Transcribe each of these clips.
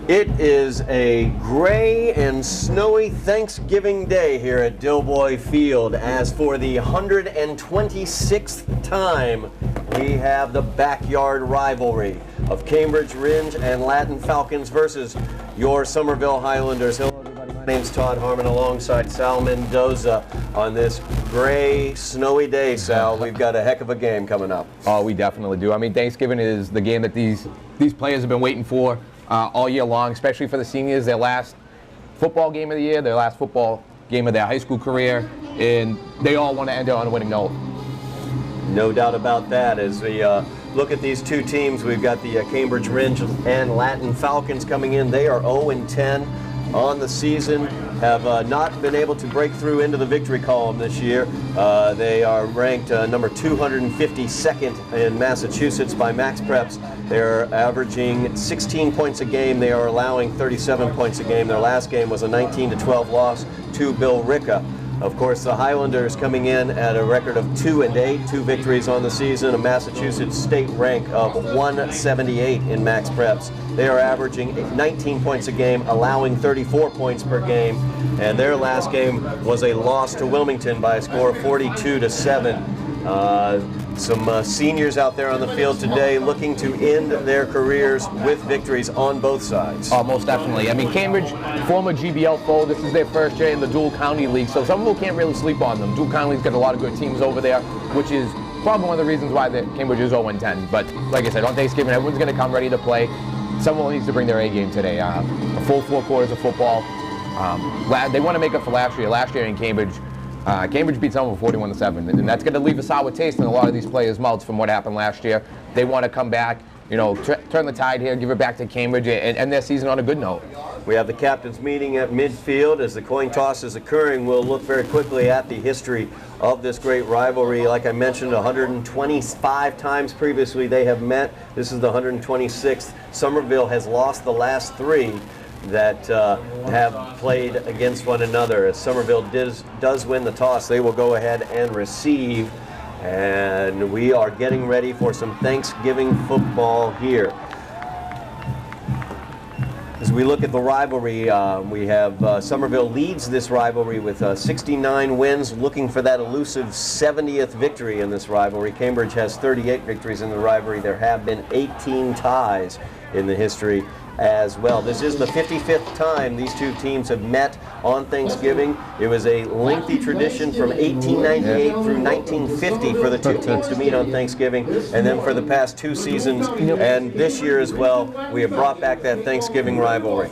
It is a gray and snowy Thanksgiving day here at Dilboy Field. As for the 126th time, we have the backyard rivalry of Cambridge Ringe and Latin Falcons versus your Somerville Highlanders. Hello everybody, my name's Todd Harmon alongside Sal Mendonça on this gray, snowy day. Sal, we've got a heck of a game coming up. Oh, we definitely do. I mean, Thanksgiving is the game that these players have been waiting for all year long, especially for the seniors, their last football game of the year, their last football game of their high school career, and they all want to end it on a winning note. No doubt about that. As we look at these two teams, we've got the Cambridge Ringe and Latin Falcons coming in. They are 0-10 on the season, have not been able to break through into the victory column this year. They are ranked number 252nd in Massachusetts by Max Preps. They're averaging 16 points a game. They are allowing 37 points a game. Their last game was a 19-12 loss to Bill Ricca. Of course, the Highlanders coming in at a record of 2-8, 2 victories on the season, a Massachusetts state rank of 178 in Max Preps. They are averaging 19 points a game, allowing 34 points per game, and their last game was a loss to Wilmington by a score of 42-7. Some seniors out there on the field today looking to end their careers with victories on both sides. Oh, most definitely. I mean, Cambridge, former GBL foe, this is their first year in the Dual County League, so some people can't really sleep on them. Dual County League's got a lot of good teams over there, which is probably one of the reasons why Cambridge is 0-10. But like I said, on Thanksgiving, everyone's going to come ready to play. Someone needs to bring their A game today. A full 4 quarters of football. They want to make up for last year. Last year in Cambridge, Cambridge beat Somerville 41-7, and that's going to leave a sour taste in a lot of these players' mouths from what happened last year. They want to come back, you know, turn the tide here, give it back to Cambridge, and end their season on a good note. We have the captains meeting at midfield. As the coin toss is occurring, we'll look very quickly at the history of this great rivalry. Like I mentioned, 125 times previously they have met. This is the 126th. Somerville has lost the last 3 that have played against one another. As Somerville does win the toss, they will go ahead and receive. And we are getting ready for some Thanksgiving football here. As we look at the rivalry, we have Somerville leads this rivalry with 69 wins, looking for that elusive 70th victory in this rivalry. Cambridge has 38 victories in the rivalry. There have been 18 ties in the history as well. This is the 55th time these two teams have met on Thanksgiving. It was a lengthy tradition from 1898 through 1950 for the two teams to meet on Thanksgiving, and then for the past 2 seasons and this year as well, we have brought back that Thanksgiving rivalry.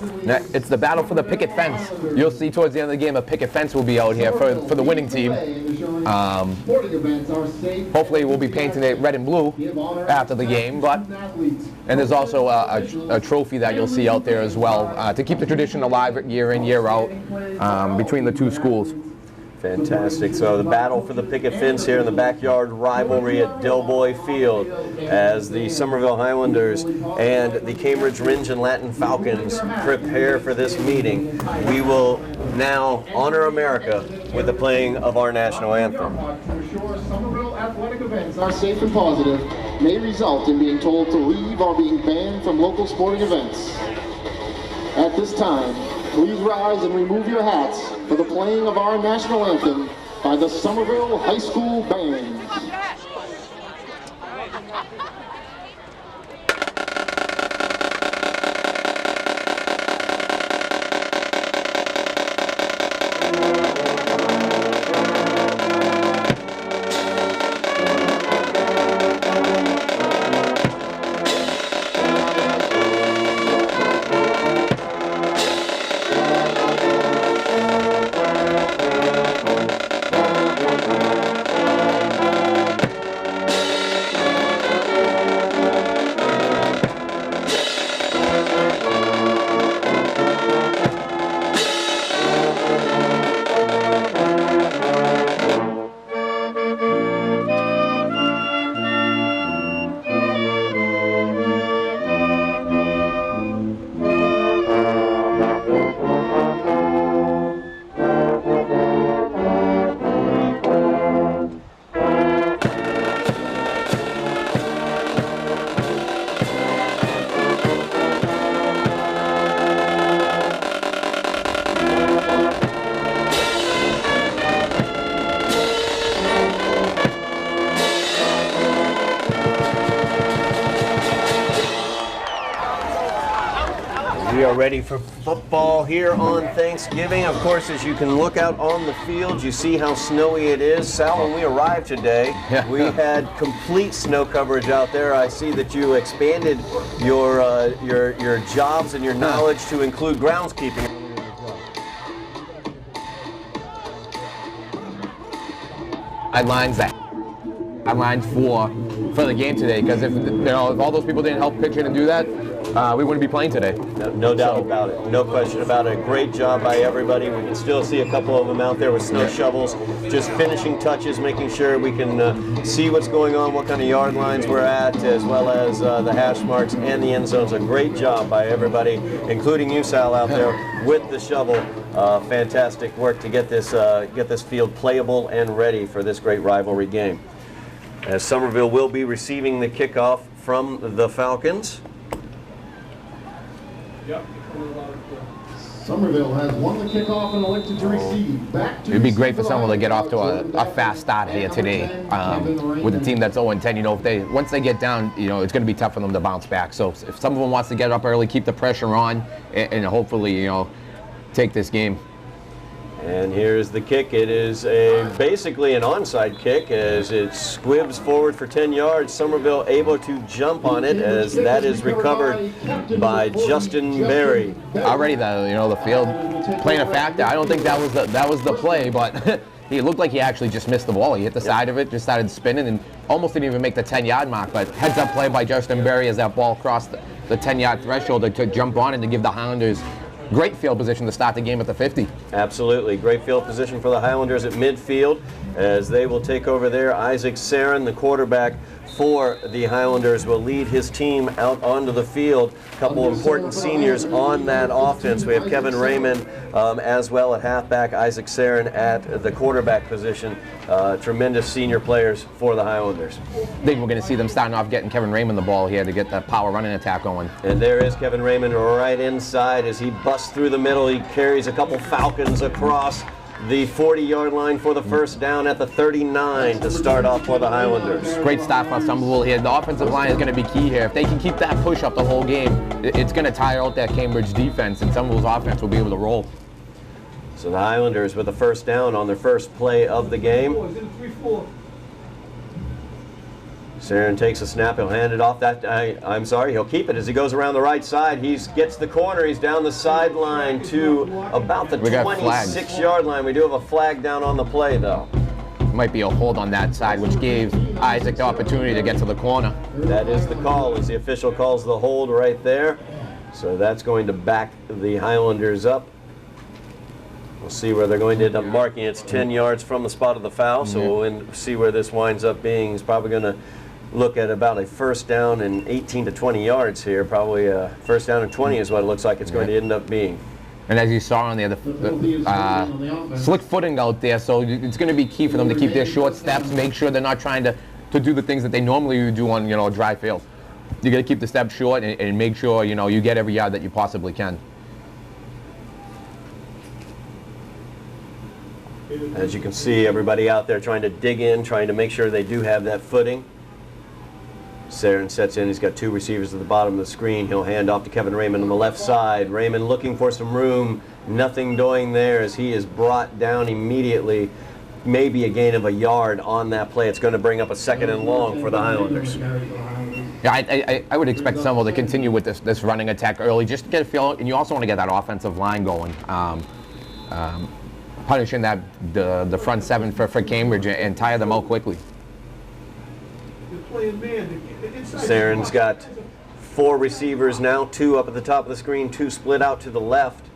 It's the battle for the picket fence. You'll see towards the end of the game a picket fence will be out here for the winning team. Hopefully we'll be painting it red and blue after the game, and there's also a trophy that you'll see out there as well to keep the tradition alive year in, year out between the two schools. Fantastic. So the battle for the picket fence here in the backyard rivalry at Dilboy Field as the Somerville Highlanders and the Cambridge Ringe and Latin Falcons prepare for this meeting. We will now honor America with the playing of our national anthem. To ensure Somerville athletic events are safe and positive may result in being told to leave or being banned from local sporting events. At this time, please rise and remove your hats for the playing of our national anthem by the Somerville High School Band. We are ready for football here on Thanksgiving. Of course, as you can look out on the field, you see how snowy it is. Sal, when we arrived today, we had complete snow coverage out there. I see that you expanded your jobs and your knowledge to include groundskeeping. I lined for the game today, because if all those people didn't help pitch in and do that, we wouldn't be playing today. No doubt about it. No question about it. Great job by everybody. We can still see a couple of them out there with snow shovels, just finishing touches, making sure we can see what's going on, what kind of yard lines we're at, as well as the hash marks and the end zones. A great job by everybody, including you, Sal, out there with the shovel. Fantastic work to get this field playable and ready for this great rivalry game. As Somerville will be receiving the kickoff from the Falcons. Somerville has won the kickoff and elected to receive. Back to It'd be great for Somerville to get off to a fast start here today with a team that's 0-10. Once they get down, it's going to be tough for them to bounce back. So if Somerville wants to get up early, keep the pressure on, and hopefully, take this game. And here's the kick. It is basically an onside kick as it squibs forward for 10 yards. Somerville able to jump on it as that is recovered by Justin Berry. Already the field playing a factor. I don't think that was the play, but he looked like he actually just missed the ball. He hit the side of it, just started spinning, and almost didn't even make the 10-yard mark. But heads up play by Justin Berry as that ball crossed the 10-yard threshold to jump on and to give the Highlanders great field position to start the game at the 50. Absolutely. Great field position for the Highlanders at midfield as they will take over there. Isaac Sarin, the quarterback for the Highlanders, will lead his team out onto the field. A couple important seniors on that offense. We have Kevin Raymond as well at halfback, Isaac Sarin at the quarterback position. Tremendous senior players for the Highlanders. I think we're going to see them starting off getting Kevin Raymond the ball here to get that power running attack going. And there is Kevin Raymond right inside as he busts through the middle. He carries a couple Falcons across the 40-yard line for the first down at the 39 to start off for the Highlanders. Great stop by Somerville here. The offensive line is going to be key here. If they can keep that push up the whole game, it's going to tire out that Cambridge defense, and Somerville's offense will be able to roll. So the Highlanders with the first down on their first play of the game. Sarin takes a snap. He'll hand it off. I'm sorry, he'll keep it as he goes around the right side. He gets the corner. He's down the sideline to about the 26-yard line. We do have a flag down on the play, though. Might be a hold on that side, which gave Isaac the opportunity to get to the corner. That is the call, as the official calls the hold right there. So that's going to back the Highlanders up. We'll see where they're going to end up marking. It's 10 yards from the spot of the foul, so we'll see where this winds up being. He's probably going to look at about a first down and 18 to 20 yards here. Probably a first down and 20 is what it looks like it's going to end up being. And as you saw on there, the slick footing out there, so it's going to be key for them to keep their short steps, make sure they're not trying to do the things that they normally do on a dry field. You got to keep the steps short and make sure you get every yard that you possibly can. As you can see, everybody out there trying to dig in, trying to make sure they do have that footing. Sarin sets in. He's got two receivers at the bottom of the screen. He'll hand off to Kevin Raymond on the left side. Raymond looking for some room. Nothing doing there as he is brought down immediately. Maybe a gain of a yard on that play. It's going to bring up a second and long for the Highlanders. Yeah, I would expect Somerville to continue with this running attack early, just to get a feel, and you also want to get that offensive line going. Punishing the front seven for Cambridge and tire them out quickly. Sarin's got four receivers now, two up at the top of the screen, two split out to the left.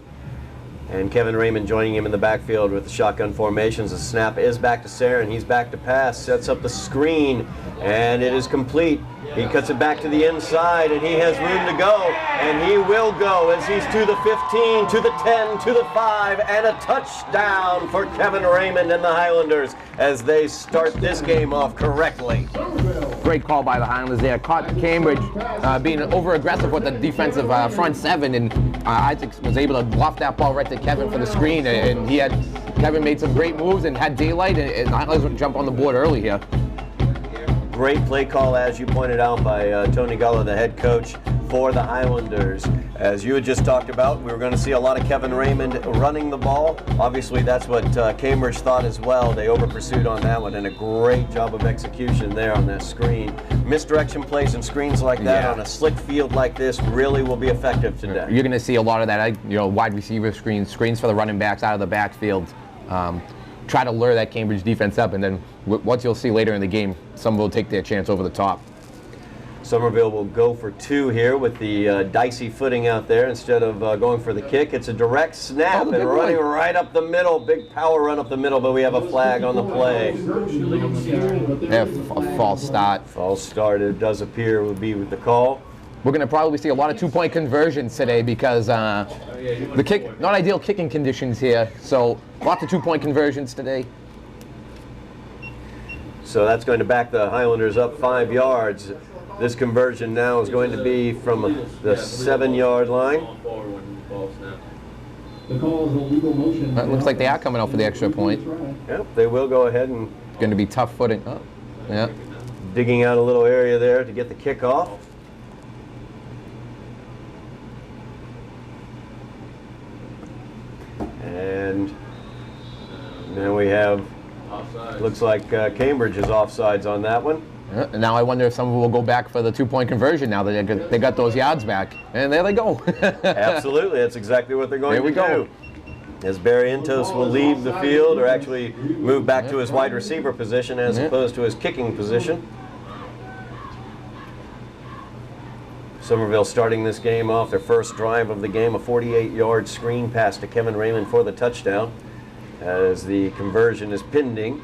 And Kevin Raymond joining him in the backfield with the shotgun formations. The snap is back to Sarin. He's back to pass, sets up the screen, and it is complete. He cuts it back to the inside, and he has room to go, and he will go as he's to the 15, to the 10, to the 5, and a touchdown for Kevin Raymond and the Highlanders as they start this game off correctly. Great call by the Highlanders there. Caught Cambridge being over-aggressive with the defensive front seven, and Isaac was able to bluff that ball right to Kevin for the screen, and Kevin made some great moves and had daylight, and the Highlanders would jump on the board early here. Great play call, as you pointed out, by Tony Gullo, the head coach for the Highlanders. As you had just talked about, we were going to see a lot of Kevin Raymond running the ball. Obviously, that's what Cambridge thought as well. They over-pursued on that one, and a great job of execution there on that screen. Misdirection plays and screens like that on a slick field like this really will be effective today. You're going to see a lot of that, wide receiver screens for the running backs out of the backfield. Try to lure that Cambridge defense up, and then once you'll see later in the game, some will take their chance over the top. Somerville will go for 2 here with the dicey footing out there. Instead of going for the kick, it's a direct snap and running right up the middle. Big power run up the middle, but we have a flag on the play. A false start. False start, it does appear, would be with the call. We're going to probably see a lot of 2-point conversions today because the kick, not ideal kicking conditions here, so lots of 2-point conversions today. So that's going to back the Highlanders up 5 yards. This conversion now is going to be from the 7-yard line. It looks like they are coming out for the extra point. Yep, they will go ahead and... It's going to be tough footing. Oh, yeah. Digging out a little area there to get the kickoff. And now we have, looks like Cambridge is offsides on that one. Yeah, and now I wonder if someone will go back for the 2-point conversion now that they got those yards back. And there they go. Absolutely, that's exactly what they're going to do. As Barrientos will leave the field, or actually move back to his wide receiver position as opposed to his kicking position. Somerville starting this game off, their first drive of the game, a 48-yard screen pass to Kevin Raymond for the touchdown, as the conversion is pending.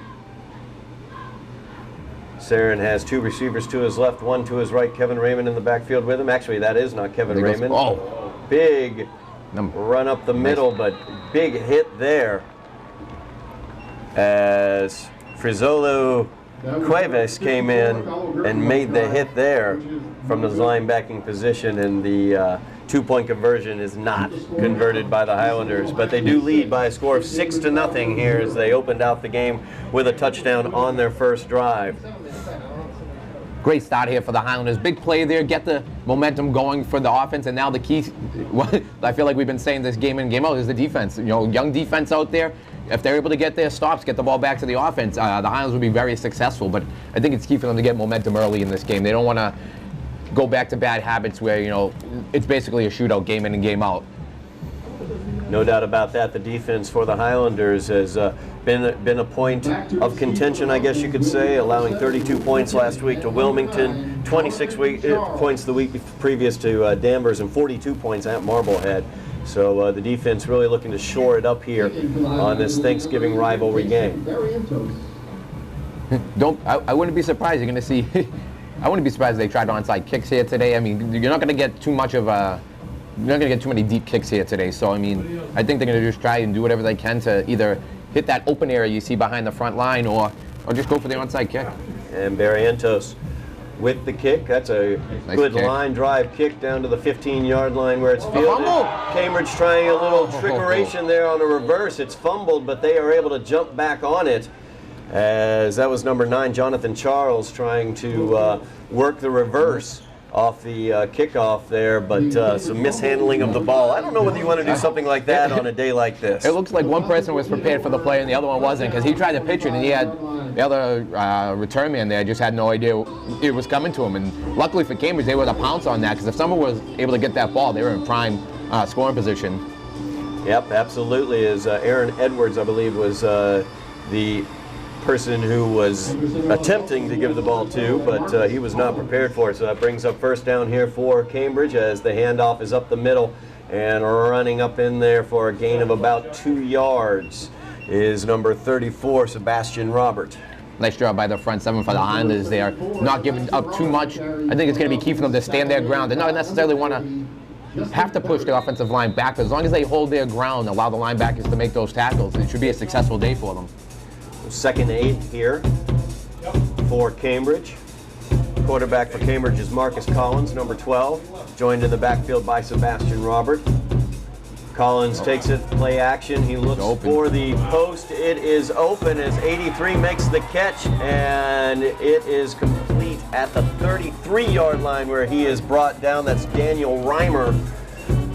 Sarin has 2 receivers to his left, 1 to his right. Kevin Raymond in the backfield with him. Actually, that is not Kevin Raymond. Big run up the middle, but big hit there as Frizzolo Cuevas came in and made the hit there from his linebacking position, and the 2-point conversion is not converted by the Highlanders, but they do lead by a score of 6-0 here as they opened out the game with a touchdown on their first drive. Great start here for the Highlanders. Big play there, get the momentum going for the offense, and now the key, I feel like we've been saying this game in, game out, is the defense. Young defense out there. If they're able to get their stops, get the ball back to the offense, the Highlanders will be very successful, but I think it's key for them to get momentum early in this game. They don't want to go back to bad habits where, it's basically a shootout game in and game out. No doubt about that. The defense for the Highlanders has been a point of contention, I guess you could say, allowing 32 points last week to Wilmington, 26 points the week previous to Danvers, and 42 points at Marblehead. So the defense really looking to shore it up here on this Thanksgiving rivalry game. I wouldn't be surprised. You're going to see. I wouldn't be surprised if they tried onside kicks here today. I mean, you're not going to get too much of a. You're not going to get too many deep kicks here today. So, I mean, I think they're going to just try and do whatever they can to either hit that open area you see behind the front line or just go for the onside kick. And Barrientos with the kick. That's a good line drive kick down to the 15-yard line where it's fielded. Cambridge trying a little trickeration there on a reverse. It's fumbled, but they are able to jump back on it, as that was number 9, Jonathan Charles, trying to work the reverse off the kickoff there, but some mishandling of the ball. I don't know whether you want to do something like that on a day like this. It looks like one person was prepared for the play and the other one wasn't, because he tried to pitch it and he had the other return man there just had no idea it was coming to him. And luckily for Cambridge, they were to pounce on that, because if someone was able to get that ball, they were in prime scoring position. Yep, absolutely. As Aaron Edwards, I believe, was the person who was attempting to give the ball to, but he was not prepared for it. So that brings up first down here for Cambridge, as the handoff is up the middle, and running up in there for a gain of about 2 yards is number 34, Sebastian Robert. Nice job by the front seven for the Highlanders there. Not giving up too much. I think it's going to be key for them to stand their ground and not necessarily want to have to push the offensive line back, but as long as they hold their ground, allow the linebackers to make those tackles, it should be a successful day for them. 2nd and 8 here for Cambridge. Quarterback for Cambridge is Marcus Collins, number 12, joined in the backfield by Sebastian Robert. Collins takes it, play action. He looks for the post. It is open as 83 makes the catch, and it is complete at the 33-yard line where he is brought down. That's Daniel Reimer,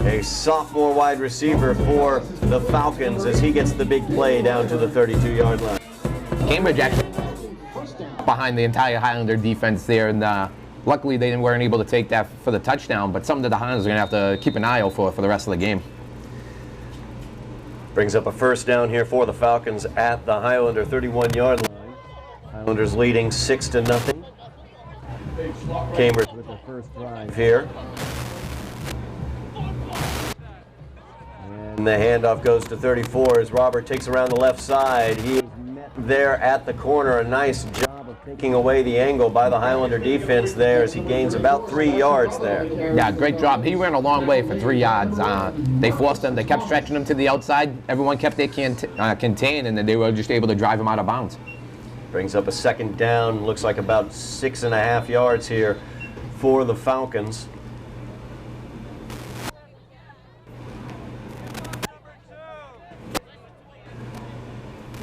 a sophomore wide receiver for the Falcons, as he gets the big play down to the 32-yard line. Cambridge actually behind the entire Highlander defense there, and luckily they weren't able to take that for the touchdown, but something that the Highlanders are going to have to keep an eye out for the rest of the game. Brings up a first down here for the Falcons at the Highlander 31-yard line. Highlanders leading 6-0. Cambridge with the first drive here. And the handoff goes to 34 as Robert takes around the left side. He is met there at the corner. A nice job of taking away the angle by the Highlander defense there as he gains about 3 yards there. Yeah, great job. He ran a long way for 3 yards. They forced him. They kept stretching him to the outside. Everyone kept their contained, and then they were just able to drive him out of bounds. Brings up a second down. Looks like about 6.5 yards here for the Falcons.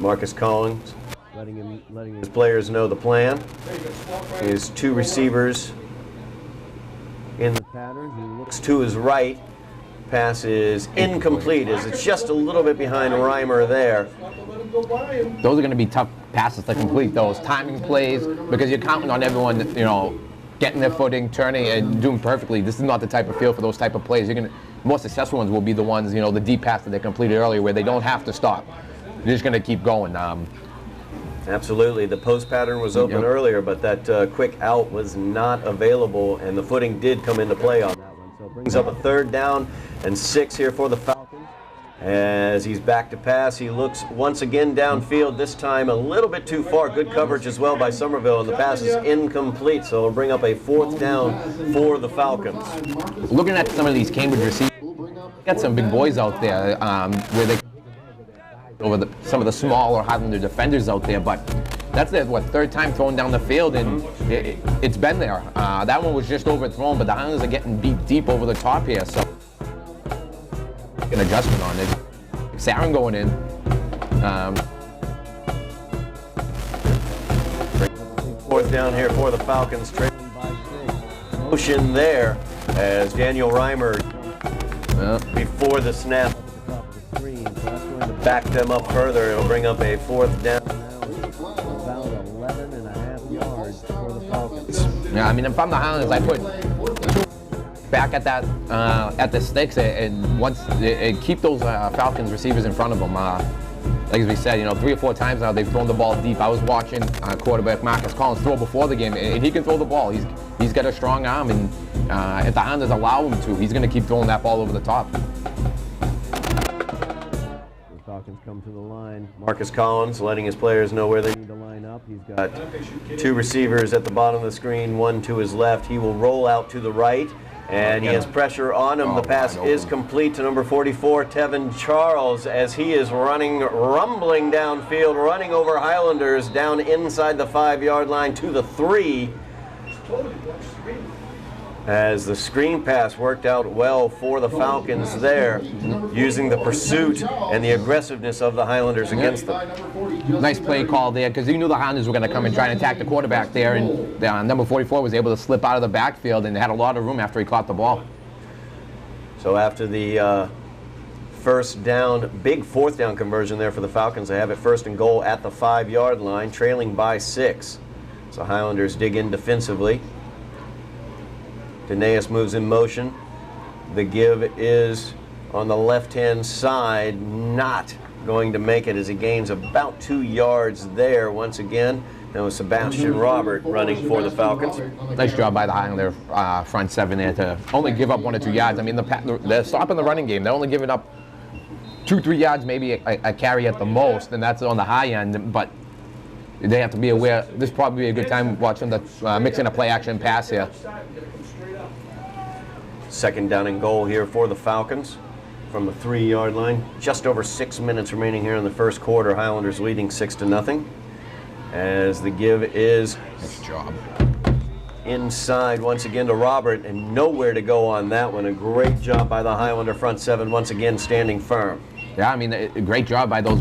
Marcus Collins letting his players know the plan. His 2 receivers in the pattern. He looks to his right. Pass is incomplete as it's just a little bit behind Reimer there. Those are going to be tough passes to complete, those timing plays, because you're counting on everyone, getting their footing, turning, and doing perfectly. This is not the type of field for those type of plays. More successful ones will be the ones, the deep pass that they completed earlier, where they don't have to stop. They're just going to keep going. Absolutely. The post pattern was open earlier, but that quick out was not available, and the footing did come into play on that one. So it brings up a 3rd down and 6 here for the Falcons. As he's back to pass, he looks once again downfield, this time a little bit too far. Good coverage as well by Somerville, and the pass is incomplete, so it'll bring up a 4th down for the Falcons. Looking at some of these Cambridge receivers, got some big boys out there where they over some of the smaller Highlander defenders out there, but that's their 3rd time throwing down the field, and it's been there. That one was just overthrown, but the Highlanders are getting beat deep over the top here, so an adjustment on it. Sarin going in. 4th down here for the Falcons, trailing by 6. Motion there as Daniel Reimer before the snap at the top of the screen. So that's going to back them up further. It'll bring up a 4th down now, about 11.5 yards for the Falcons. Yeah, I mean, if I'm the Highlanders, I put back at that at the sticks and keep those Falcons receivers in front of them. Like as we said, 3 or 4 times now they've thrown the ball deep. I was watching quarterback Marcus Collins throw before the game, and he can throw the ball. He's got a strong arm, and if the Highlanders allow him to, he's going to keep throwing that ball over the top. The Falcons come to the line. Marcus Collins letting his players know where they need to line up. He's got 2 receivers at the bottom of the screen, 1 to his left. He will roll out to the right. And he has pressure on him. The pass is complete to number 44, Tevin Charles, as he is rumbling downfield, running over Highlanders down inside the 5-yard line to the 3. As the screen pass worked out well for the Falcons there, using the pursuit and the aggressiveness of the Highlanders against them. Nice play call there, because he knew the Highlanders were going to come and try and attack the quarterback there, and number 44 was able to slip out of the backfield and had a lot of room after he caught the ball. So after the first down, big 4th down conversion there for the Falcons, they have it 1st and goal at the 5-yard line, trailing by 6. So Highlanders dig in defensively. Danaeus moves in motion. The give is on the left-hand side, not going to make it as he gains about 2 yards there once again. That was Sebastian Robert running for the Falcons. Nice job by the Highlander front 7 there to only give up 1 or 2 yards. I mean, they're stopping the running game. They're only giving up 2-3 yards, maybe a carry at the most, and that's on the high end, but they have to be aware. This is probably a good time watching the mixing a play-action pass here. 2nd down and goal here for the Falcons from the 3-yard line. Just over 6 minutes remaining here in the first quarter. Highlanders leading 6-0. As the give is nice job inside once again to Robert, and nowhere to go on that one. A great job by the Highlander front 7 once again standing firm. Yeah, I mean, a great job by the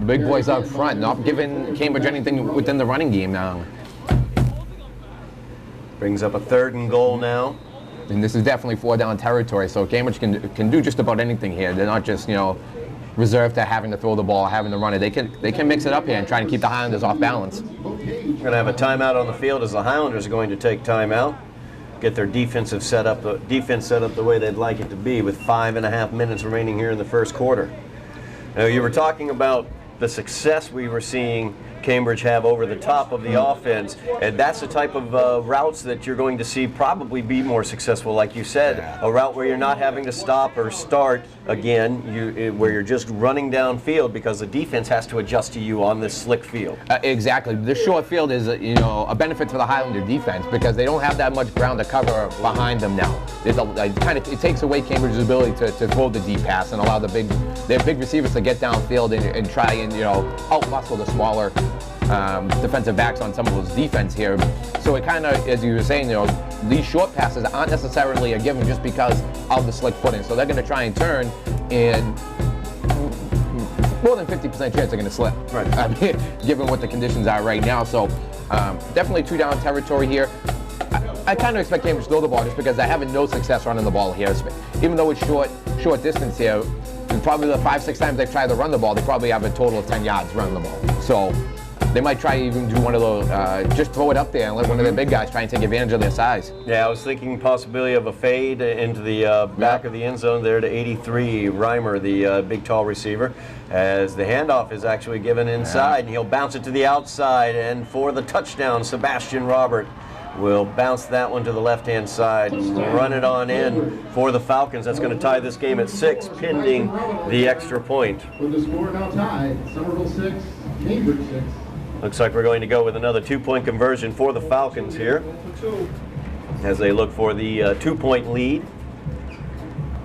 big boys up front, not giving Cambridge anything within the running game now. Brings up a 3rd and goal now. And this is definitely 4-down territory, so Cambridge can do just about anything here. They're not just, reserved to having to throw the ball, having to run it. They can mix it up here and try to keep the Highlanders off balance. We're going to have a timeout on the field as the Highlanders are going to take timeout, get their defense set up the way they'd like it to be, with 5.5 minutes remaining here in the first quarter. Now, you were talking about the success we were seeing Cambridge have over the top of the offense, and that's the type of routes that you're going to see probably be more successful, like you said, a route where you're not having to stop or start again, where you're just running downfield because the defense has to adjust to you on this slick field. Exactly. This short field is a benefit to the Highlander defense because they don't have that much ground to cover behind them now. It takes away Cambridge's ability to throw the deep pass and allow their big receivers to get downfield and try and out-muscle the smaller defensive backs on some of those defense here. So it kind of, as you were saying, these short passes aren't necessarily a given just because of the slick footing. So they're going to try and turn, and more than 50% chance they're going to slip. Right. Given what the conditions are right now. So definitely 2-down territory here. I kind of expect Cambridge to throw the ball just because they're having no success running the ball here. Even though it's short distance here, probably the 5-6 times they've tried to run the ball, they probably have a total of 10 yards running the ball. So they might try to even do one of those, just throw it up there and let one of the big guys try and take advantage of their size. Yeah, I was thinking possibility of a fade into the back of the end zone there to 83, Reimer, the big tall receiver, as the handoff is actually given inside, and he'll bounce it to the outside, and for the touchdown, Sebastian Robert will bounce that one to the left-hand side and run it on in for the Falcons. That's going to tie this game at 6, pending the extra point. With the score now tied, Somerville 6, Cambridge 6. Looks like we're going to go with another 2-point conversion for the Falcons here as they look for the 2-point lead.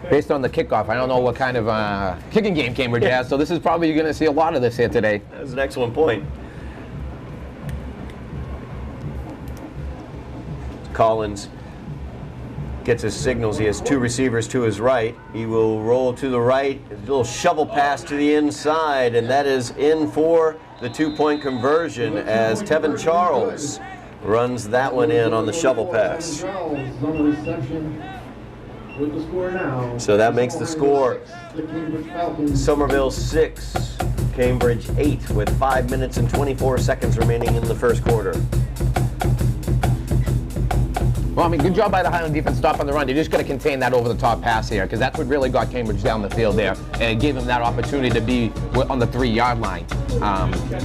Based on the kickoff, I don't know what kind of kicking game Cambridge has, so this is probably going to see a lot of this here today. That's an excellent point. Collins gets his signals. He has 2 receivers to his right. He will roll to the right, a little shovel pass to the inside, and that is in for the 2-point conversion as Tevin Charles runs that one in on the shovel pass. So that makes the score Somerville 6, Cambridge 8, with 5 minutes and 24 seconds remaining in the first quarter. Well, good job by the Highland defense stopping the run. They just got to contain that over-the-top pass here because that's what really got Cambridge down the field there and gave them that opportunity to be on the 3-yard line.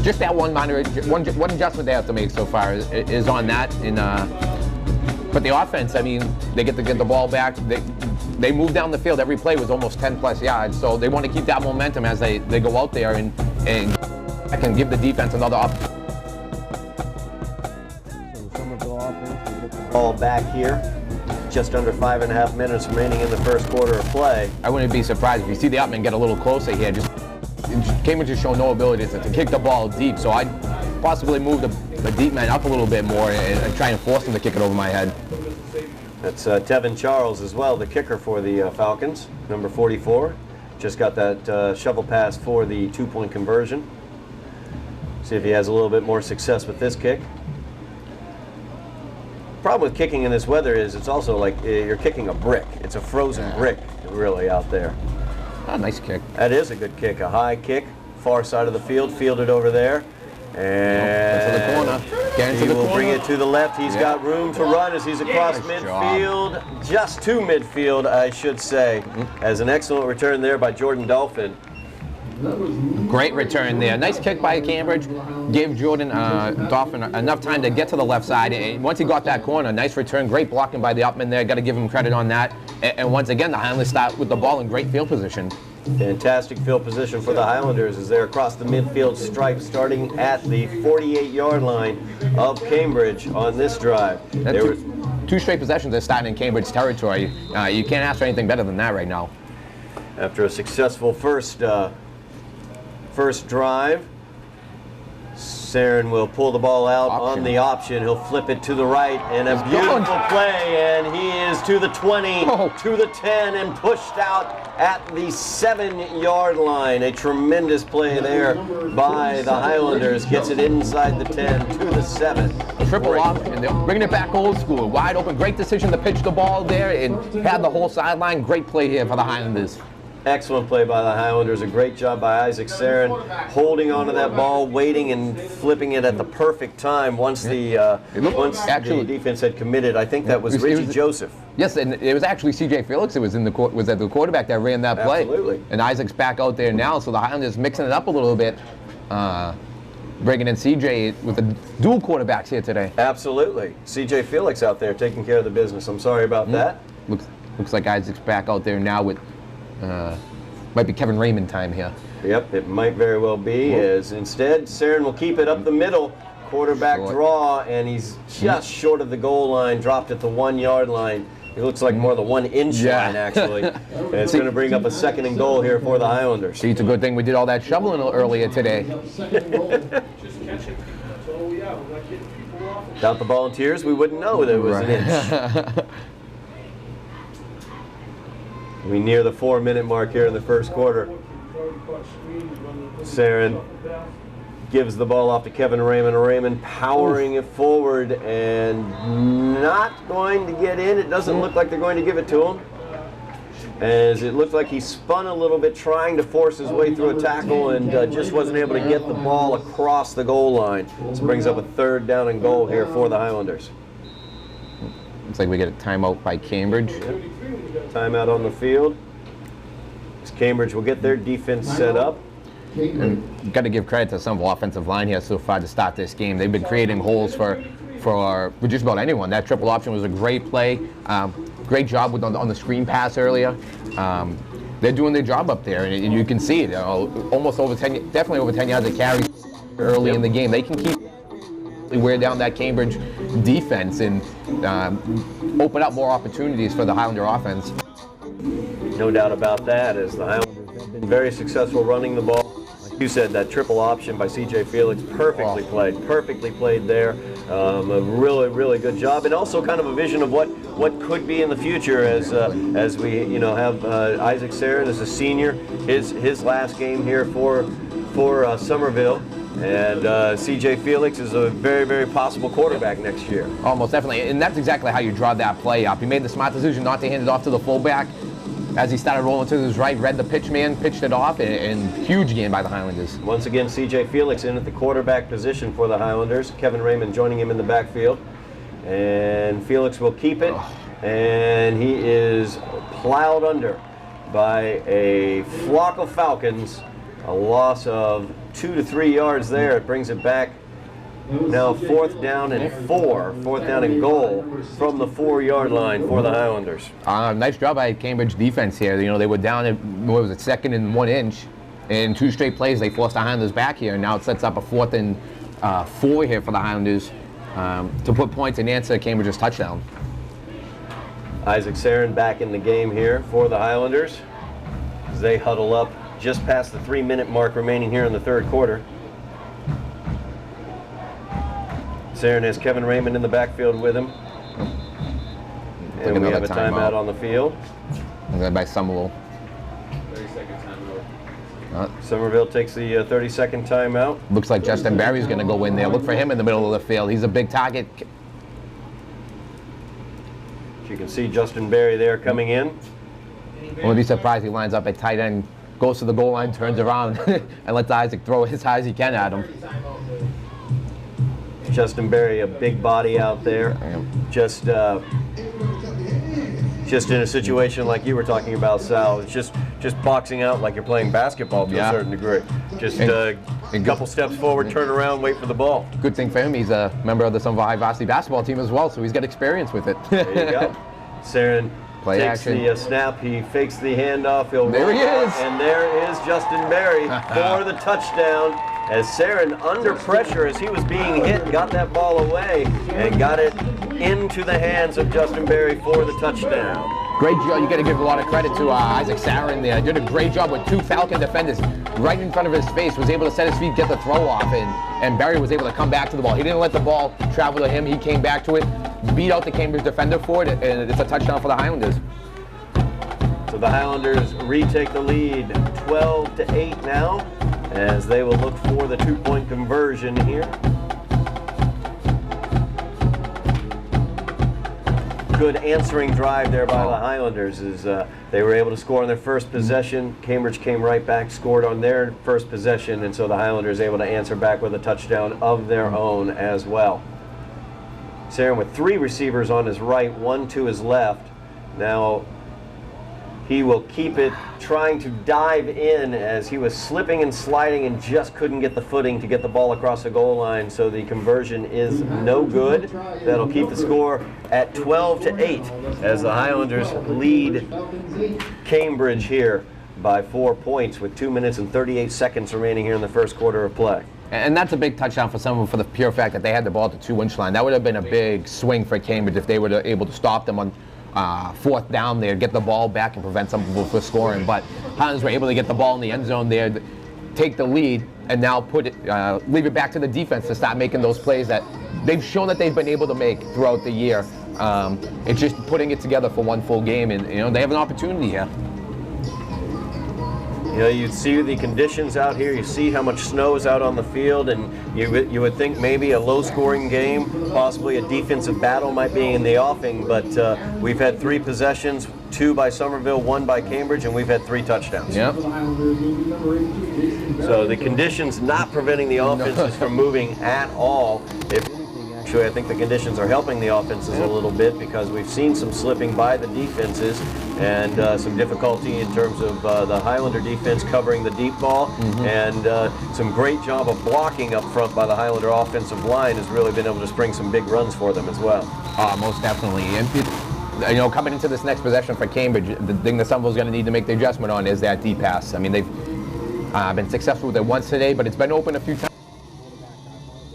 Just that one adjustment they have to make so far is on that. But the offense, they get the ball back. They move down the field. Every play was almost 10-plus yards. So they want to keep that momentum as they go out there and can give the defense another opportunity. Ball back here, just under 5.5 minutes remaining in the first quarter of play. I wouldn't be surprised if you see the Upman get a little closer here. Cambridge has shown no ability to kick the ball deep, so I'd possibly move the deep man up a little bit more and try and force him to kick it over my head. That's Tevin Charles as well, the kicker for the Falcons, number 44. Just got that shovel pass for the 2-point conversion. See if he has a little bit more success with this kick. Problem with kicking in this weather is it's also like you're kicking a brick. It's a frozen brick, really, out there. Oh, nice kick. That is a good kick, a high kick, far side of the field, fielded over there. And into the corner. He will bring it to the left. He's got room to run as he's across midfield, just to midfield, I should say, as an excellent return there by Jordan Dolphin. Great return there. Nice kick by Cambridge. Gave Jordan Dolphin enough time to get to the left side. And once he got that corner, nice return. Great blocking by the Upman there. Got to give him credit on that. And once again, the Highlanders start with the ball in great field position. Fantastic field position for the Highlanders as they're across the midfield stripe, starting at the 48-yard line of Cambridge on this drive. Two straight possessions are starting in Cambridge territory. You can't ask for anything better than that right now. After a successful first drive, Saren will pull the ball out on the option. He'll flip it to the right, and a beautiful play, and he is to the 20, to the 10, and pushed out at the 7-yard line. A tremendous play there by the Highlanders. Gets it inside the 10 to the 7. Triple option. They're bringing it back old school. Wide open. Great decision to pitch the ball there and had the whole sideline. Great play here for the Highlanders. Excellent play by the Highlanders. A great job by Isaac Saren, holding onto that ball, waiting and flipping it at the perfect time once the defense had committed. I think that was Richie Joseph. Yes, and it was actually C.J. Felix that was at the quarterback that ran that play. Absolutely. And Isaac's back out there now, so the Highlanders mixing it up a little bit, bringing in C.J. with the dual quarterbacks here today. Absolutely. C.J. Felix out there taking care of the business. I'm sorry about that. Looks like Isaac's back out there now with. Might be Kevin Raymond time here. Yep, it might very well be. As instead, Saren will keep it up the middle. Quarterback draw, and he's just short of the goal line, dropped at the 1-yard line. It looks like more the 1-inch line, actually. And it's going to bring up a 2nd and goal here for the Highlanders. See, it's a good thing we did all that shoveling earlier today. Without the Volunteers, we wouldn't know there was an inch. We near the 4-minute mark here in the first quarter. Saren gives the ball off to Kevin Raymond. Raymond powering it forward and not going to get in. It doesn't look like they're going to give it to him, as it looked like he spun a little bit trying to force his way through a tackle and just wasn't able to get the ball across the goal line. This brings up a 3rd down and goal here for the Highlanders. Looks like we get a timeout by Cambridge. Timeout on the field. As Cambridge will get their defense set up. And got to give credit to some of the offensive line here so far to start this game. They've been creating holes for just about anyone. That triple option was a great play. Great job on the screen pass earlier. They're doing their job up there, and you can see it. Almost over 10, definitely over 10 yards of carry early in the game. They can keep wear down that Cambridge defense and open up more opportunities for the Highlander offense. No doubt about that, as the Highlanders have been very successful running the ball. Like you said, that triple option by C.J. Felix, perfectly played there. A really good job, and also kind of a vision of what could be in the future as we have Isaac Saren as a senior, his last game here for Somerville. And C.J. Felix is a very possible quarterback next year. Almost definitely, and that's exactly how you draw that play up. He made the smart decision not to hand it off to the fullback. As he started rolling to his right, read the pitch man, pitched it off, and huge game by the Highlanders. Once again, C.J. Felix in at the quarterback position for the Highlanders. Kevin Raymond joining him in the backfield. And Felix will keep it, and he is plowed under by a flock of Falcons. A loss of 2 to 3 yards there. It brings it back now 4th down and 4th down and goal from the 4-yard line for the Highlanders. Nice job by Cambridge defense here. They were down at, 2nd and 1 inch. In 2 straight plays, they forced the Highlanders back here. And now it sets up a 4th and 4 here for the Highlanders to put points and answer Cambridge's touchdown. Isaac Saren back in the game here for the Highlanders as they huddle up just past the 3-minute mark remaining here in the 3rd quarter. Saren has Kevin Raymond in the backfield with him. And we have a timeout on the field. By Somerville. 30-second timeout. Somerville takes the 30-second timeout. Looks like Justin Barry's going to go in there. Look for him in the middle of the field. He's a big target. You can see Justin Barry there coming in. I wouldn't be surprised he lines up at tight end, goes to the goal line, turns around, and lets Isaac throw as high as he can at him. Justin Barry, a big body out there, just in a situation like you were talking about, Sal. It's just boxing out like you're playing basketball to a certain degree. Just a couple steps forward, turn around, wait for the ball. Good thing for him, he's a member of the Somerville High Varsity basketball team as well, so he's got experience with it. There you go. Saren takes action. the snap, he fakes the handoff, There he is! And there is Justin Barry for the touchdown. As Saren, under pressure as he was being hit, got that ball away and got it into the hands of Justin Barry for the touchdown. Great job. You got to give a lot of credit to Isaac Sarin there. Did a great job with 2 Falcon defenders right in front of his face. Was able to set his feet, get the throw off, and Barry was able to come back to the ball. He didn't let the ball travel to him. He came back to it, beat out the Cambridge defender for it, and it's a touchdown for the Highlanders. So the Highlanders retake the lead 12-8 now, as they will look for the 2-point conversion here. Good answering drive there by the Highlanders as they were able to score on their first possession. Cambridge came right back, scored on their first possession, and so the Highlanders able to answer back with a touchdown of their own as well. Sarin with 3 receivers on his right, 1 to his left. Now he will keep it, trying to dive in as he was slipping and sliding and just couldn't get the footing to get the ball across the goal line. So the conversion is no good. That'll keep the score at 12-8 as the Highlanders lead Cambridge here by 4 points with 2 minutes and 38 seconds remaining here in the first quarter of play. And that's a big touchdown for someone for the pure fact that they had the ball at the 2-inch line. That would have been a big swing for Cambridge if they were able to stop them on 4th down there, get the ball back and prevent some people from scoring. But Highlanders were able to get the ball in the end zone there, take the lead, and now leave it back to the defense to start making those plays that they've shown that they've been able to make throughout the year. It's just putting it together for one full game, and they have an opportunity here. You see the conditions out here, you see how much snow is out on the field, and you would think maybe a low-scoring game, possibly a defensive battle might be in the offing, but we've had 3 possessions, 2 by Somerville, 1 by Cambridge, and we've had 3 touchdowns. Yep. So the conditions not preventing the offenses from moving at all. Actually, I think the conditions are helping the offenses a little bit because we've seen some slipping by the defenses and some difficulty in terms of the Highlander defense covering the deep ball, and some great job of blocking up front by the Highlander offensive line has really been able to spring some big runs for them as well. Most definitely. And coming into this next possession for Cambridge, the thing that Somerville's going to need to make the adjustment on is that deep pass. I mean, they've been successful with it once today, but it's been open a few times,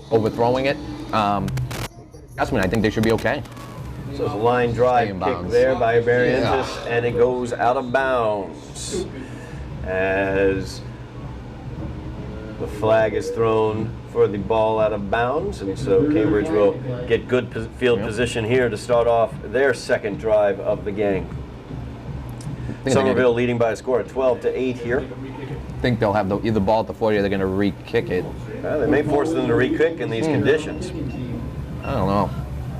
overthrowing it. I think they should be okay. So it's a line drive kick there by Mendonça, and it goes out of bounds as the flag is thrown for the ball out of bounds, and so Cambridge will get good field position here to start off their second drive of the game. Somerville leading by a score of 12-8 here. I think they'll have either ball at the 40 or they're going to re-kick it. They may force them to re-kick in these conditions. I don't know.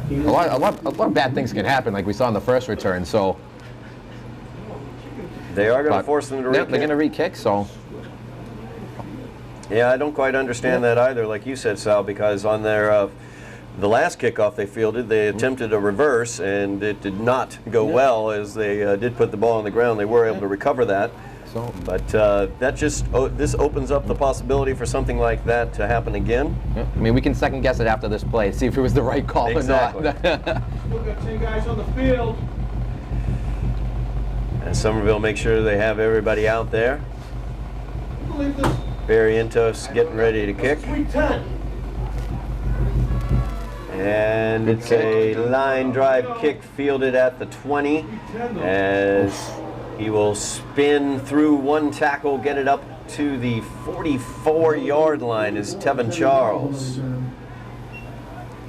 A lot of bad things can happen, like we saw in the first return. So they are going to force them to re-kick. They're going to re-kick. So yeah, I don't quite understand that either, like you said, Sal, because on their the last kickoff they fielded, they attempted a reverse, and it did not go well as they did put the ball on the ground. They were able to recover that. But that just this opens up the possibility for something like that to happen again. Yeah. I mean, we can second guess it after this play, see if it was the right call or not. We've got 10 guys on the field. And Somerville make sure they have everybody out there. Barrientos getting ready to kick. And it's a line drive kick fielded at the 20 as he will spin through one tackle, get it up to the 44-yard line is Tevin Charles.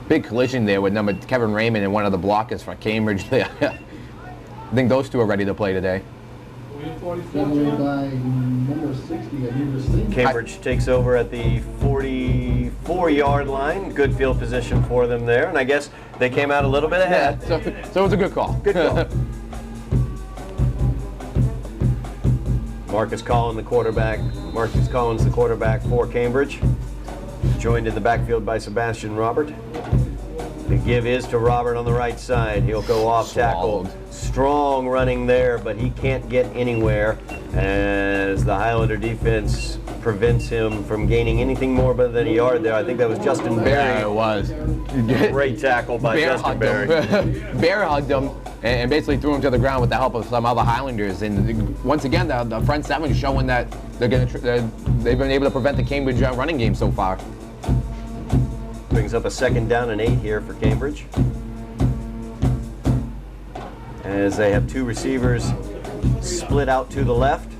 Big collision there with Kevin Raymond and one of the blockers for Cambridge there. I think those two are ready to play today. Cambridge takes over at the 44-yard line. Good field position for them there, and I guess they came out a little bit ahead. Yeah, so it was a good call. Good call. Marcus Collins, the quarterback for Cambridge. Joined in the backfield by Sebastian Robert. The give is to Robert on the right side. He'll go off tackle. Strong running there, but he can't get anywhere as the Highlander defense prevents him from gaining anything more than a yard there. I think that was Justin Berry. Yeah, it was. Great tackle by Justin Berry. Bear hugged him and basically threw him to the ground with the help of some other Highlanders. And once again, the front seven is showing that they've been able to prevent the Cambridge running game so far. Brings up a 2nd down and 8 here for Cambridge. as they have two receivers split out to the left.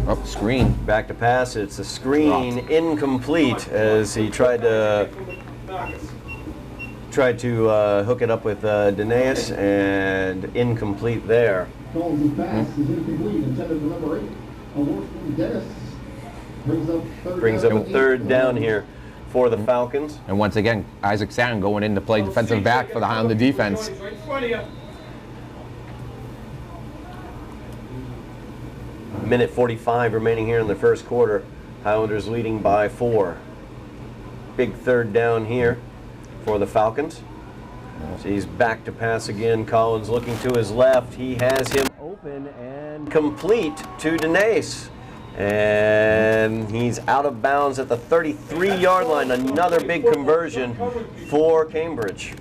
Up screen. Back to pass. It's a screen incomplete as he tried to hook it up with Danaeus, and incomplete there. Collins' pass is incomplete, intended for number 8. A work from Dennis Brings up a third down here for the Falcons. And once again, Isaac Satin going in to play defensive back for the Highlander defense. Right in front of you. Minute 45 remaining here in the first quarter. Highlanders leading by 4. Big third down here for the Falcons. So he's back to pass again. Collins looking to his left. He has him open and complete to Danaeus. And he's out of bounds at the 33-yard line. Another big conversion for Cambridge.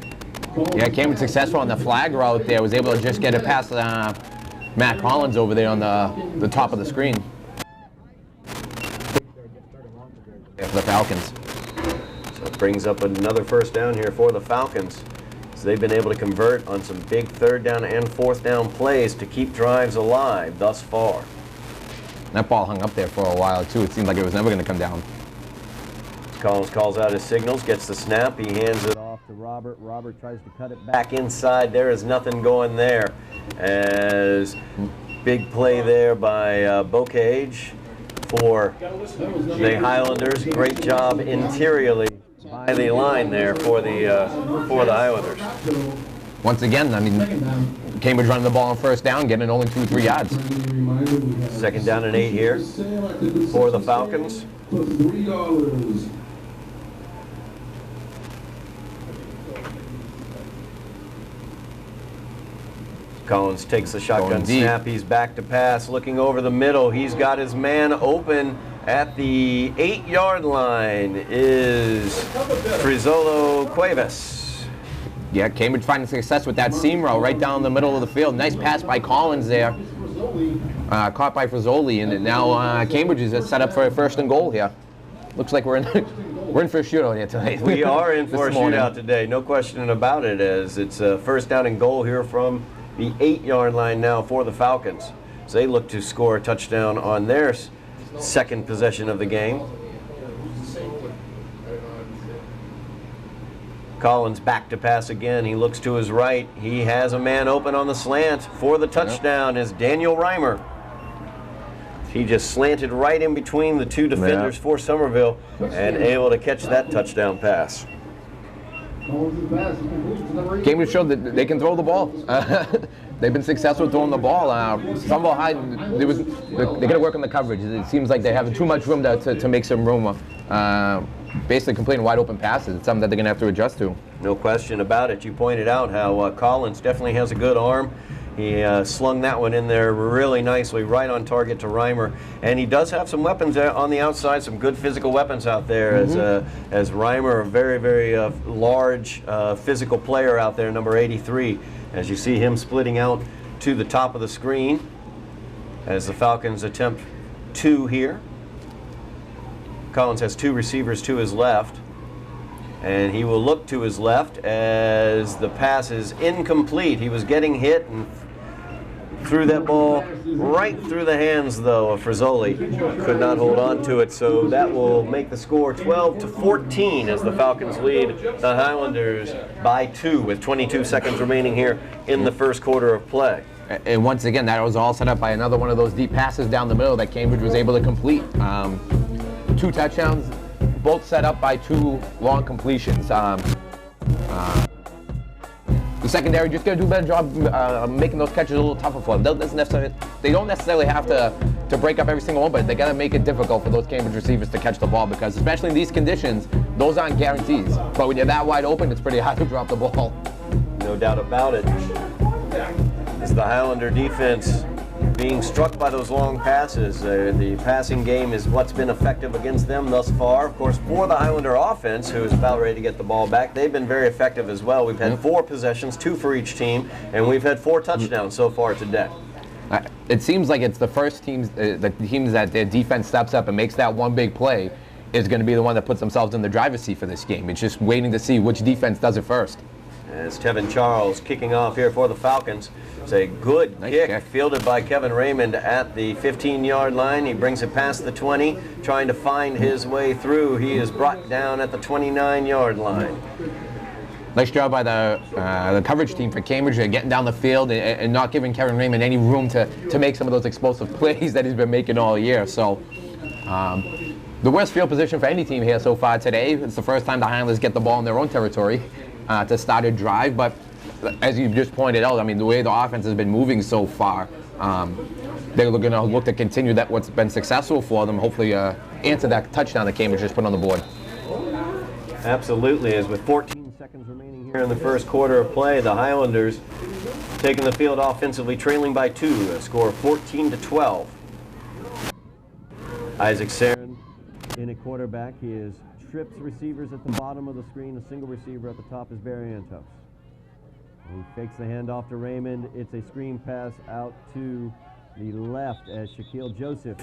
Yeah, Cambridge successful on the flag route there. Was able to just get it past Matt Collins over there on the top of the screen. For the Falcons. So it brings up another first down here for the Falcons. So they've been able to convert on some big third down and fourth down plays to keep drives alive thus far. That ball hung up there for a while too. It seemed like it was never going to come down. Collins calls out his signals, gets the snap. He hands it off to Robert. Robert tries to cut it back inside. There is nothing going there. As big play there by Bocage for the Highlanders. Great job interiorly by the line there for the Highlanders. Once again, I mean, Cambridge running the ball on first down, getting only 2-3 yards. Second down and 8 here for the Falcons. $3. Collins takes the shotgun snap. He's back to pass, looking over the middle. He's got his man open at the 8-yard line. Is Frizzolo Cuevas. Yeah, Cambridge finding success with that seam route right down the middle of the field. Nice pass by Collins there. Caught by Frizzoli, and now Cambridge is set up for a first and goal here. Looks like we're in for a shootout here tonight. We are in for a shootout today, no question about it, as it's a first down and goal here from the 8-yard line now for the Falcons. So they look to score a touchdown on their second possession of the game. Collins back to pass again. He looks to his right. He has a man open on the slant for the touchdown. Is Daniel Reimer. He just slanted right in between the two defenders for Somerville and able to catch that touchdown pass. Cambridge showed that they can throw the ball. They've been successful throwing the ball. Somerville High, they're going to work on the coverage. It seems like they have too much room to make some room. Basically completing wide open passes. It's something that they're going to have to adjust to. No question about it. You pointed out how Collins definitely has a good arm. He slung that one in there really nicely, right on target to Reimer. And he does have some weapons on the outside, some good physical weapons out there. As Reimer, a very, very large physical player out there, number 83. As you see him splitting out to the top of the screen as the Falcons attempt 2 here. Collins has 2 receivers to his left, and he will look to his left as the pass is incomplete. He was getting hit and threw that ball right through the hands, though, of Frizzoli. Could not hold on to it, so that will make the score 12-14 as the Falcons lead the Highlanders by 2 with 22 seconds remaining here in the first quarter of play. And once again, that was all set up by another one of those deep passes down the middle that Cambridge was able to complete. 2 touchdowns, both set up by 2 long completions. The secondary just got to do a better job making those catches a little tougher for them. They don't necessarily have to break up every single one, but they got to make it difficult for those Cambridge receivers to catch the ball, because especially in these conditions, those aren't guarantees. But when you're that wide open, it's pretty hard to drop the ball. No doubt about it. As the Highlander defense being struck by those long passes. The passing game is what's been effective against them thus far. Of course, for the Highlander offense, who is about ready to get the ball back, they've been very effective as well. We've had 4 possessions, 2 for each team, and we've had 4 touchdowns so far today. It seems like it's the first teams, the teams that their defense steps up and makes that one big play is going to be the one that puts themselves in the driver's seat for this game. It's just waiting to see which defense does it first. As Tevin Charles kicking off here for the Falcons. It's a good kick fielded by Kevin Raymond at the 15-yard line. He brings it past the 20, trying to find his way through. He is brought down at the 29-yard line. Nice job by the coverage team for Cambridge. They're getting down the field and not giving Kevin Raymond any room to make some of those explosive plays that he's been making all year. So the worst field position for any team here so far today. It's the first time the Highlanders get the ball in their own territory to start a drive. But as you just pointed out, I mean, the way the offense has been moving so far, they're going to look to continue that what's been successful for them, hopefully answer that touchdown that Cambridge just put on the board. Absolutely, as with 14 seconds remaining here in the first quarter of play, the Highlanders taking the field offensively, trailing by 2, a score of 14-12. Isaac Sarin in at quarterback. He is trips receivers at the bottom of the screen. A single receiver at the top is Barrientos. He fakes the handoff to Raymond. It's a screen pass out to the left as Shaquille Joseph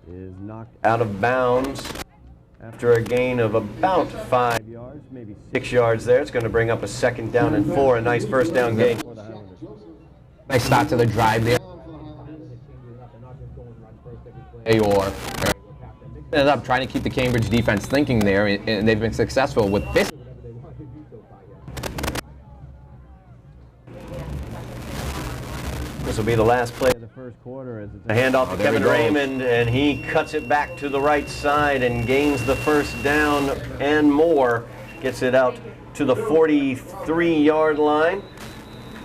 is knocked out of bounds after a gain of about 5 yards, maybe 6 yards there. It's going to bring up a 2nd down and 4. A nice first down gain for the Highlanders. Nice start to the drive there. Or ended up trying to keep the Cambridge defense thinking there, and they've been successful with this. This will be the last play of the first quarter as it's a handoff to Kevin Raymond, and he cuts it back to the right side and gains the first down and more. Gets it out to the 43-yard line.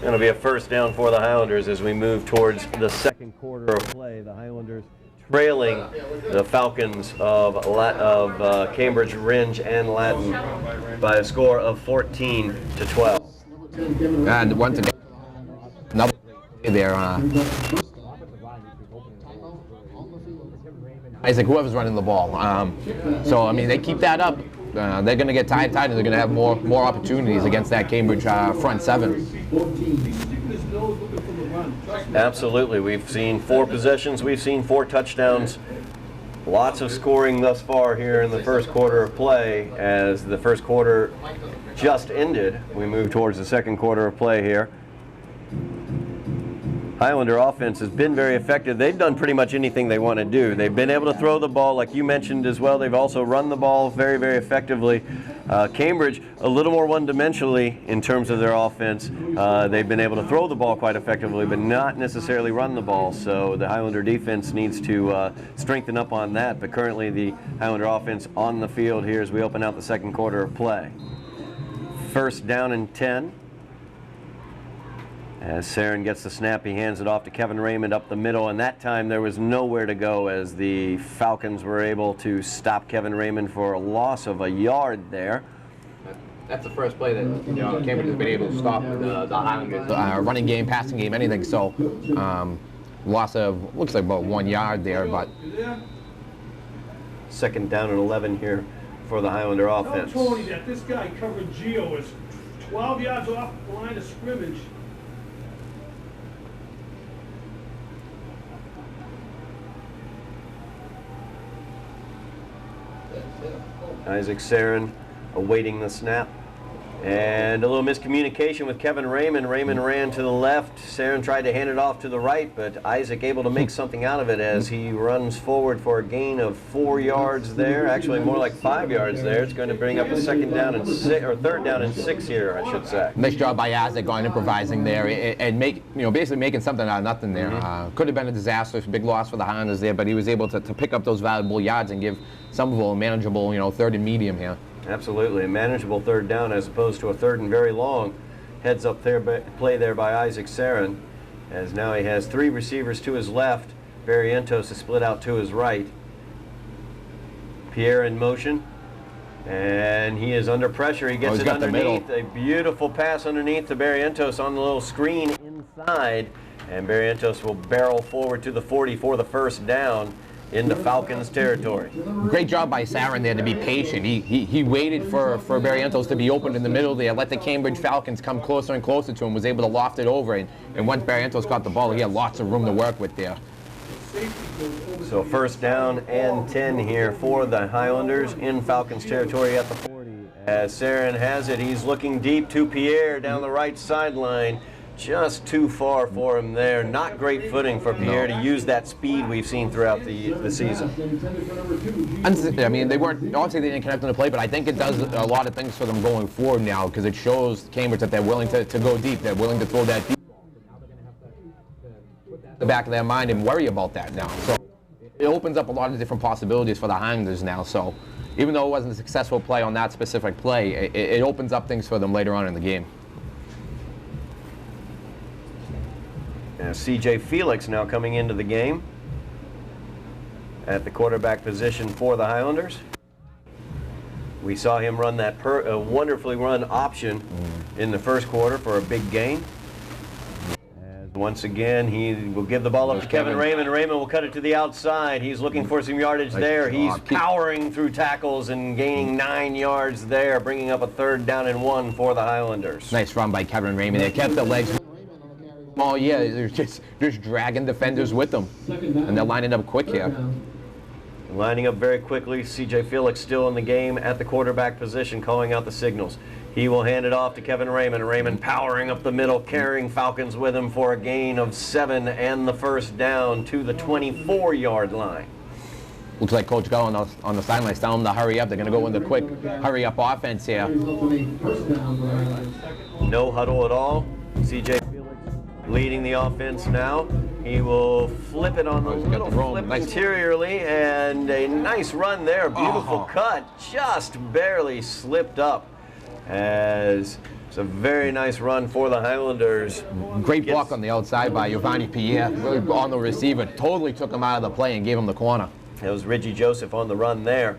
It'll be a first down for the Highlanders as we move towards the second quarter of play. The Highlanders trailing the Falcons of Cambridge, Ringe, and Latin by a score of 14-12. And once again, another play there. Isaac, whoever's running the ball. So I mean, they keep that up. They're going to get tied, and they're going to have more opportunities against that Cambridge front 7. Absolutely. We've seen 4 possessions. We've seen 4 touchdowns. Lots of scoring thus far here in the first quarter of play. As the first quarter just ended, we move towards the second quarter of play here. Highlander offense has been very effective. They've done pretty much anything they want to do. They've been able to throw the ball, like you mentioned as well. They've also run the ball very, very effectively. Cambridge, a little more one-dimensionally in terms of their offense. They've been able to throw the ball quite effectively, but not necessarily run the ball. So the Highlander defense needs to strengthen up on that. But currently the Highlander offense on the field here as we open out the second quarter of play. First down and 10. As Sarin gets the snap, he hands it off to Kevin Raymond up the middle, and that time there was nowhere to go as the Falcons were able to stop Kevin Raymond for a loss of a yard there. That's the first play that Cambridge has been able to stop the Highlanders running game, passing game, anything. So loss of, looks like about 1 yard there, but second down and 11 here for the Highlander offense. Tell Tony that this guy covered Gio is 12 yards off the line of scrimmage. Isaac Sarin awaiting the snap. And a little miscommunication with Kevin Raymond. Raymond ran to the left. Sarin tried to hand it off to the right, but Isaac able to make something out of it as he runs forward for a gain of 4 yards there. Actually, more like 5 yards there. It's going to bring up a third down and 6 here, I should say. Nice job by Isaac on improvising there and basically making something out of nothing there. Could have been a disaster, big loss for the Highlanders there, but he was able to pick up those valuable yards and give Somerville a manageable, third and medium here. Absolutely, a manageable third down as opposed to a third and very long. Heads up there, play there by Isaac Sarin, as now he has 3 receivers to his left. Barrientos is split out to his right. Pierre in motion, and he is under pressure. He gets it underneath. A beautiful pass underneath to Barrientos on the little screen inside, and Barrientos will barrel forward to the 40 for the first down into Falcons territory. Great job by Sarin there to be patient. He waited for Barrientos to be open in the middle there, let the Cambridge Falcons come closer and closer to him, was able to loft it over, and once Barrientos got the ball, he had lots of room to work with there. So first down and 10 here for the Highlanders in Falcons territory at the 40. As Sarin has it, he's looking deep to Pierre down the right sideline. Just too far for him there. Not great footing for Pierre to use that speed we've seen throughout the season. I mean, they weren't, obviously they didn't connect on the play, but I think it does a lot of things for them going forward now, because it shows Cambridge that they're willing to go deep. They're willing to throw that deep. Now they're going to have to put the back of their mind and worry about that now. So it opens up a lot of different possibilities for the Highlanders now. So even though it wasn't a successful play on that specific play, it opens up things for them later on in the game. C.J. Felix now coming into the game at the quarterback position for the Highlanders. We saw him run that wonderfully run option in the first quarter for a big gain. As once again, he will give the ball up to Kevin Raymond. Raymond will cut it to the outside. He's looking for some yardage there. He's powering through tackles and gaining 9 yards there, bringing up a 3rd down and 1 for the Highlanders. Nice run by Kevin Raymond. They kept the legs. Oh yeah, they're just dragging defenders with them, and they're lining up quick here. Lining up very quickly. C.J. Felix still in the game at the quarterback position, calling out the signals. He will hand it off to Kevin Raymond. Raymond powering up the middle, carrying Falcons with him for a gain of 7 and the 1st down to the 24-yard line. Looks like Coach Gull on the sidelines telling them to hurry up. They're going to go into quick hurry-up offense here. No huddle at all. C.J. leading the offense now. He will flip it on the little flip interiorly, and a nice run there. Beautiful cut, just barely slipped up. As it's a very nice run for the Highlanders. Great block on the outside by Giovanni Pierre on the receiver. Totally took him out of the play and gave him the corner. It was Reggie Joseph on the run there.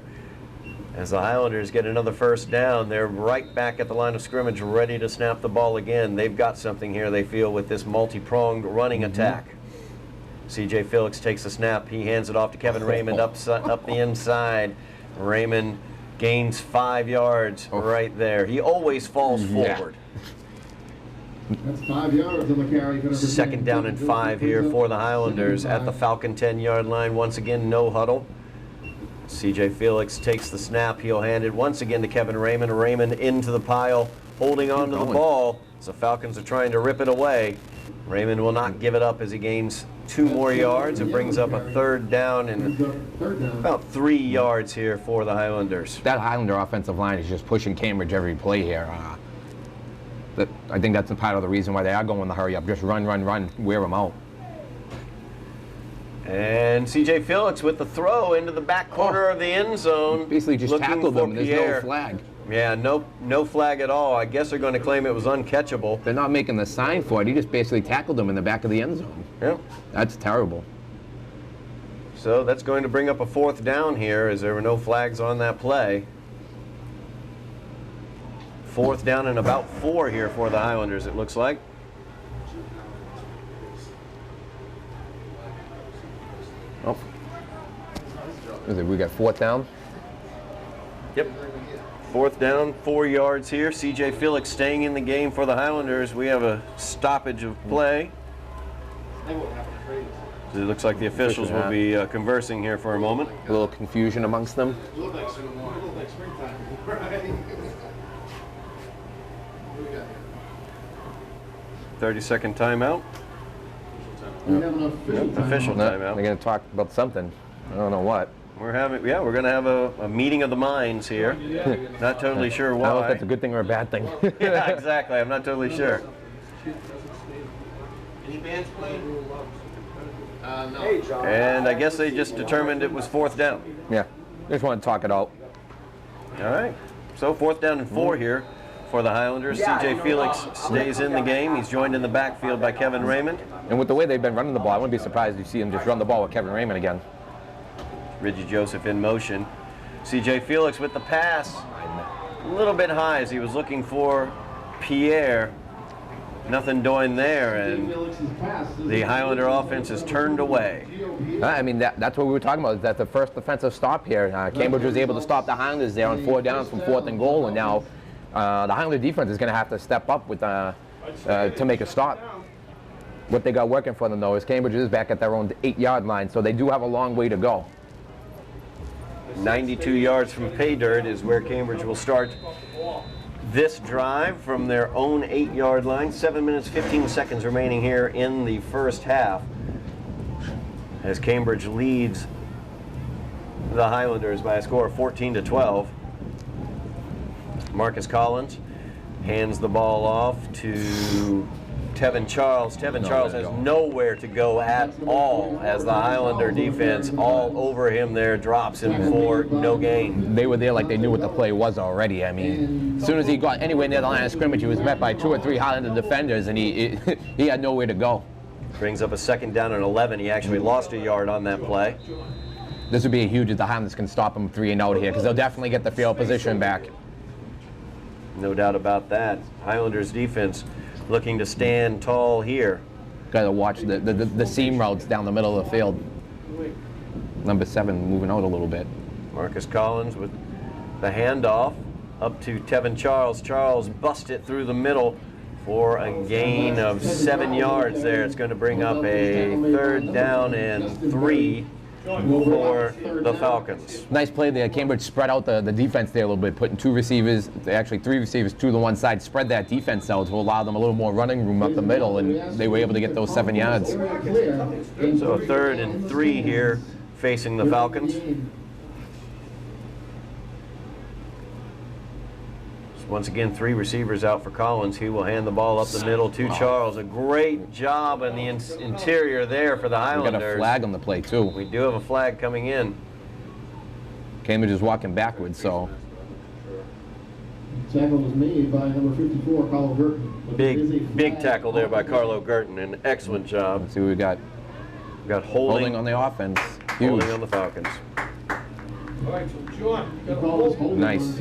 As the Highlanders get another 1st down, they're right back at the line of scrimmage, ready to snap the ball again. They've got something here, they feel, with this multi-pronged running attack. C.J. Felix takes the snap. He hands it off to Kevin Raymond up the inside. Raymond gains 5 yards right there. He always falls forward. That's 5 yards on the carry. 2nd down and 5 here for the Highlanders at the Falcon 10-yard line. Once again, no huddle. C.J. Felix takes the snap. He'll hand it once again to Kevin Raymond. Raymond into the pile, holding on to the ball. So Falcons are trying to rip it away. Raymond will not give it up as he gains 2 more yards. It brings up a 3rd down and about 3 yards here for the Highlanders. That Highlander offensive line is just pushing Cambridge every play here. I think that's a part of the reason why they are going the hurry up. Just run, wear them out. And C.J. Felix with the throw into the back corner of the end zone. Basically just tackled them. There's no flag. Yeah, no flag at all. I guess they're going to claim it was uncatchable. They're not making the sign for it. He just basically tackled them in the back of the end zone. Yeah. That's terrible. So that's going to bring up a 4th down here, as there were no flags on that play. 4th down and about 4 here for the Highlanders, it looks like. Oh. We got 4th down? Yep. 4th down, 4 yards here. C.J. Felix staying in the game for the Highlanders. We have a stoppage of play. It looks like the officials will be conversing here for a moment. A little confusion amongst them. 30-second timeout. Official timeout. They're going to talk about something. I don't know what. We're going to have a meeting of the minds here. Not totally sure why. I don't know if that's a good thing or a bad thing. Yeah, exactly. I'm not totally sure. Any bands playing? No. And I guess they just determined it was 4th down. Yeah. Just want to talk it out. All right. So 4th down and 4 here for the Highlanders. C.J. Felix stays in the game. He's joined in the backfield by Kevin Raymond. And with the way they've been running the ball, I wouldn't be surprised to see him just run the ball with Kevin Raymond again. Reggie Joseph in motion. C.J. Felix with the pass. A little bit high as he was looking for Pierre. Nothing doing there, and the Highlander offense is turned away. I mean, that's what we were talking about, is that the first defensive stop here. Cambridge was able to stop the Highlanders there on 4 downs from 4th and goal, and now the Highlander defense is going to have to step up with to make a stop. What they got working for them, though, is Cambridge is back at their own 8-yard line, so they do have a long way to go. 92 yards from pay dirt is where Cambridge will start this drive from their own 8-yard line. 7 minutes, 15 seconds remaining here in the first half, as Cambridge leads the Highlanders by a score of 14-12. Marcus Collins hands the ball off to Tevin Charles. Tevin Charles has nowhere to go at all, as the Highlander defense all over him there, drops him for no gain. They were there like they knew what the play was already. I mean, as soon as he got anywhere near the line of scrimmage, he was met by 2 or 3 Highlander defenders, and he had nowhere to go. Brings up a 2nd down and 11. He actually lost a yard on that play. This would be a huge if the Highlanders can stop him 3-0 here, because they'll definitely get the field position back. No doubt about that. Highlanders defense looking to stand tall here. Got to watch the seam routes down the middle of the field. Number 7 moving out a little bit. Marcus Collins with the handoff up to Tevin Charles. Charles busts it through the middle for a gain of 7 yards there. It's going to bring up a 3rd down and 3 for the Falcons. Nice play there. Cambridge spread out the defense there a little bit, putting 2 receivers, actually 3 receivers to the one side, spread that defense out to allow them a little more running room up the middle, and they were able to get those 7 yards. So a 3rd and 3 here facing the Falcons. Once again, 3 receivers out for Collins. He will hand the ball up the middle to Charles. A great job in the interior there for the Highlanders. We got a flag on the play, too. We do have a flag coming in. Cambridge is walking backwards, so. Tackle was made by number 54, Carlo Gurton. Big tackle there by Carlo Gurton. An excellent job. Let's see what we got. We got holding on the offense. Huge. Holding on the Falcons. All right, so John, you got a hold. Nice.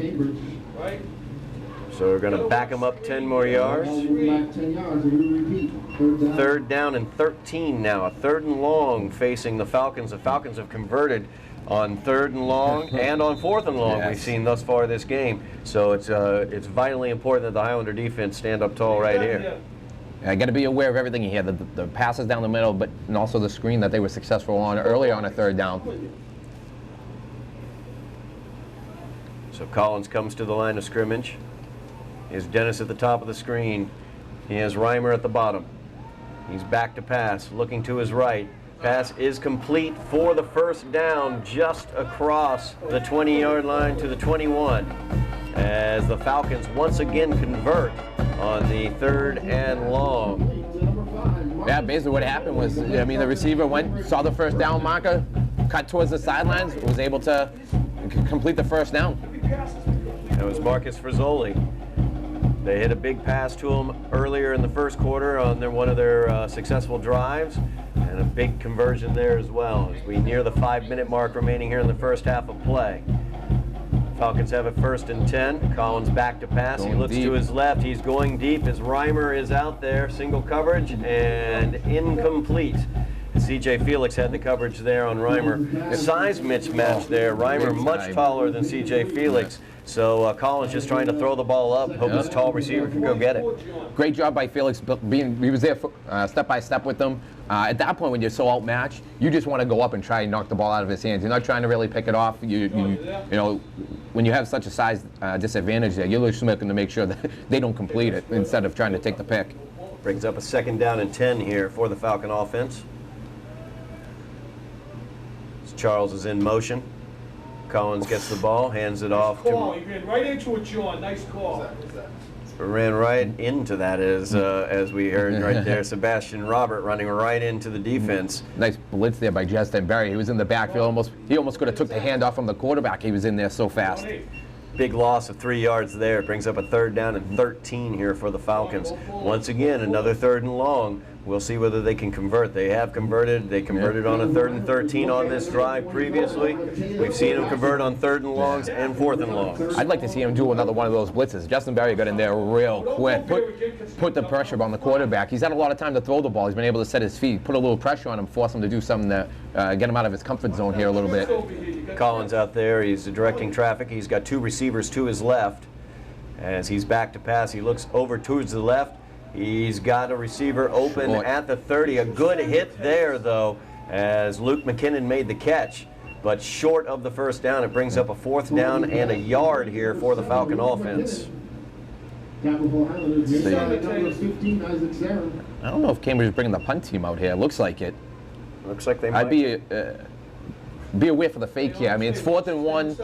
Right? So we're going to back them up 10 more yards. 3rd down and 13 now. A 3rd and long facing the Falcons. The Falcons have converted on 3rd and long and on 4th and long. Yes. We've seen thus far this game. So it's vitally important that the Highlander defense stand up tall right here. I got to be aware of everything here. The passes down the middle, but and also the screen that they were successful on earlier on a 3rd down. So Collins comes to the line of scrimmage. Here's Dennis at the top of the screen. He has Reimer at the bottom. He's back to pass, looking to his right. Pass is complete for the 1st down, just across the 20-yard line to the 21, as the Falcons once again convert on the 3rd and long. Yeah, basically what happened was, I mean, the receiver saw the 1st down marker, cut towards the sidelines, was able to complete the 1st down. That was Marcus Frizzoli. They hit a big pass to him earlier in the 1st quarter on one of their successful drives, and a big conversion there as well, as we near the 5-minute mark remaining here in the first half of play. Falcons have it 1st and 10. Collins back to pass. He looks to his left. He's going deep as Reimer is out there. Single coverage and incomplete. C.J. Felix had the coverage there on Reimer. Size mismatch there. Reimer much taller than C.J. Felix. So Collins just trying to throw the ball up, hope his tall receiver can go get it. Great job by Felix. He was there step by step with them. At that point, when you're so outmatched, you just want to go up and try and knock the ball out of his hands. You're not trying to really pick it off. You know, when you have such a size disadvantage there, you're just looking to make sure that they don't complete it instead of trying to take the pick. Brings up a 2nd down and 10 here for the Falcon offense. Charles is in motion. Collins gets the ball, hands it off to. You ran right into it, John. Nice call. Ran right into that, as we heard right there. Sebastian Robert running right into the defense. Nice blitz there by Justin Berry. He was in the backfield. He almost could have took the handoff from the quarterback. He was in there so fast. Big loss of 3 yards there. It brings up a 3rd down and 13 here for the Falcons. Once again, another 3rd and long. We'll see whether they can convert. They have converted. They converted on a 3rd and 13 on this drive previously. We've seen them convert on 3rd and longs and 4th and longs. I'd like to see him do another one of those blitzes. Justin Berry got in there real quick. Put the pressure on the quarterback. He's had a lot of time to throw the ball. He's been able to set his feet, put a little pressure on him, force him to do something to get him out of his comfort zone here a little bit. Collins out there. He's directing traffic. He's got 2 receivers to his left. As he's back to pass, he looks over towards the left. He's got a receiver open at the 30. A good hit there, though, as Luke McKinnon made the catch. but short of the first down. It brings up a 4th down and a yard here for the Falcon offense. Capital Highlanders, number 15, Isaac Sarah. I don't know if Cambridge is bringing the punt team out here. It looks like it. Looks like they might. I'd be aware for the fake here. I mean, it's 4th and 1.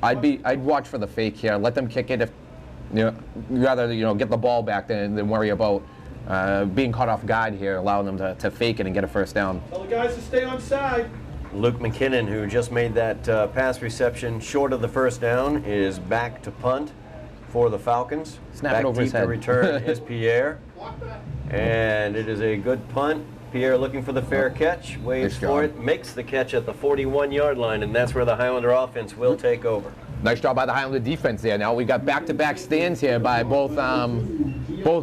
I'd watch for the fake here. Let them kick it. If rather get the ball back than worry about being caught off guard here, allowing them to fake it and get a first down. Tell the guys to stay on side. Luke McKinnon, who just made that pass reception short of the first down, is back to punt for the Falcons. Snap back it over deep his to head. return is Pierre. And it is a good punt. Pierre looking for the fair catch, waits Nice for job. it, makes the catch at the 41-yard line, and that's where the Highlander offense will take over. Nice job by the Highlander defense there. Now we got back-to-back stands here by both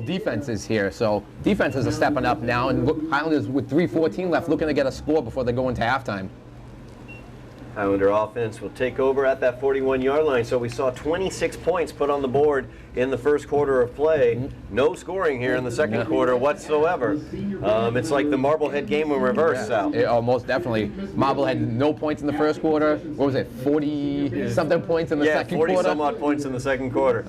defenses here. So defenses are stepping up now, and look, Highlanders with 3:14 left, looking to get a score before they go into halftime. Highlander offense will take over at that 41-yard line. So we saw 26 points put on the board in the first quarter of play. No scoring here in the second quarter whatsoever. It's like the Marblehead game in reverse, Sal. Most definitely. Marble had no points in the first quarter. What was it, 40-something points in the second quarter? 40-some-odd points in the second quarter.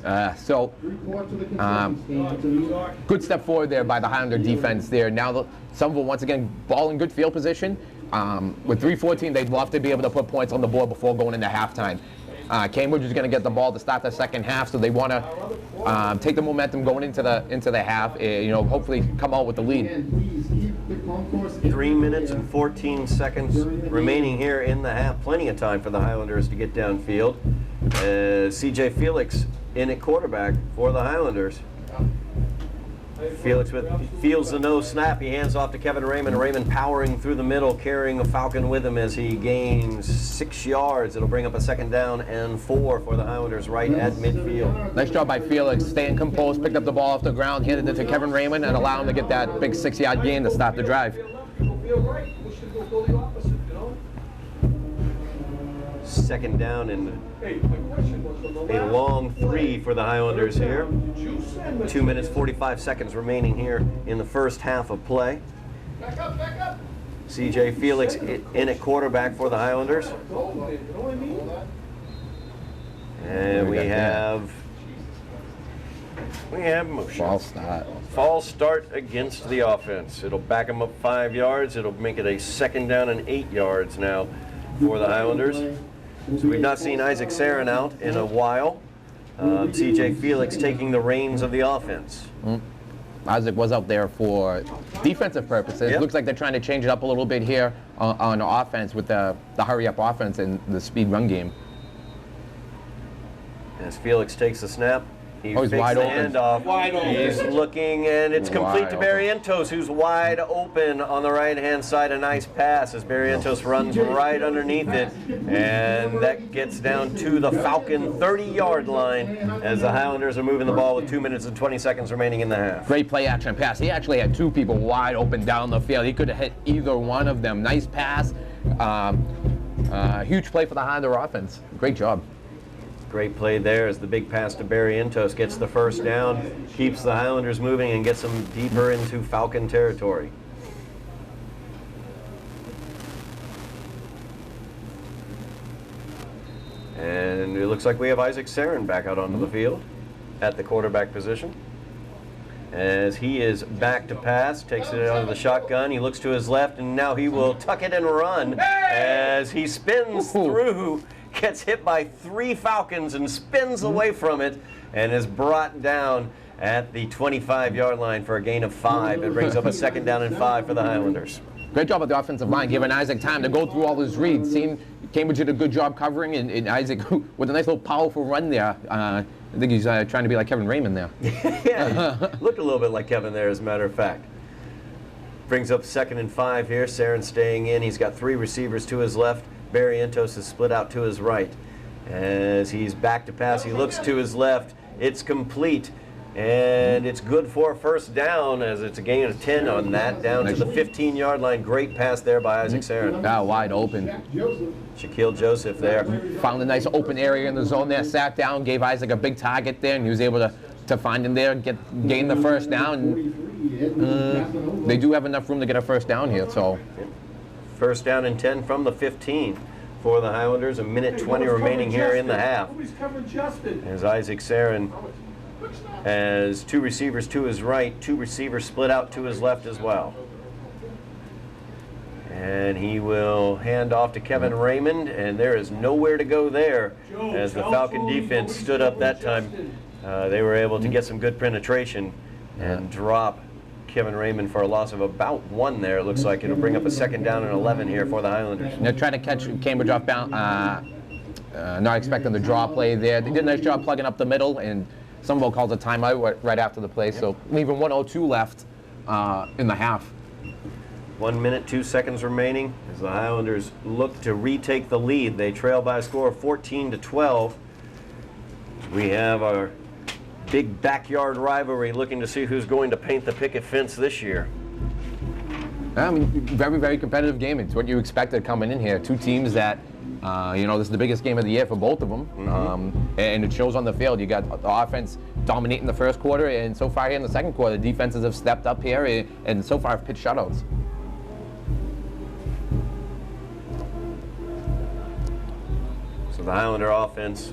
Good step forward there by the Highlander defense there. Now Somerville once again ball in good field position. With 3:14, they'd love to be able to put points on the board before going into halftime. Cambridge is going to get the ball to start the second half, so they want to take the momentum going into the half. Hopefully come out with the lead. 3 minutes and 14 seconds remaining here in the half. Plenty of time for the Highlanders to get downfield. C.J. Felix in at quarterback for the Highlanders. Felix feels the no snap. He hands off to Kevin Raymond. Raymond powering through the middle, carrying a Falcon with him as he gains 6 yards. It'll bring up a 2nd down and 4 for the Highlanders right at midfield. Nice job by Felix, staying composed, picked up the ball off the ground, handed it to Kevin Raymond, and allowed him to get that big 6-yard gain to start the drive. 2nd down and a long 3 for the Highlanders here. 2 minutes, 45 seconds remaining here in the first half of play. C.J. Felix in at quarterback for the Highlanders. And we have motion. False start against the offense. It'll back them up 5 yards. It'll make it a 2nd down and 8 yards now for the Highlanders. So we've not seen Isaac Sarin out in a while. C.J. Felix taking the reins of the offense. Isaac was out there for defensive purposes. Yep. Looks like they're trying to change it up a little bit here on offense with the hurry-up offense and the speed run game. As Felix takes the snap, he he's fakes wide the open. handoff. Wide open. He's looking, and it's complete Wide to open. Barrientos, who's wide open on the right-hand side. A nice pass as Barrientos runs right underneath it, and that gets down to the Falcon 30-yard line as the Highlanders are moving the ball with 2 minutes and 20 seconds remaining in the half. Great play action pass. He actually had 2 people wide open down the field. He could have hit either one of them. Nice pass. Huge play for the Highlander offense. Great job. Great play there as the big pass to Barrientos gets the first down, keeps the Highlanders moving and gets them deeper into Falcon territory. And it looks like we have Isaac Sarin back out onto the field at the quarterback position. As he is back to pass, takes it out of the shotgun. He looks to his left, and now he will tuck it and run as he spins through, gets hit by 3 Falcons and spins away from it and is brought down at the 25-yard line for a gain of 5. It brings up a 2nd down and 5 for the Highlanders. Great job at the offensive line, giving Isaac time to go through all his reads. Seen Cambridge did a good job covering, and Isaac with a nice little powerful run there. I think he's trying to be like Kevin Raymond there. Yeah, he looked a little bit like Kevin there, as a matter of fact. Brings up 2nd and 5 here. Sarin staying in. He's got 3 receivers to his left. Barrientos is split out to his right. As he's back to pass, he looks to his left. It's complete. And it's good for a first down as it's a gain of 10 on that, down to the 15-yard line. Great pass there by Isaac Sarin. Wide open. Shaquille Joseph there. Found a nice open area in the zone there, sat down, gave Isaac a big target there, and he was able to find him there, gain the first down. They do have enough room to get a first down here, so. First down and 10 from the 15 for the Highlanders. A minute 20 remaining here in the half. Nobody's covering Justin. As Isaac Sarin has 2 receivers to his right, 2 receivers split out to his left as well. And he will hand off to Kevin Raymond, and there is nowhere to go there as the Falcon defense stood up that time. They were able to get some good penetration and drop Kevin Raymond for a loss of about 1 there. It looks like it'll bring up a 2nd down and 11 here for the Highlanders. They're trying to catch Cambridge off bound, not expecting the draw play there. They did a nice job plugging up the middle, and Somerville calls a timeout right after the play, so leaving 1:02 left in the half. 1 minute, 2 seconds remaining as the Highlanders look to retake the lead. They trail by a score of 14-12. We have our big backyard rivalry looking to see who's going to paint the picket fence this year. I mean, very, very competitive game. It's what you expected coming in here. 2 teams that, you know, this is the biggest game of the year for both of them. And it shows on the field. You got the offense dominating the first quarter, and so far here in the second quarter, the defenses have stepped up here and so far have pitched shutouts. So the Highlander offense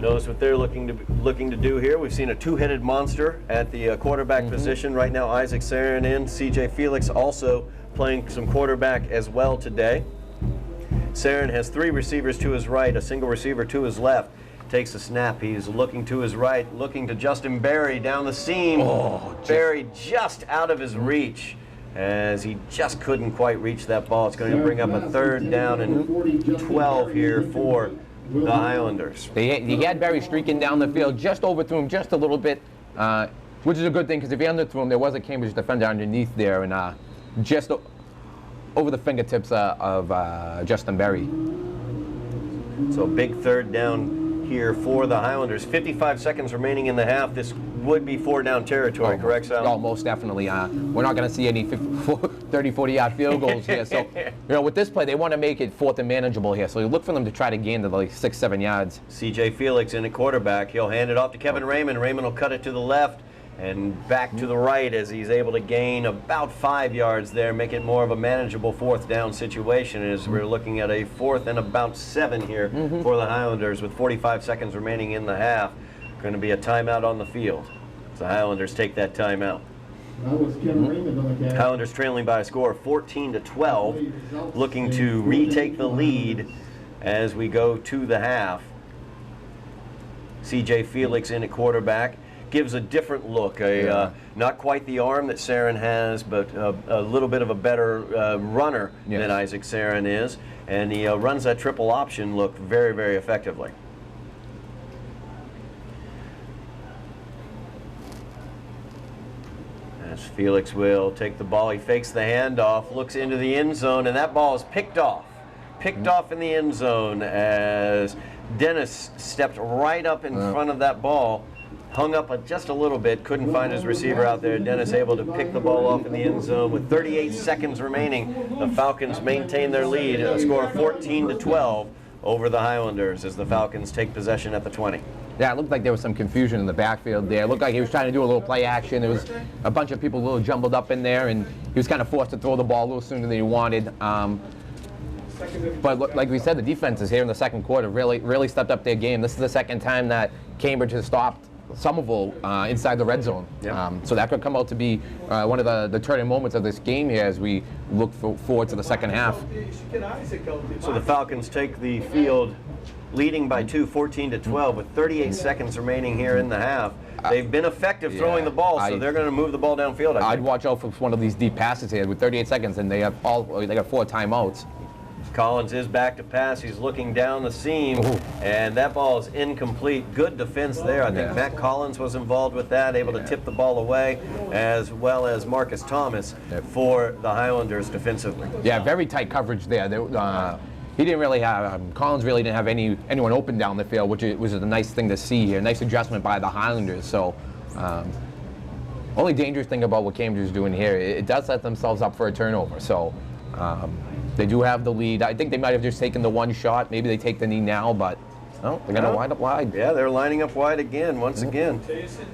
knows what they're looking to do here. We've seen a 2-headed monster at the quarterback position right now. Isaac Sarin in, CJ Felix also playing some quarterback as well today. Sarin has 3 receivers to his right, a single receiver to his left. Takes a snap. He's looking to his right, looking to Justin Berry down the seam. Berry just out of his reach, as he just couldn't quite reach that ball. It's going to bring up a 3rd down and 12 here for the Highlanders. He had Berry streaking down the field, just overthrew him just a little bit, which is a good thing, because if he underthrew him, there was a Cambridge defender underneath there, and just over the fingertips of Justin Berry. So a big 3rd down here for the Highlanders. 55 seconds remaining in the half. This would be 4-down territory, correct, Sal? Oh, most definitely. We're not going to see any 30, 40-yard field goals here. So, you know, with this play, they want to make it 4th and manageable here. So you look for them to try to gain to like 6, 7 yards. CJ Felix in at quarterback. He'll hand it off to Kevin Raymond. Raymond will cut it to the left and back to the right as he's able to gain about 5 yards there, make it more of a manageable 4th down situation as we're looking at a 4th and about 7 here for the Highlanders with 45 seconds remaining in the half. Going to be a timeout on the field. So the Highlanders take that timeout. Highlanders trailing by a score of 14-12, looking to retake the lead as we go to the half. CJ Felix in at quarterback. Gives a different look, not quite the arm that Sarin has, but a little bit of a better runner than Isaac Sarin is, and he runs that triple option look very, very effectively. As Felix will take the ball, he fakes the handoff, looks into the end zone, and that ball is picked off in the end zone as Dennis stepped right up in front of that ball. Hung up just a little bit, couldn't find his receiver out there. Dennis able to pick the ball off in the end zone with 38 seconds remaining. The Falcons maintain their lead, a score of 14-12 over the Highlanders as the Falcons take possession at the 20. Yeah, it looked like there was some confusion in the backfield there. It looked like he was trying to do a little play action. There was a bunch of people a little jumbled up in there, and he was kind of forced to throw the ball a little sooner than he wanted. But like we said, the defenses here in the second quarter really stepped up their game. This is the 2nd time that Cambridge has stopped Somerville inside the red zone. So that could come out to be one of the turning moments of this game here as we look forward to the second half. So the Falcons take the field leading by 2, 14-12 with 38 seconds remaining here in the half. They've been effective throwing the ball, so they're going to move the ball downfield. I'd watch out for one of these deep passes here with 38 seconds, and they got 4 timeouts. Collins is back to pass. He's looking down the seam, and that ball is incomplete. Good defense there. I think Matt Collins was involved with that, able to tip the ball away, as well as Marcus Thomas for the Highlanders defensively. Yeah, very tight coverage there. He didn't really have, Collins really didn't have anyone open down the field, which was a nice thing to see here. Nice adjustment by the Highlanders. So, only dangerous thing about what Cambridge is doing here, it does set themselves up for a turnover. So, they do have the lead. I think they might have just taken the 1 shot. Maybe they take the knee now, but they're going to wind up wide. Yeah, they're lining up wide again, once again.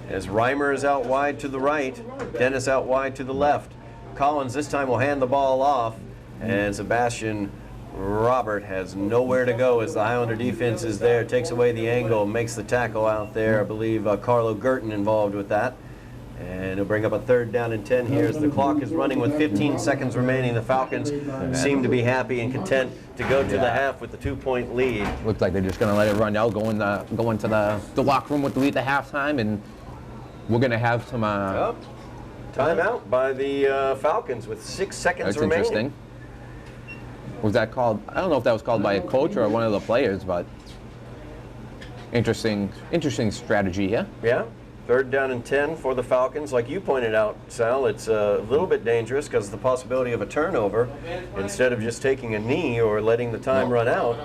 As Reimer is out wide to the right, Dennis out wide to the left. Collins this time will hand the ball off, and Sebastian Robert has nowhere to go as the Highlander defense is there, takes away the angle, makes the tackle out there. I believe Carlo Gerton involved with that. And he'll bring up a 3rd down and 10 here as the clock is running with 15 seconds remaining. The Falcons seem to be happy and content to go to the half with the 2-point lead. Looks like they're just going to let it run out, go into the locker room with the lead at halftime, and we're going to have some... Timeout by the Falcons with 6 seconds remaining. That's interesting. Was that called? I don't know if that was called by a coach or one of the players, but interesting strategy here. Yeah. 3rd down and 10 for the Falcons. Like you pointed out, Sal, it's a little bit dangerous because the possibility of a turnover instead of just taking a knee or letting the time run out.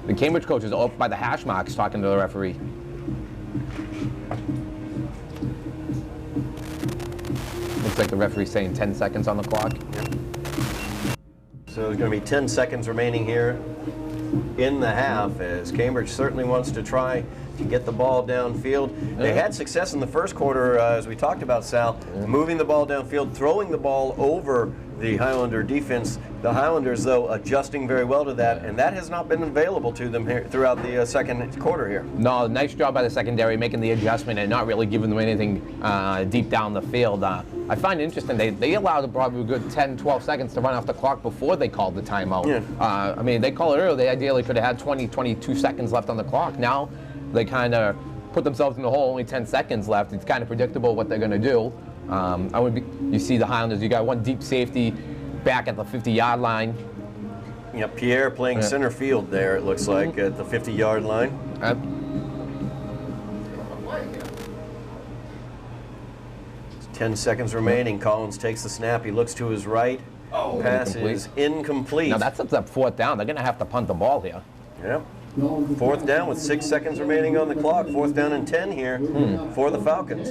The Cambridge coach is up by the hash marks talking to the referee. Looks like the referee's saying 10 seconds on the clock. So there's going to be 10 seconds remaining here in the half as Cambridge certainly wants to try to get the ball downfield. They had success in the first quarter, as we talked about, Sal, moving the ball downfield, throwing the ball over the Highlander defense. The Highlanders, though, adjusting very well to that, and that has not been available to them here throughout the second quarter here. No, nice job by the secondary making the adjustment and not really giving them anything deep down the field. I find it interesting, they allowed probably a good 10, 12 seconds to run off the clock before they called the timeout. Yeah. I mean, they called it earlier. They ideally could have had 20, 22 seconds left on the clock. Now they kind of put themselves in the hole, only 10 seconds left. It's kind of predictable what they're going to do. You see the Highlanders, you got one deep safety back at the 50-yard line. Yeah, Pierre playing center field there, it looks like, at the 50-yard line. 10 seconds remaining. Collins takes the snap. He looks to his right. Pass is incomplete. Now that sets up 4th down. They're going to have to punt the ball here. Yep. 4th down with 6 seconds remaining on the clock. 4th down and 10 here for the Falcons.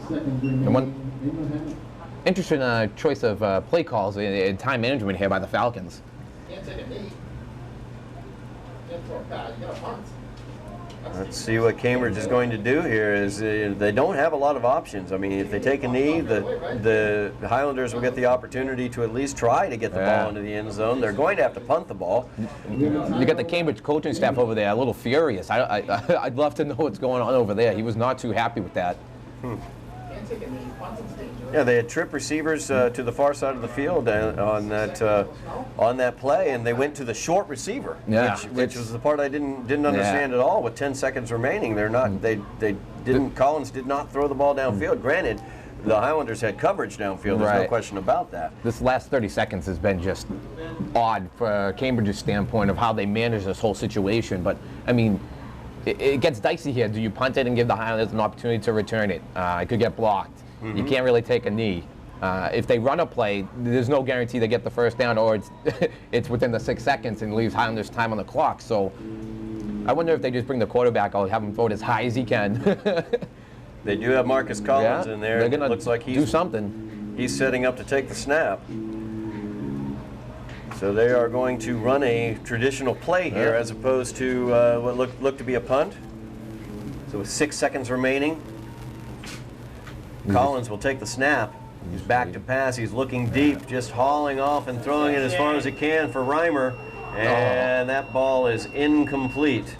And one interesting choice of play calls and time management here by the Falcons. Let's see what Cambridge is going to do here. Is they don't have a lot of options. I mean, if they take a knee, the Highlanders will get the opportunity to at least try to get the ball into the end zone. They're going to have to punt the ball. You got the Cambridge coaching staff over there a little furious. I'd love to know what's going on over there. He was not too happy with that. Yeah, they had trip receivers to the far side of the field on that play, and they went to the short receiver, which was the part I didn't understand at all. With 10 seconds remaining, they're not Collins did not throw the ball downfield. Granted, the Highlanders had coverage downfield. There's no question about that. This last 30 seconds has been just odd for Cambridge's standpoint of how they manage this whole situation. But I mean, it gets dicey here. Do you punt it and give the Highlanders an opportunity to return it? It could get blocked. You can't really take a knee. If they run a play, there's no guarantee they get the 1st down, or it's within the 6 seconds and leaves Highlanders time on the clock. So I wonder if they just bring the quarterback out, have him throw it as high as he can. They do have Marcus Collins in there. They're gonna looks like he's do something. He's setting up to take the snap. So they are going to run a traditional play here as opposed to what looked to be a punt. So with 6 seconds remaining, Collins will take the snap. He's back to pass. He's looking deep, just hauling off and throwing it as far as he can for Reimer. And that ball is incomplete.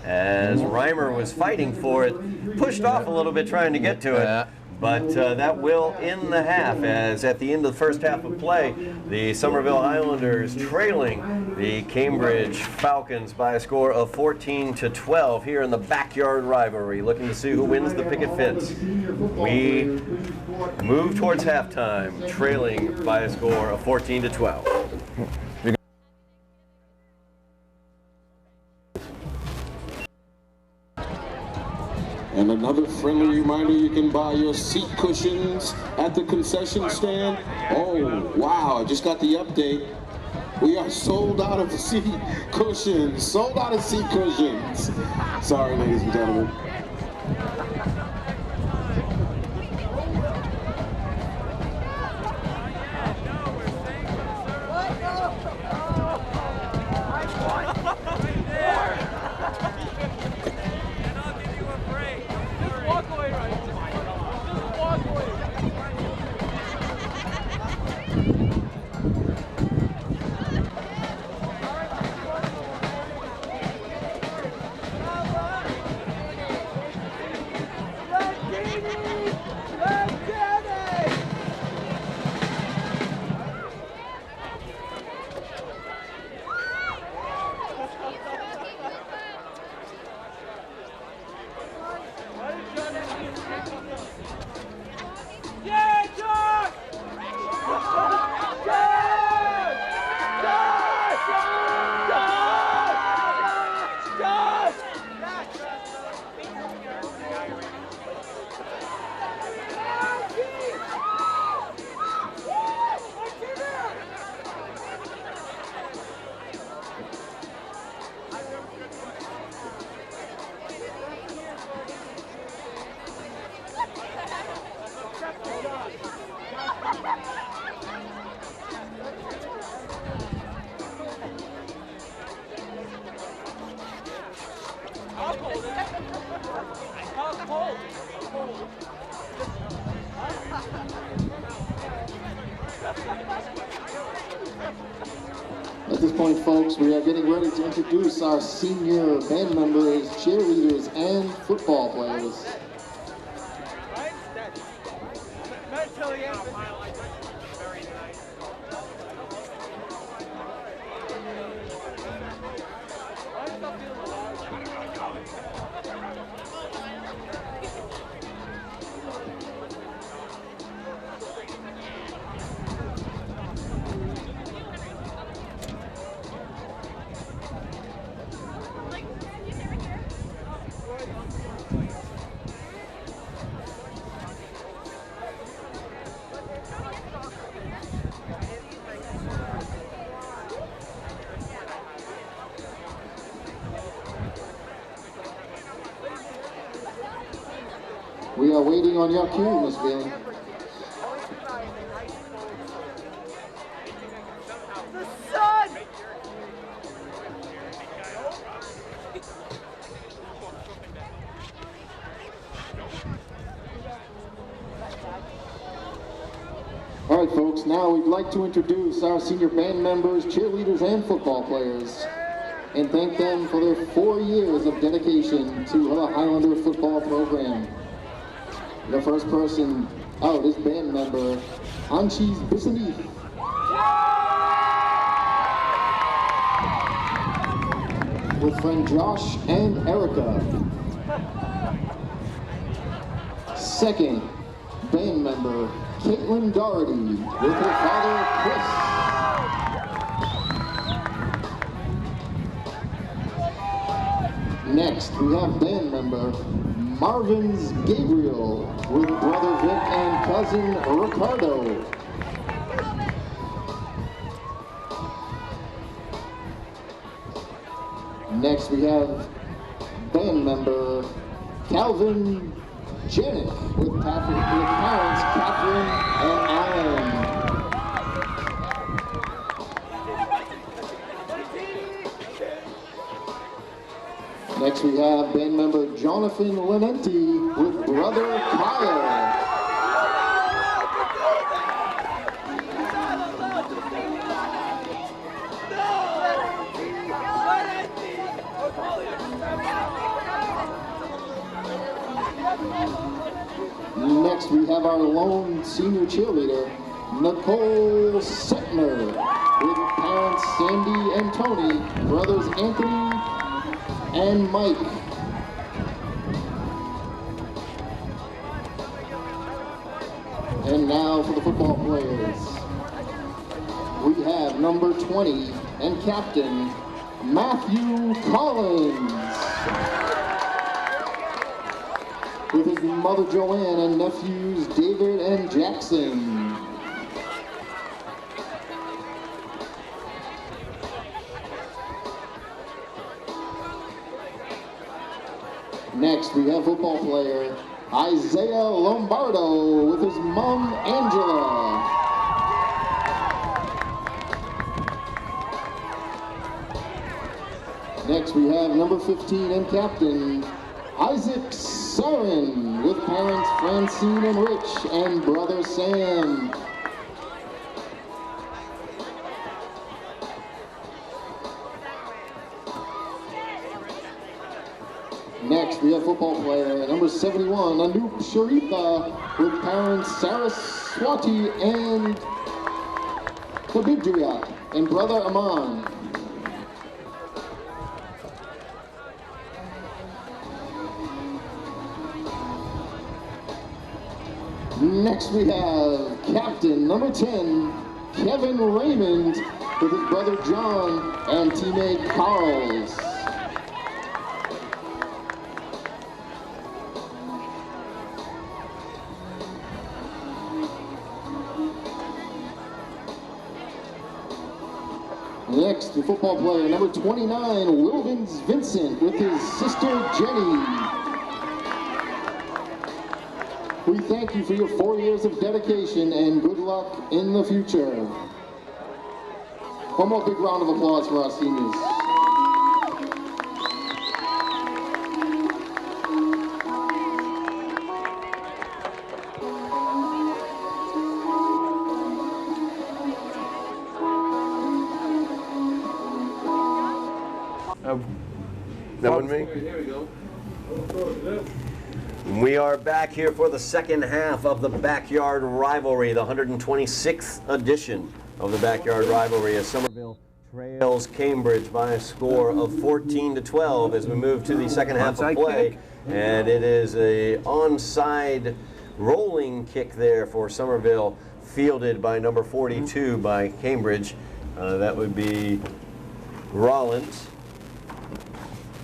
As Reimer was fighting for it, pushed off a little bit trying to get to it. But that will end the half, as at the end of the first half of play, the Somerville Highlanders trailing the Cambridge Falcons by a score of 14-12 here in the backyard rivalry, looking to see who wins the Picket Fence. We move towards halftime, trailing by a score of 14-12. And another friendly reminder, you can buy your seat cushions at the concession stand. Oh, wow, I just got the update. We are sold out of seat cushions. Sold out of seat cushions. Sorry, ladies and gentlemen. At this point, folks, we are getting ready to introduce our senior band members, cheerleaders, and football players. We are waiting on your cue, Miss Bailey. The sun! All right, folks, now we'd like to introduce our senior band members, cheerleaders, and football players, and thank them for their 4 years of dedication to the Highlander football program. The first person out is band member Anchis Bissani. With friend Josh and Erica. Second, band member Caitlin Doherty with her father Chris. Next, we have band member Marvin's Gabriel with brother Vic and cousin Ricardo. Next we have band member Calvin Janik with parents Catherine and Alan. Next we have band member Jonathan Lenenti with brother Kyle. Next we have our lone senior cheerleader, Nicole Setner, with parents Sandy and Tony, brothers Anthony and Mike. And now for the football players. We have number 20 and captain Matthew Collins, with his mother Joanne and nephews David and Jackson. Next, we have football player Isaiah Lombardo with his mom Angela. Next, we have number 15 and captain Isaac Sarin with parents Francine and Rich and brother Sam. Next, we have football player number 71, Anoop Sharitha, with parents Saraswati and Kabidria and brother Aman. Next, we have captain number 10, Kevin Raymond, with his brother John and teammate Carls. Next, the football player, number 29, Wilvins Vincent, with his sister Jenny. We thank you for your 4 years of dedication and good luck in the future. One more big round of applause for our seniors. That wasn't me? There we go. We are back here for the second half of the Backyard Rivalry, the 126th edition of the Backyard Rivalry, as Somerville trails Cambridge by a score of 14-12 as we move to the second half of play. And it is a onside rolling kick there for Somerville, fielded by number 42 by Cambridge. That would be Rollins,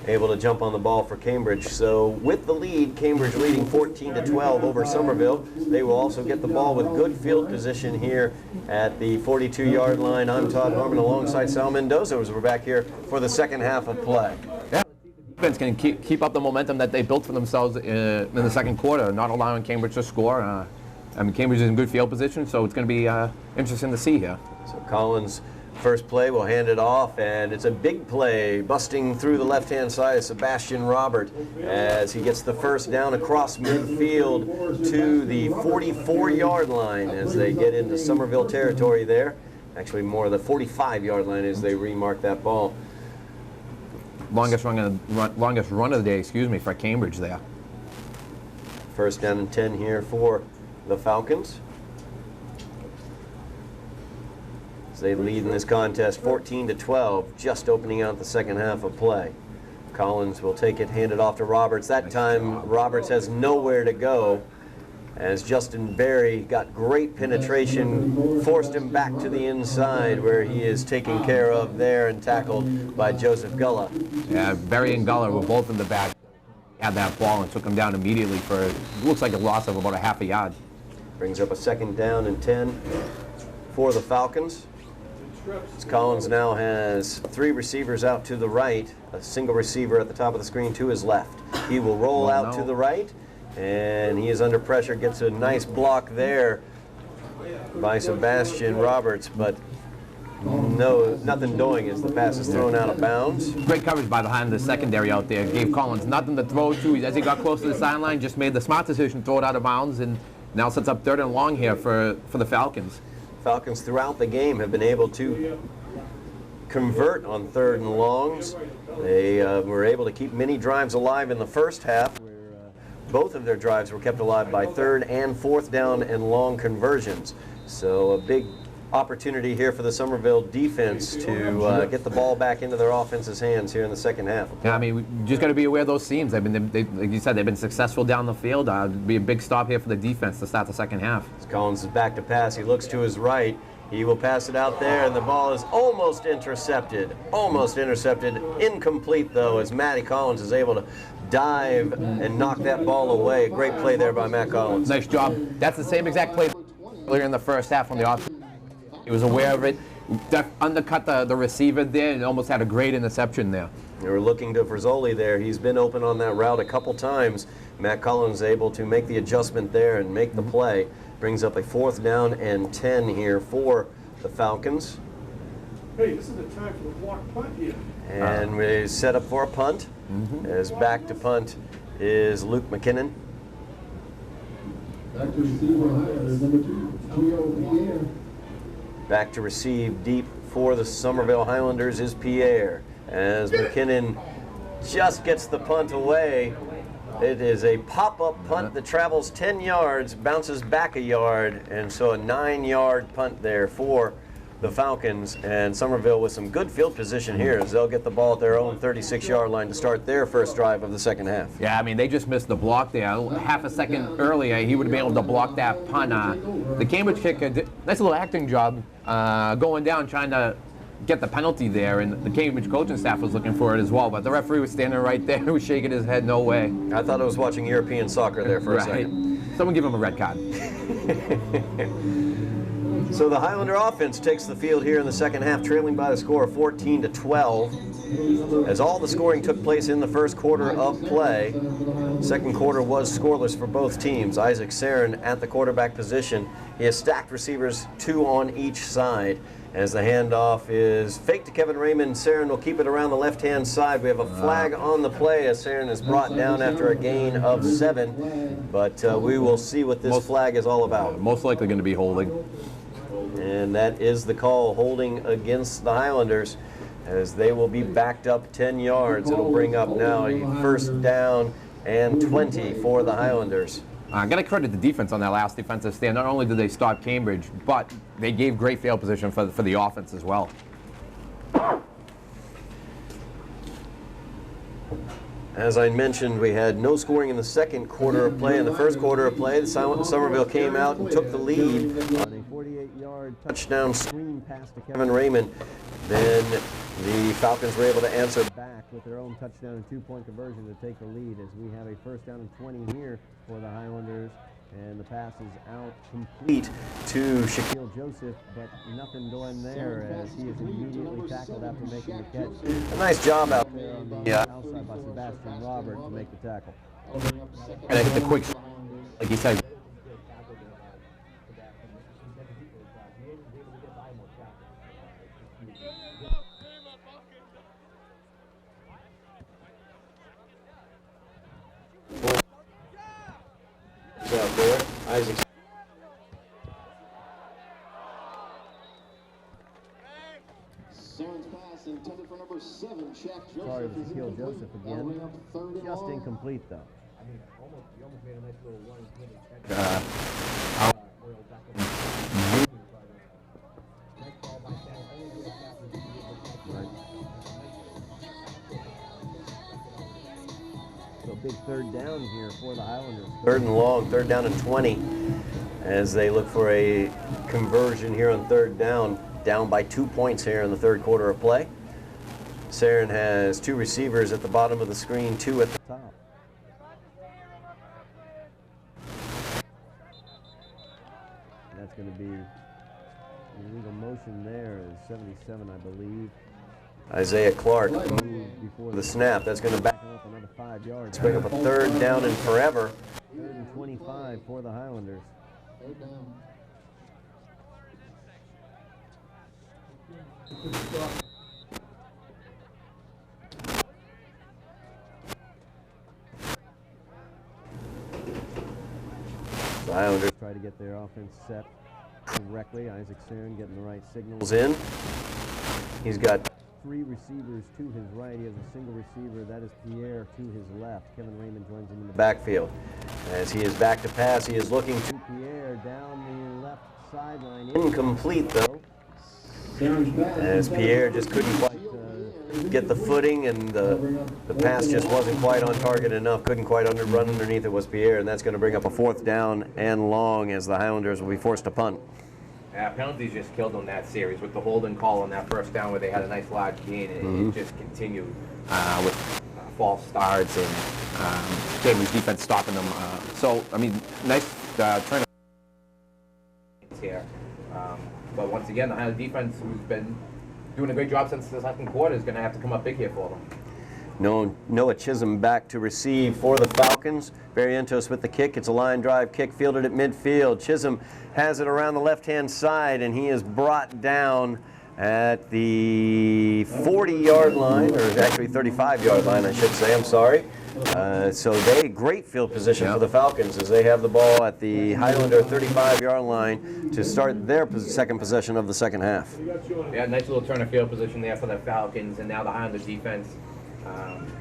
able to jump on the ball for Cambridge. So with the lead, Cambridge leading 14-12 over Somerville. They will also get the ball with good field position here at the 42-yard line. I'm Todd Harmon alongside Sal Mendonça as we're back here for the second half of play. Yeah. Defense can keep up the momentum that they built for themselves in the second quarter, not allowing Cambridge to score. I mean, Cambridge is in good field position, so it's going to be interesting to see here. So Collins, first play, will hand it off, and it's a big play, busting through the left-hand side of Sebastian Robert as he gets the first down across midfield to the 44-yard line as they get into Somerville territory there. Actually, more the 45-yard line as they remark that ball. Longest run of the day, for Cambridge there. First down and 10 here for the Falcons. They lead in this contest 14-12, just opening out the second half of play. Collins will take it, hand it off to Roberts. That time, Roberts has nowhere to go as Justin Berry got great penetration, forced him back to the inside where he is taken care of there and tackled by Joseph Gulla. Yeah, Berry and Gulla were both in the back, had that ball and took him down immediately for, looks like a loss of about a half a yard. Brings up a second down and 10 for the Falcons. Collins now has three receivers out to the right, a single receiver at the top of the screen to his left. He will roll out to the right, and he is under pressure, gets a nice block there by Sebastian Roberts, but nothing doing as the pass is thrown out of bounds. Great coverage by behind the secondary out there. Gave Collins nothing to throw to. As he got close to the sideline, just made the smart decision, throw it out of bounds, and now sets up 3rd and long here for the Falcons. Falcons throughout the game have been able to convert on 3rd and longs. They were able to keep many drives alive in the first half, where both of their drives were kept alive by 3rd and 4th down and long conversions. So a big opportunity here for the Somerville defense to get the ball back into their offense's hands here in the second half. Yeah, I mean, we just got to be aware of those seams. Like you said, they've been successful down the field. It'd be a big stop here for the defense to start the second half. As Collins is back to pass, he looks to his right. He will pass it out there, and the ball is almost intercepted. Almost intercepted. Incomplete, though, as Matty Collins is able to dive and knock that ball away. Great play there by Matt Collins. Nice job. That's the same exact play earlier in the first half on the offense. He was aware of it, undercut the receiver there, and almost had a great interception there. They were looking to Frizzoli there. He's been open on that route a couple times. Matt Collins able to make the adjustment there and make the play. Brings up a 4th down and 10 here for the Falcons. Hey, this is the time for the block punt here. And we set up for a punt. As back to punt is Luke McKinnon. Back to receiver, number 2, Pierre. Back to receive deep for the Somerville Highlanders is Pierre. As McKinnon just gets the punt away. It is a pop-up punt that travels 10 yards, bounces back a yard, and so a 9-yard punt there for the Falcons. And Somerville with some good field position here as they'll get the ball at their own 36-yard line to start their first drive of the second half. Yeah, I mean, they just missed the block there. Half a second earlier, he would have been able to block that punt. The Cambridge kicker did nice little acting job going down, trying to get the penalty there, and the Cambridge coaching staff was looking for it as well, but the referee was standing right there, he was shaking his head, no way. I thought I was watching European soccer there for a second. Someone give him a red card. So the Highlander offense takes the field here in the second half, trailing by the score of 14-12. As all the scoring took place in the first quarter of play, second quarter was scoreless for both teams. Isaac Sarin at the quarterback position. He has stacked receivers, 2 on each side. As the handoff is faked to Kevin Raymond, Sarin will keep it around the left-hand side. We have a flag on the play as Sarin is brought down after a gain of 7. But we will see what this flag is all about. Most likely going to be holding. And that is the call, holding against the Highlanders, as they will be backed up 10 yards. It'll bring up now a first down and 20 for the Highlanders. I got to credit the defense on that last defensive stand. Not only did they stop Cambridge, but they gave great field position for the offense as well. As I mentioned, we had no scoring in the second quarter of play. In the first quarter of play, Somerville came out and took the lead on a 48-yard touchdown screen pass to Kevin Raymond. Then the Falcons were able to answer back with their own touchdown and 2-point conversion to take the lead, as we have a first down and 20 here for the Highlanders. And the pass is out complete to Shaquille Joseph, but nothing doing there as he is immediately tackled after making the catch. A nice job out there on the outside by Sebastian Robert to make the tackle. And I hit the quick, like he said. Out there, Isaac. Sarin's pass intended for number 7, Shaq Joseph. Sorry, Shaquille Joseph again. Just incomplete though. So big third down here for the Highlanders. Third and long, third down and 20, as they look for a conversion here on third down. Down by 2 points here in the third quarter of play. Sarin has 2 receivers at the bottom of the screen, 2 at the top. That's going to be illegal motion there, is 77, I believe. Isaiah Clark moved before the snap. That's going to back him up another 5 yards. Bring up a third down and forever. Third and 25 for the Highlanders. Third down. The Highlanders try to get their offense set correctly. Isaac Sarin getting the right signals in. He's got 3 receivers to his right. He has a single receiver. That is Pierre to his left. Kevin Raymond joins him in the backfield. As he is back to pass, he is looking to Pierre down the left sideline. Incomplete, though, as Pierre just couldn't quite get the footing, and the pass just wasn't quite on target enough. Couldn't quite run underneath it was Pierre, and that's going to bring up a fourth down and long, as the Highlanders will be forced to punt. Penalties just killed them that series with the holding call on that first down where they had a nice large gain, and it just continued with false starts and Cambridge defense stopping them. So, I mean, nice turn here. But once again, the Highland defense, who's been doing a great job since the second quarter, is going to have to come up big here for them. Noah Chisholm back to receive for the Falcons. Barrientos with the kick. It's a line drive kick fielded at midfield. Chisholm has it around the left-hand side, and he is brought down at the 40-yard line, or actually 35-yard line, I should say. I'm sorry. So great field position for the Falcons, as they have the ball at the Highlander 35-yard line to start their second possession of the second half. Yeah, nice little turn of field position there for the Falcons, and now the Highlanders defense,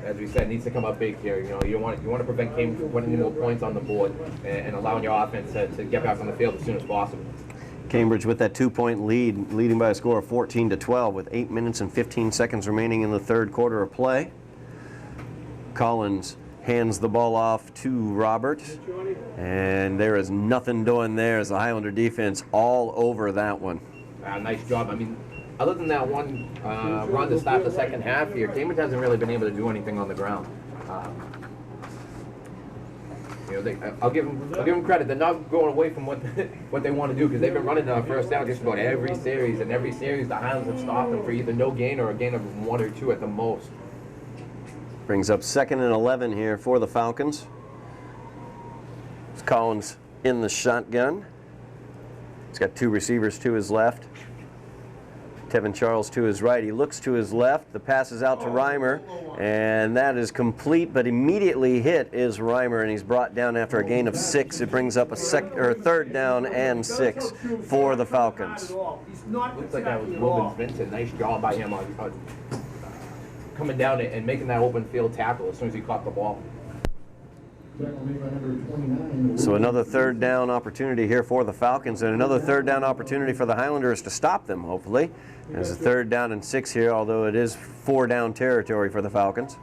as we said, needs to come up big here. You know, you want to prevent Cambridge from putting any more points on the board and allowing your offense to get back on the field as soon as possible. Cambridge with that 2-point lead, leading by a score of 14-12 with 8 minutes and 15 seconds remaining in the third quarter of play. Collins hands the ball off to Robert, and there is nothing doing there as the Highlander defense all over that one. Nice job. I mean, other than that one run to start the second half here, Cambridge hasn't really been able to do anything on the ground. You know, I'll give them credit. They're not going away from what they want to do, because they've been running first down just about every series, and every series the Highlanders have stopped them for either no gain or a gain of 1 or 2 at the most. Brings up 2nd and 11 here for the Falcons. It's Collins in the shotgun. He's got 2 receivers to his left. Tevin Charles to his right. He looks to his left. The pass is out to Reimer, and that is complete, but immediately hit is Reimer, and he's brought down after a gain of 6. It brings up a 3rd down and 6 for the Falcons. Looks like that was Wilbur Vincent. Nice job by him on coming down and making that open field tackle as soon as he caught the ball. So another 3rd down opportunity here for the Falcons, and another 3rd down opportunity for the Highlanders to stop them, hopefully. There's a 3rd down and 6 here, although it is 4-down territory for the Falcons.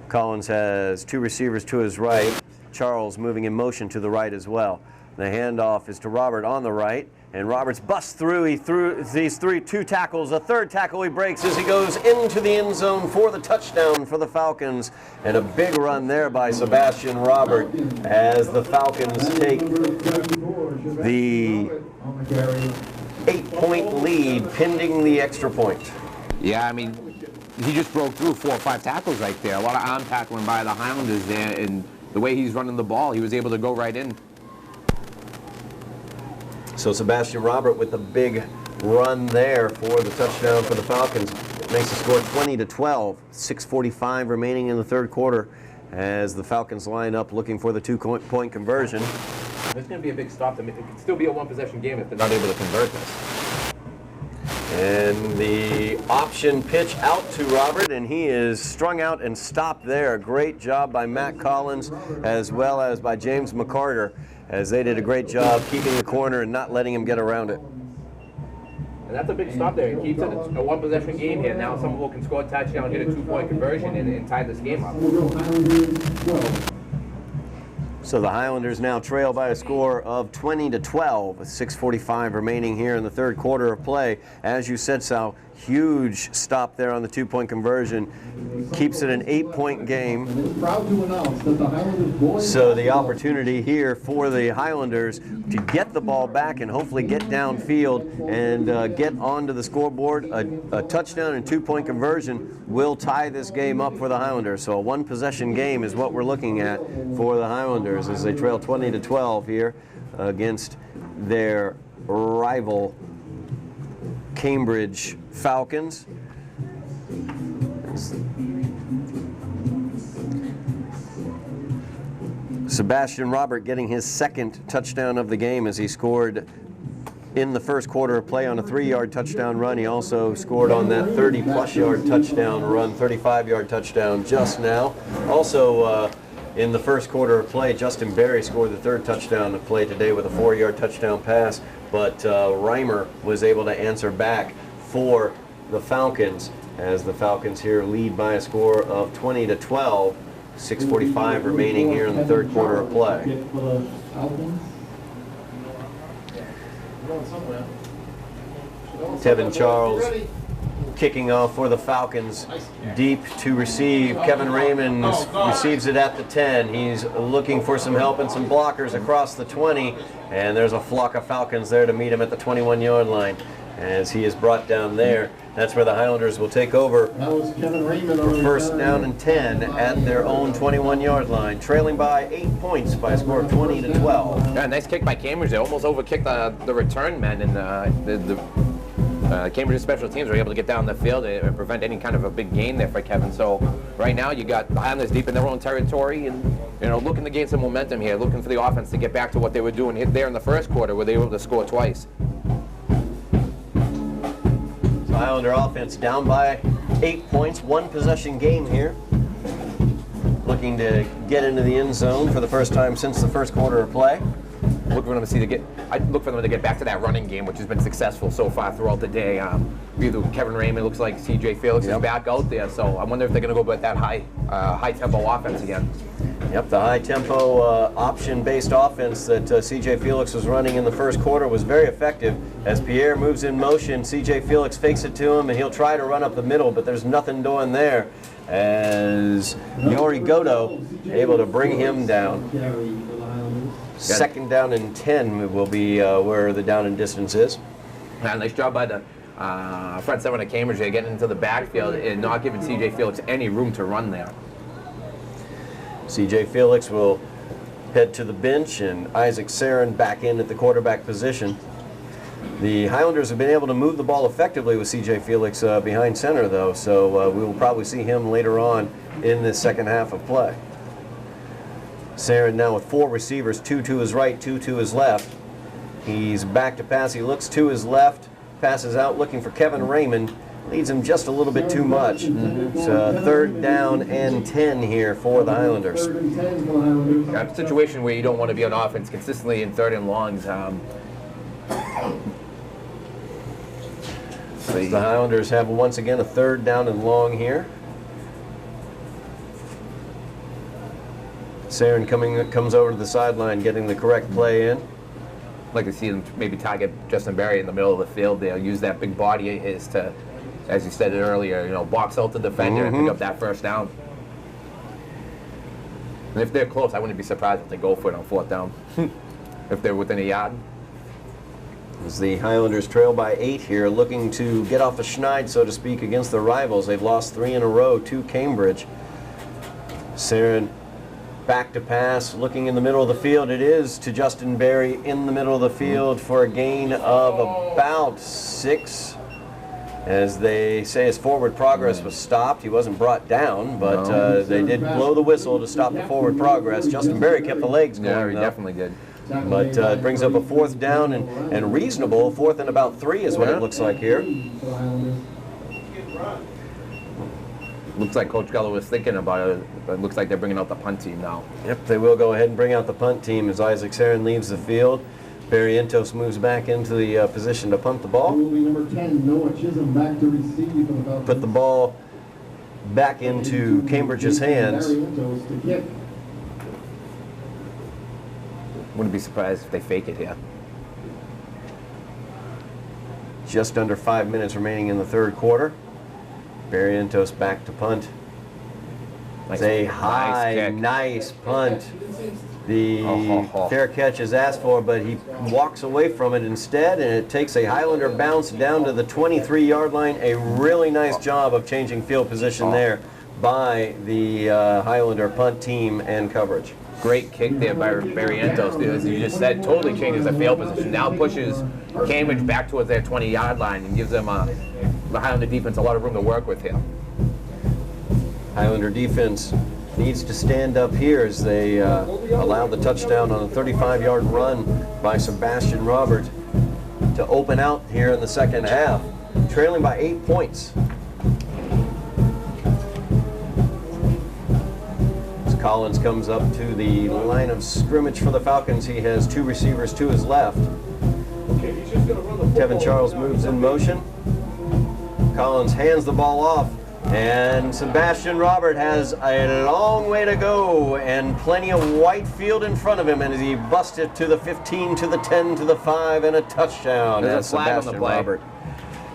Collins has 2 receivers to his right. Charles moving in motion to the right as well. The handoff is to Robert on the right, and Roberts busts through. He threw these 2 tackles. A 3rd tackle he breaks as he goes into the end zone for the touchdown for the Falcons. And a big run there by Sebastian Robert as the Falcons take the 8-point lead pending the extra point. Yeah, I mean, he just broke through 4 or 5 tackles right there. A lot of arm tackling by the Highlanders there, and the way he's running the ball, he was able to go right in. So Sebastian Robert with the big run there for the touchdown for the Falcons. Makes the score 20-12. 6:45 remaining in the 3rd quarter as the Falcons line up looking for the 2-point conversion. There's going to be a big stop. It could still be a 1-possession game if they're not able to convert this. And the option pitch out to Robert, and he is strung out and stopped there. Great job by Matt Collins as well as by James McCarter, as they did a great job keeping the corner and not letting him get around it. And that's a big stop there. It keeps it a 1-possession game here. Now Somerville can score a touchdown, get a 2-point conversion, and tie this game up. So the Highlanders now trail by a score of 20-12 with 6:45 remaining here in the 3rd quarter of play. As you said, Sal, huge stop there on the 2-point conversion. Keeps it an 8-point game. So the opportunity here for the Highlanders to get the ball back and hopefully get downfield and get onto the scoreboard. A touchdown and 2-point conversion will tie this game up for the Highlanders. So a 1-possession game is what we're looking at for the Highlanders as they trail 20-12 here against their rival Cambridge Falcons. Sebastian Robert getting his 2nd touchdown of the game as he scored in the 1st quarter of play on a 3-yard touchdown run. He also scored on that 30-plus yard touchdown run, 35-yard touchdown just now. Also in the 1st quarter of play, Justin Berry scored the 3rd touchdown of play today with a 4-yard touchdown pass, but Reimer was able to answer back for the Falcons as the Falcons here lead by a score of 20-12. 6:45 remaining here in the 3rd quarter of play. Tevin Charles kicking off for the Falcons, deep to receive. Kevin Raymond receives it at the 10. He's looking for some help and some blockers across the 20, and there's a flock of Falcons there to meet him at the 21-yard line as he is brought down there. That's where the Highlanders will take over for 1st down and 10 at their own 21-yard line, trailing by 8 points by a score of 20-12. Yeah, nice kick by Cambridge. They almost overkicked the return men, and Cambridge special teams were able to get down the field and prevent any kind of a big gain there for Kevin. So right now you got the Highlanders deep in their own territory, and looking to gain some momentum here, looking for the offense to get back to what they were doing there in the 1st quarter, where they were able to score twice. Highlander offense down by 8 points, 1-possession game here. Looking to get into the end zone for the first time since the 1st quarter of play. Look for them to get back to that running game, which has been successful so far throughout the day. Either Kevin Raymond, looks like C.J. Felix is back out there, so I wonder if they're going to go with that high tempo offense again. Yep, the high-tempo option-based offense that C.J. Felix was running in the first quarter was very effective. As Pierre moves in motion, C.J. Felix fakes it to him, and he'll try to run up the middle, but there's nothing doing there. As Yori Godo able to bring him down. Second down and 10 will be where the down and distance is. Nice job by the front seven of Cambridge. They're getting into the backfield and not giving C.J. Felix any room to run there. C.J. Felix will head to the bench, and Isaac Sarin back in at the quarterback position. The Highlanders have been able to move the ball effectively with C.J. Felix behind center, though, so we will probably see him later on in this second half of play. Sarin now with 4 receivers, 2 to his right, 2 to his left. He's back to pass. He looks to his left, passes out looking for Kevin Raymond. Leads him just a little bit too much. It's third down and 10 here for the Highlanders. A situation where you don't want to be on offense consistently in third and longs. The Highlanders have once again a third down and long here. Sarin comes over to the sideline, getting the correct play in. I'd like to see him maybe target Justin Berry in the middle of the field there. Use that big body of his to, as you said it earlier, box out the defender and pick up that first down. And if they're close, I wouldn't be surprised if they go for it on fourth down. If they're within a yard. As the Highlanders trail by 8 here, looking to get off the schneid, so to speak, against their rivals. They've lost 3 in a row to Cambridge. Sarin back to pass, looking in the middle of the field. It is to Justin Berry in the middle of the field for a gain of about 6. As they say, his forward progress was stopped. He wasn't brought down, but they did blow the whistle to stop the forward progress. Justin Berry kept the legs going. Yeah, he definitely did. But it brings up a fourth down and reasonable. Fourth and about 3 is what it looks like here. Looks like Coach Geller was thinking about it. It looks like they're bringing out the punt team now. Yep, they will go ahead and bring out the punt team as Isaac Sarin leaves the field. Barrientos moves back into the position to punt the ball. Number 10, Noah Chisholm back to receive. Put the ball back into Cambridge's hands. Wouldn't be surprised if they fake it here. Just under 5 minutes remaining in the third quarter. Barrientos back to punt. It's a high, nice punt. The fair catch is asked for, but he walks away from it instead, and it takes a Highlander bounce down to the 23-yard line. A really nice job of changing field position there by the Highlander punt team and coverage. Great kick there by Barrientos. As you just said, totally changes the field position. Now pushes Cambridge back towards their 20-yard line and gives them the Highlander defense a lot of room to work with here. Highlander defense needs to stand up here as they allow the touchdown on a 35-yard run by Sebastian Robert to open out here in the second half, trailing by 8 points. As Collins comes up to the line of scrimmage for the Falcons, he has 2 receivers to his left. Tevin Charles moves in motion. Collins hands the ball off, and Sebastian Robert has a long way to go and plenty of white field in front of him, and as he busts it to the 15, to the 10, to the 5, and a touchdown. There's a flag on the play. Robert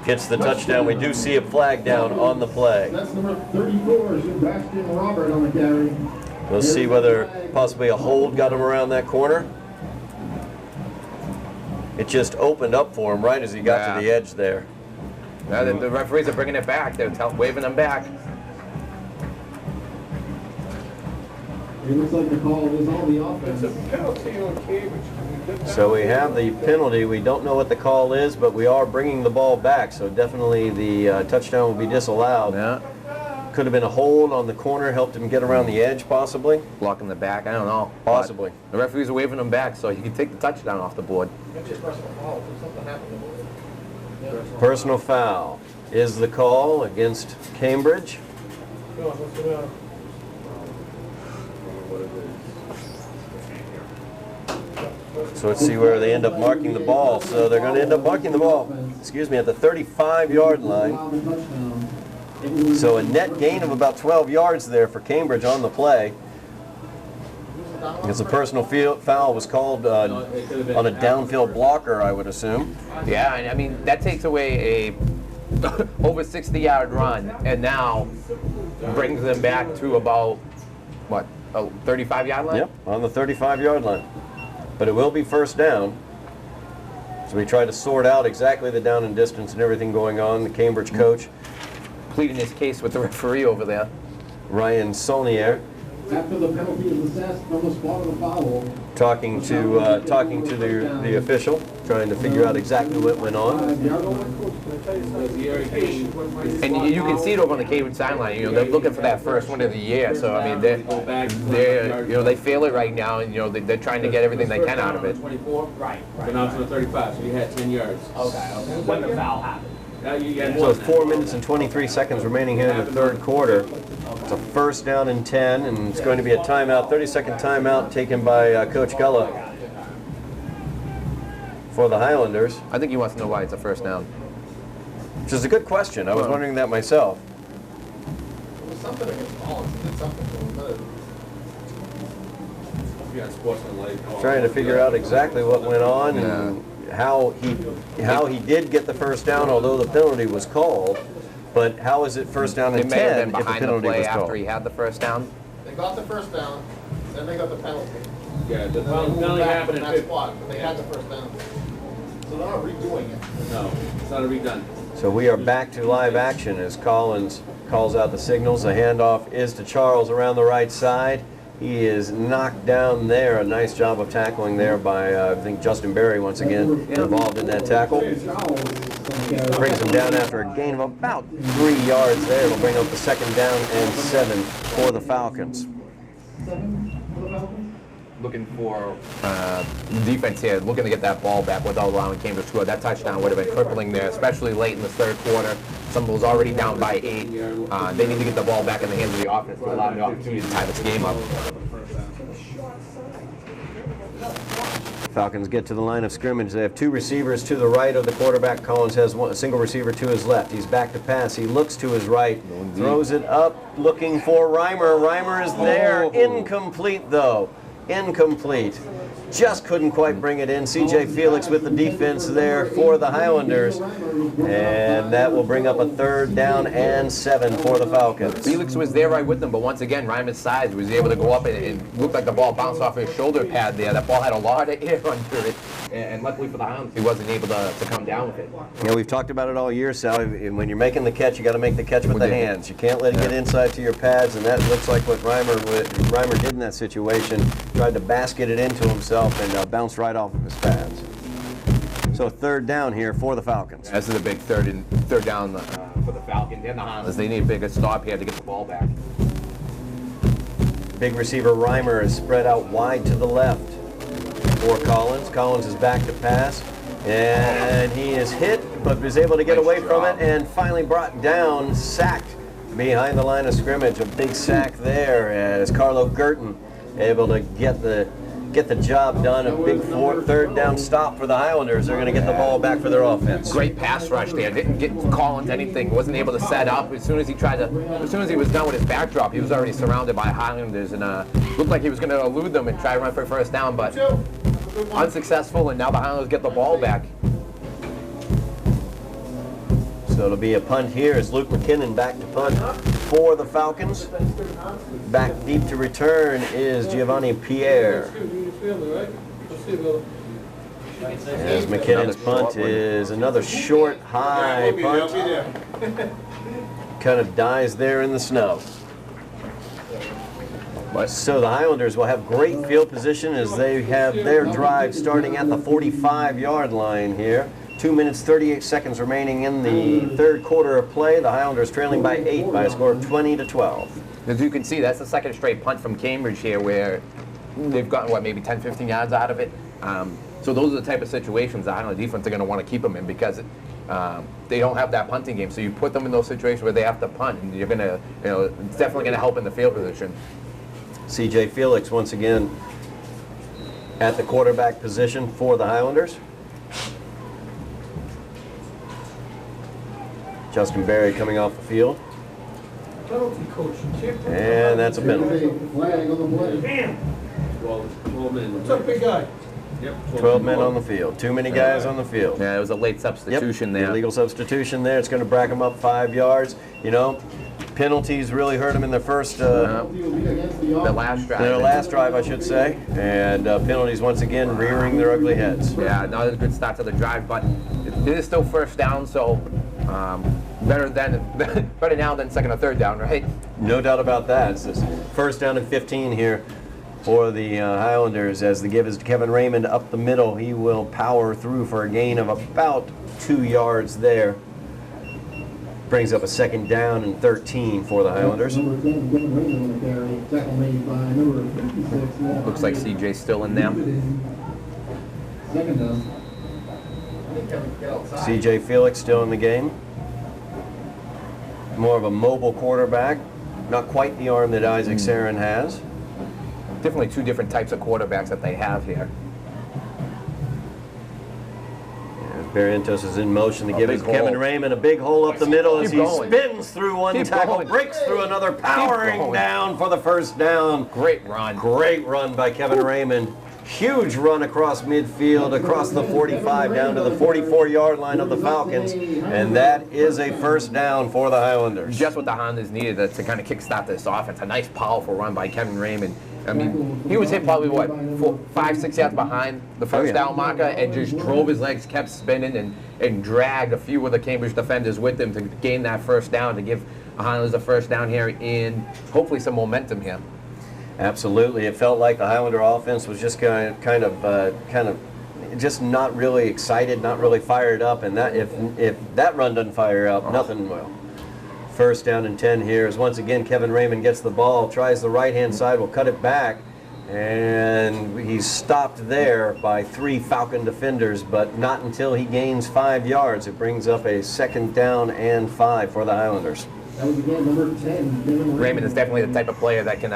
gets the touchdown. We do see a flag down on the play. That's number 34, Sebastian Robert on the carry. We'll see whether possibly a hold got him around that corner. It just opened up for him right as he got to the edge there. Yeah, the referees are bringing it back. They're waving them back. It looks like the call is on the offense. It's a penalty on Cambridge. So we have the penalty. We don't know what the call is, but we are bringing the ball back. So definitely the touchdown will be disallowed. Yeah. Could have been a hold on the corner, helped him get around the edge possibly. Blocking the back, I don't know. Possibly. But the referees are waving them back so he can take the touchdown off the board. Personal foul is the call against Cambridge. So let's see where they end up marking the ball. So they're going to end up marking the ball, at the 35-yard line. So a net gain of about 12 yards there for Cambridge on the play. Because a personal foul was called on a downfield blocker, I would assume. Yeah, and I mean, that takes away a over 60-yard run, and now brings them back to about, what, a 35-yard line? Yep, on the 35-yard line. But it will be first down. So we try to sort out exactly the down and distance and everything going on. The Cambridge coach, Pleading his case with the referee over there. Ryan Saulnier, After the penalty is assessed from the spot of the foul, talking to the official, trying to figure out exactly what went on. And you can see it over on the Cambridge sideline. You know, they're looking for that first one of the year. So I mean, they're you know, they feel it right now, and you know they're trying to get everything they can out of it. 24. Right. So now it's on the 35. So you had 10 yards. Okay. When the foul happened. Now you got So 4 minutes and 23 seconds remaining here in the third quarter. It's a first down and 10, and it's going to be a timeout, 30-second timeout taken by Coach Gullah for the Highlanders. I think he wants to know why it's a first down. Which is a good question. I was wondering that myself. it was something against Collins. Did something to him. Trying to figure out exactly what went on and how he did get the first down, although the penalty was called. But how is it first down They and may have 10 been if the behind the penalty play was after called? he had the first down. They got the first down, then they got the penalty. Yeah, the Then they moved penalty back happened from at that 50. spot, but they had the first down. So they're not redoing it. No, it's not a redone. So we are back to live action as Collins calls out the signals. The handoff is to Charles around the right side. He is knocked down there. A nice job of tackling there by, I think, Justin Berry once again involved in that tackle. Brings him down after a gain of about 3 yards there. It'll bring up the second down and 7 for the Falcons. Looking for defense here, looking to get that ball back without allowing Cambridge to score. That touchdown would have been crippling there, especially late in the third quarter. Somerville's already down by 8. They need to get the ball back in the hands of the offense to allow the opportunity to tie this game up. Falcons get to the line of scrimmage. They have 2 receivers to the right of the quarterback. Collins has a single receiver to his left. He's back to pass. He looks to his right, throws it up, looking for Reimer. Reimer is there. Incomplete, though. Incomplete. Just couldn't quite bring it in. CJ Felix with the defense there for the Highlanders. And that will bring up a third down and 7 for the Falcons. Felix was there right with them, but once again, Reimer's size was able to go up, and it looked like the ball bounced off his shoulder pad there. That ball had a lot of air under it, and luckily for the Highlanders, he wasn't able to come down with it. Yeah, we've talked about it all year, Sal. When you're making the catch, you got to make the catch with the hands. You can't let it get inside to your pads, and that looks like what Reimer did in that situation. Tried to basket it into himself and bounced right off of his pads. So third down here for the Falcons. This is a big third down for the Falcons and the Highlanders. They need a bigger stop here to get the ball back. Big receiver Reimer is spread out wide to the left for Collins. Collins is back to pass, and he is hit, but was able to get away from it and finally brought down, sacked behind the line of scrimmage. A big sack there as Carlo Girton able to get the job done. A big third down stop for the Highlanders. They're going to get the ball back for their offense. Great pass rush there. Didn't get Collins anything. Wasn't able to set up. As soon as he was done with his backdrop, he was already surrounded by Highlanders, and looked like he was going to elude them and try to run for a first down, but unsuccessful. And now the Highlanders get the ball back. So it'll be a punt here as Luke McKinnon back to punt for the Falcons. Back deep to return is Giovanni Pierre. As McKinnon's punt is another short, high punt. Kind of dies there in the snow. So the Highlanders will have great field position as they have their drive starting at the 45-yard line here. 2 minutes, 38 seconds remaining in the third quarter of play. The Highlanders trailing by 8 by a score of 20-12. As you can see, that's the second straight punt from Cambridge here where they've gotten, maybe 10, 15 yards out of it. So those are the type of situations the Highland defense are going to want to keep them in because they don't have that punting game. So you put them in those situations where they have to punt, and you're going to, it's definitely going to help in the field position. CJ Felix once again at the quarterback position for the Highlanders. Justin Berry coming off the field. And that's a penalty. Flag on the play. Bam! 12 men. What's up, big guy? Yep. 12 men on the field. Too many guys on the field. Yeah, it was a late substitution there. Illegal substitution there. It's going to brack them up 5 yards. You know, penalties really hurt them in their first, The last drive. their last drive, I should say. And penalties once again rearing their ugly heads. Yeah, not a good start to the drive, but it is still first down, so better now than second or third down, right? No doubt about that. It's this first down and 15 here for the Highlanders as the give is to Kevin Raymond up the middle. He will power through for a gain of about 2 yards there. Brings up a second down and 13 for the Highlanders. Looks like CJ's still in there. CJ Felix still in the game. More of a mobile quarterback. Not quite the arm that Isaac Sarin has. Definitely two different types of quarterbacks that they have here. Barrientos is in motion to give big it to Kevin hole. Raymond a big hole up the middle as Keep he going. spins through one Keep tackle, going. breaks through another, powering going. down for the first down. Great run. Great run by Kevin Raymond. Huge run across midfield, across the 45 down to the 44-yard line of the Falcons, and that is a first down for the Highlanders. Just what the Highlanders needed to kind of kickstart this offense. A nice, powerful run by Kevin Raymond. I mean, he was hit probably, what, 5, 6 yards behind the first down marker and just drove his legs, kept spinning, and dragged a few of the Cambridge defenders with him to gain that first down, to give the Highlanders a first down here in hopefully some momentum here. Absolutely. It felt like the Highlander offense was just kind of just not really excited, not really fired up, and that if that run doesn't fire up, nothing will. First down and 10 here is once again Kevin Raymond gets the ball, tries the right-hand side, will cut it back, and he's stopped there by 3 Falcon defenders, but not until he gains 5 yards. It brings up a second down and 5 for the Highlanders. That was again number 10. Raymond is definitely the type of player that can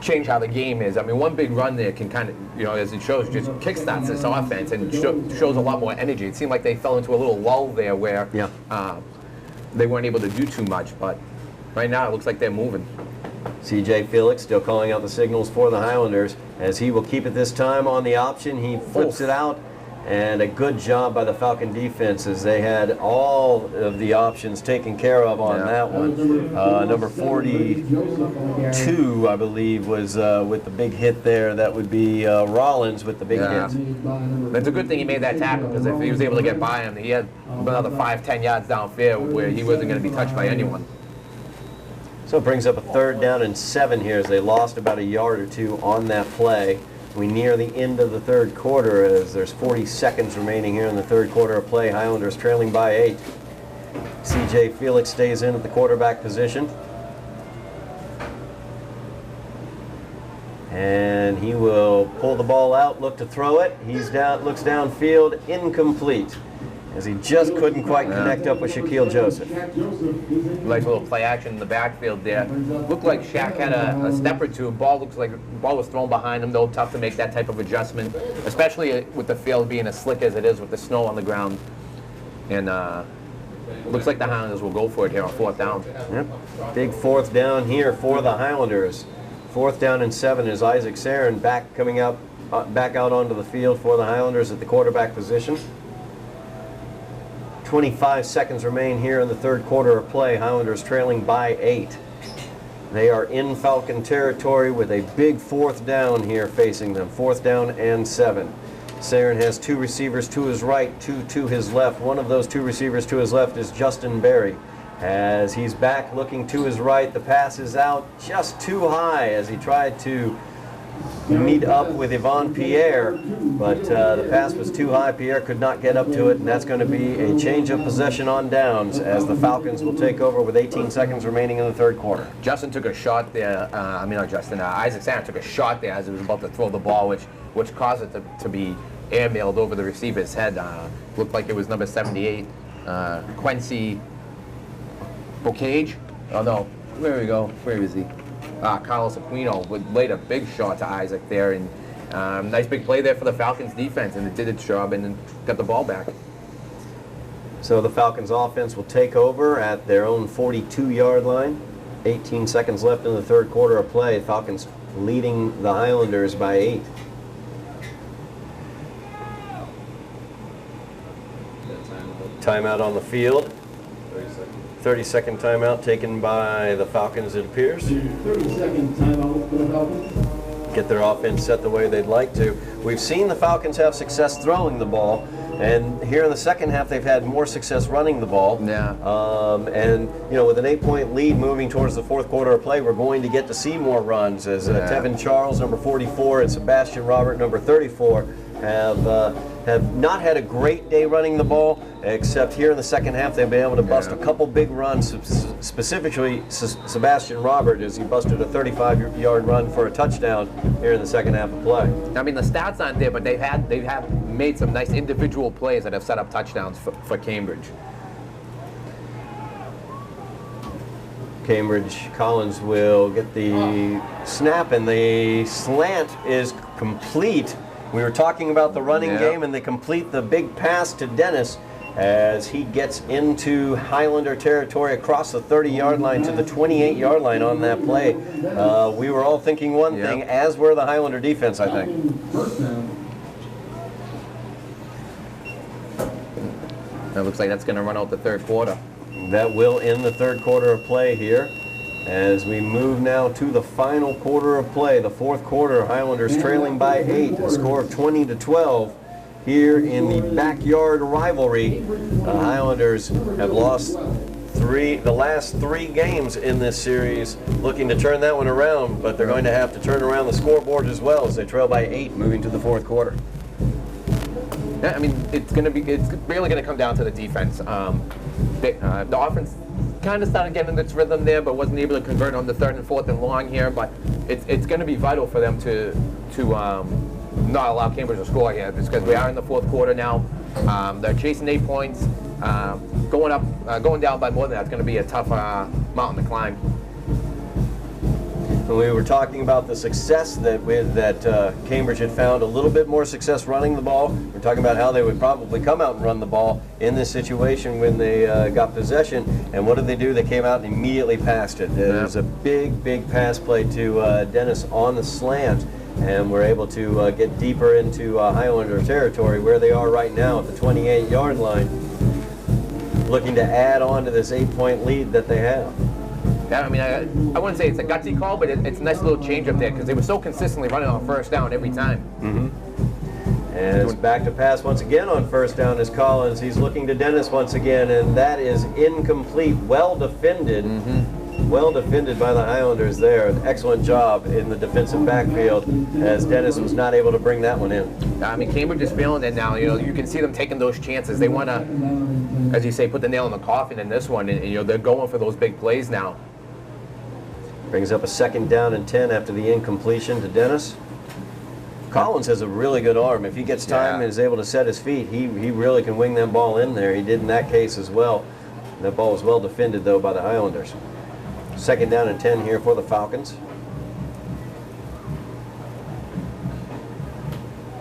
change how the game is. I mean, one big run there can kind of, you know, as it shows, just kickstarts this offense and shows a lot more energy. It seemed like they fell into a little lull there where they weren't able to do too much, but right now it looks like they're moving. CJ Felix still calling out the signals for the Highlanders as he will keep it this time on the option. He flips it out, and a good job by the Falcon defense as they had all of the options taken care of on that one. Number 42, I believe, was with the big hit there. That would be Rollins with the big hit. It's a good thing he made that tackle, because if he was able to get by him, he had another 5-10 yards downfield where he wasn't going to be touched by anyone. So it brings up a third down and 7 here as they lost about a yard or 2 on that play. We near the end of the third quarter as there's 40 seconds remaining here in the third quarter of play. Highlanders trailing by 8. CJ Felix stays in at the quarterback position. And he will pull the ball out, look to throw it. He's down, looks downfield, incomplete, as he just couldn't quite connect up with Shaquille Joseph. Nice little play action in the backfield there. Looked like Shaq had a step or two. Ball looks like the ball was thrown behind him, though. Tough to make that type of adjustment, especially with the field being as slick as it is with the snow on the ground. And looks like the Highlanders will go for it here on 4th down. Yep. Big 4th down here for the Highlanders. 4th down and 7 is Isaac Sarin back out onto the field for the Highlanders at the quarterback position. 25 seconds remain here in the third quarter of play. Highlanders trailing by 8. They are in Falcon territory with a big 4th down here facing them. 4th down and 7. Sarin has 2 receivers to his right, 2 to his left. One of those 2 receivers to his left is Justin Berry. As he's back looking to his right, the pass is out just too high as he tried to meet up with Yvonne Pierre, but the pass was too high. Pierre could not get up to it, and that's going to be a change of possession on downs as the Falcons will take over with 18 seconds remaining in the third quarter. Justin took a shot there. Isaac Sarin took a shot there as he was about to throw the ball, which caused it to be airmailed over the receiver's head. Looked like it was number 78, Quincy Bocage. Oh no, where we go? Where is he? Carlos Aquino laid a big shot to Isaac there, and nice big play there for the Falcons defense, and it did its job and then got the ball back. So the Falcons offense will take over at their own 42-yard line. 18 seconds left in the third quarter of play. Falcons leading the Highlanders by 8. Timeout on the field. 30-second timeout taken by the Falcons, it appears. 30-second timeout for the Falcons. Get their offense set the way they'd like to. We've seen the Falcons have success throwing the ball, and here in the second half they've had more success running the ball. Yeah. And you know, with an 8-point lead moving towards the fourth quarter of play, we're going to get to see more runs as Tevin Charles, number 44, and Sebastian Robert, number 34, have not had a great day running the ball, except here in the second half they've been able to bust a couple big runs, specifically Sebastian Robert, as he busted a 35-yard run for a touchdown here in the second half of play. I mean, the stats aren't there, but they have made some nice individual plays that have set up touchdowns for Cambridge. Cambridge, Collins will get the snap, and the slant is complete. We were talking about the running game, and they complete the big pass to Dennis as he gets into Highlander territory across the 30-yard line to the 28-yard line on that play. We were all thinking one thing, as were the Highlander defense, I think. It looks like that's going to run out the third quarter. That will end the third quarter of play here. As we move now to the final quarter of play, the fourth quarter, Highlanders trailing by 8, a score of 20-12. Here in the backyard rivalry, the Highlanders have lost the last 3 games in this series, looking to turn that one around, but they're going to have to turn around the scoreboard as well as they trail by 8 moving to the fourth quarter. Yeah, I mean, it's really going to come down to the defense. The offense kind of started getting its rhythm there, but wasn't able to convert on the 3rd and 4th and long here. But it's going to be vital for them to not allow Cambridge to score here, because we are in the fourth quarter now. They're chasing 8 points. Going down by more than that's going to be a tough mountain to climb. When we were talking about the success that Cambridge had found, a little bit more success running the ball. We're talking about how they would probably come out and run the ball in this situation when they got possession. And what did they do? They came out and immediately passed it. There was a big pass play to Dennis on the slant, and we're able to get deeper into Highlander territory, where they are right now at the 28-yard line, looking to add on to this 8-point lead that they have. Yeah, I mean, I wouldn't say it's a gutsy call, but it's a nice little change up there because they were so consistently running on first down every time. And it's back to pass once again on first down is Collins. He's looking to Dennis once again, and that is incomplete. Well defended. Well defended by the Highlanders there. An excellent job in the defensive backfield as Dennis was not able to bring that one in. I mean, Cambridge is feeling it now. You know, you can see them taking those chances. They want to, as you say, put the nail in the coffin in this one, and you know, they're going for those big plays now. Brings up a 2nd down and 10 after the incompletion to Dennis. Collins has a really good arm. If he gets time and is able to set his feet, he really can wing that ball in there. He did in that case as well. That ball was well defended, though, by the Highlanders. 2nd down and 10 here for the Falcons.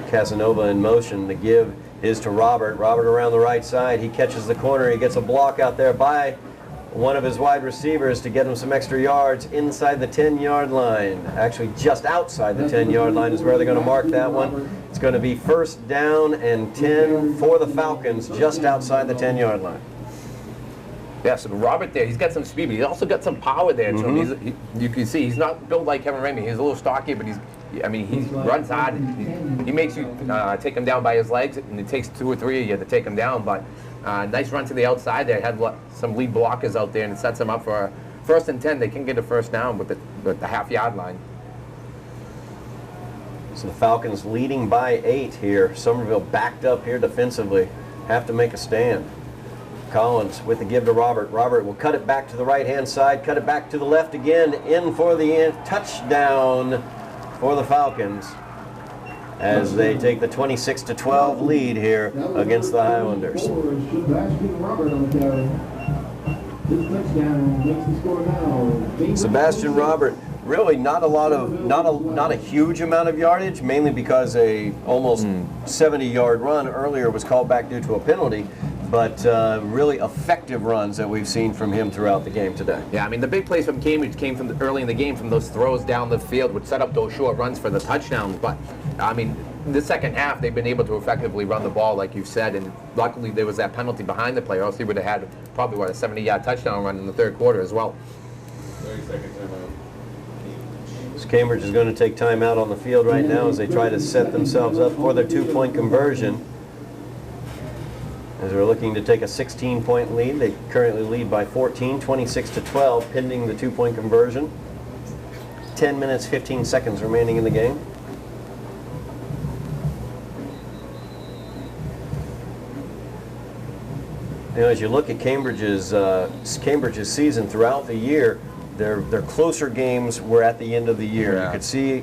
Casanova in motion. The give is to Robert. Robert around the right side. He catches the corner. He gets a block out there by one of his wide receivers to get him some extra yards inside the 10-yard line. Actually, just outside the 10-yard line is where they're going to mark that one. It's going to be 1st down and 10 for the Falcons, just outside the 10-yard line. Yeah, so Robert there, he's got some speed, but he's also got some power there to him. You can see he's not built like Kevin Ramey. He's a little stocky, but he runs hard. He makes you take him down by his legs, and it takes 2 or 3 of you to take him down. But nice run to the outside there. Had some lead blockers out there, and it sets them up for 1st and 10. They can get a 1st down with the half-yard line. So the Falcons leading by 8 here. Somerville backed up here defensively. Have to make a stand. Collins with the give to Robert. Robert will cut it back to the right-hand side, cut it back to the left again, in for the touchdown for the Falcons as they take the 26-12 lead here against the Highlanders. Sebastian Robert, really not a huge amount of yardage, mainly because a almost 70-yard run earlier was called back due to a penalty. but really effective runs that we've seen from him throughout the game today. Yeah, I mean, the big plays from Cambridge came from early in the game from those throws down the field, which set up those short runs for the touchdowns. But, I mean, the second half, they've been able to effectively run the ball, like you said, and luckily there was that penalty behind the play, or else he would have had probably, what, a 70-yard touchdown run in the third quarter as well. 30-second timeout. So Cambridge is going to take time out on the field right now as they try to set themselves up for their 2-point conversion. As they're looking to take a 16-point lead. They currently lead by 14, 26-12, pending the 2-point conversion. 10 minutes, 15 seconds remaining in the game. You know, as you look at Cambridge's season throughout the year, their closer games were at the end of the year. Yeah.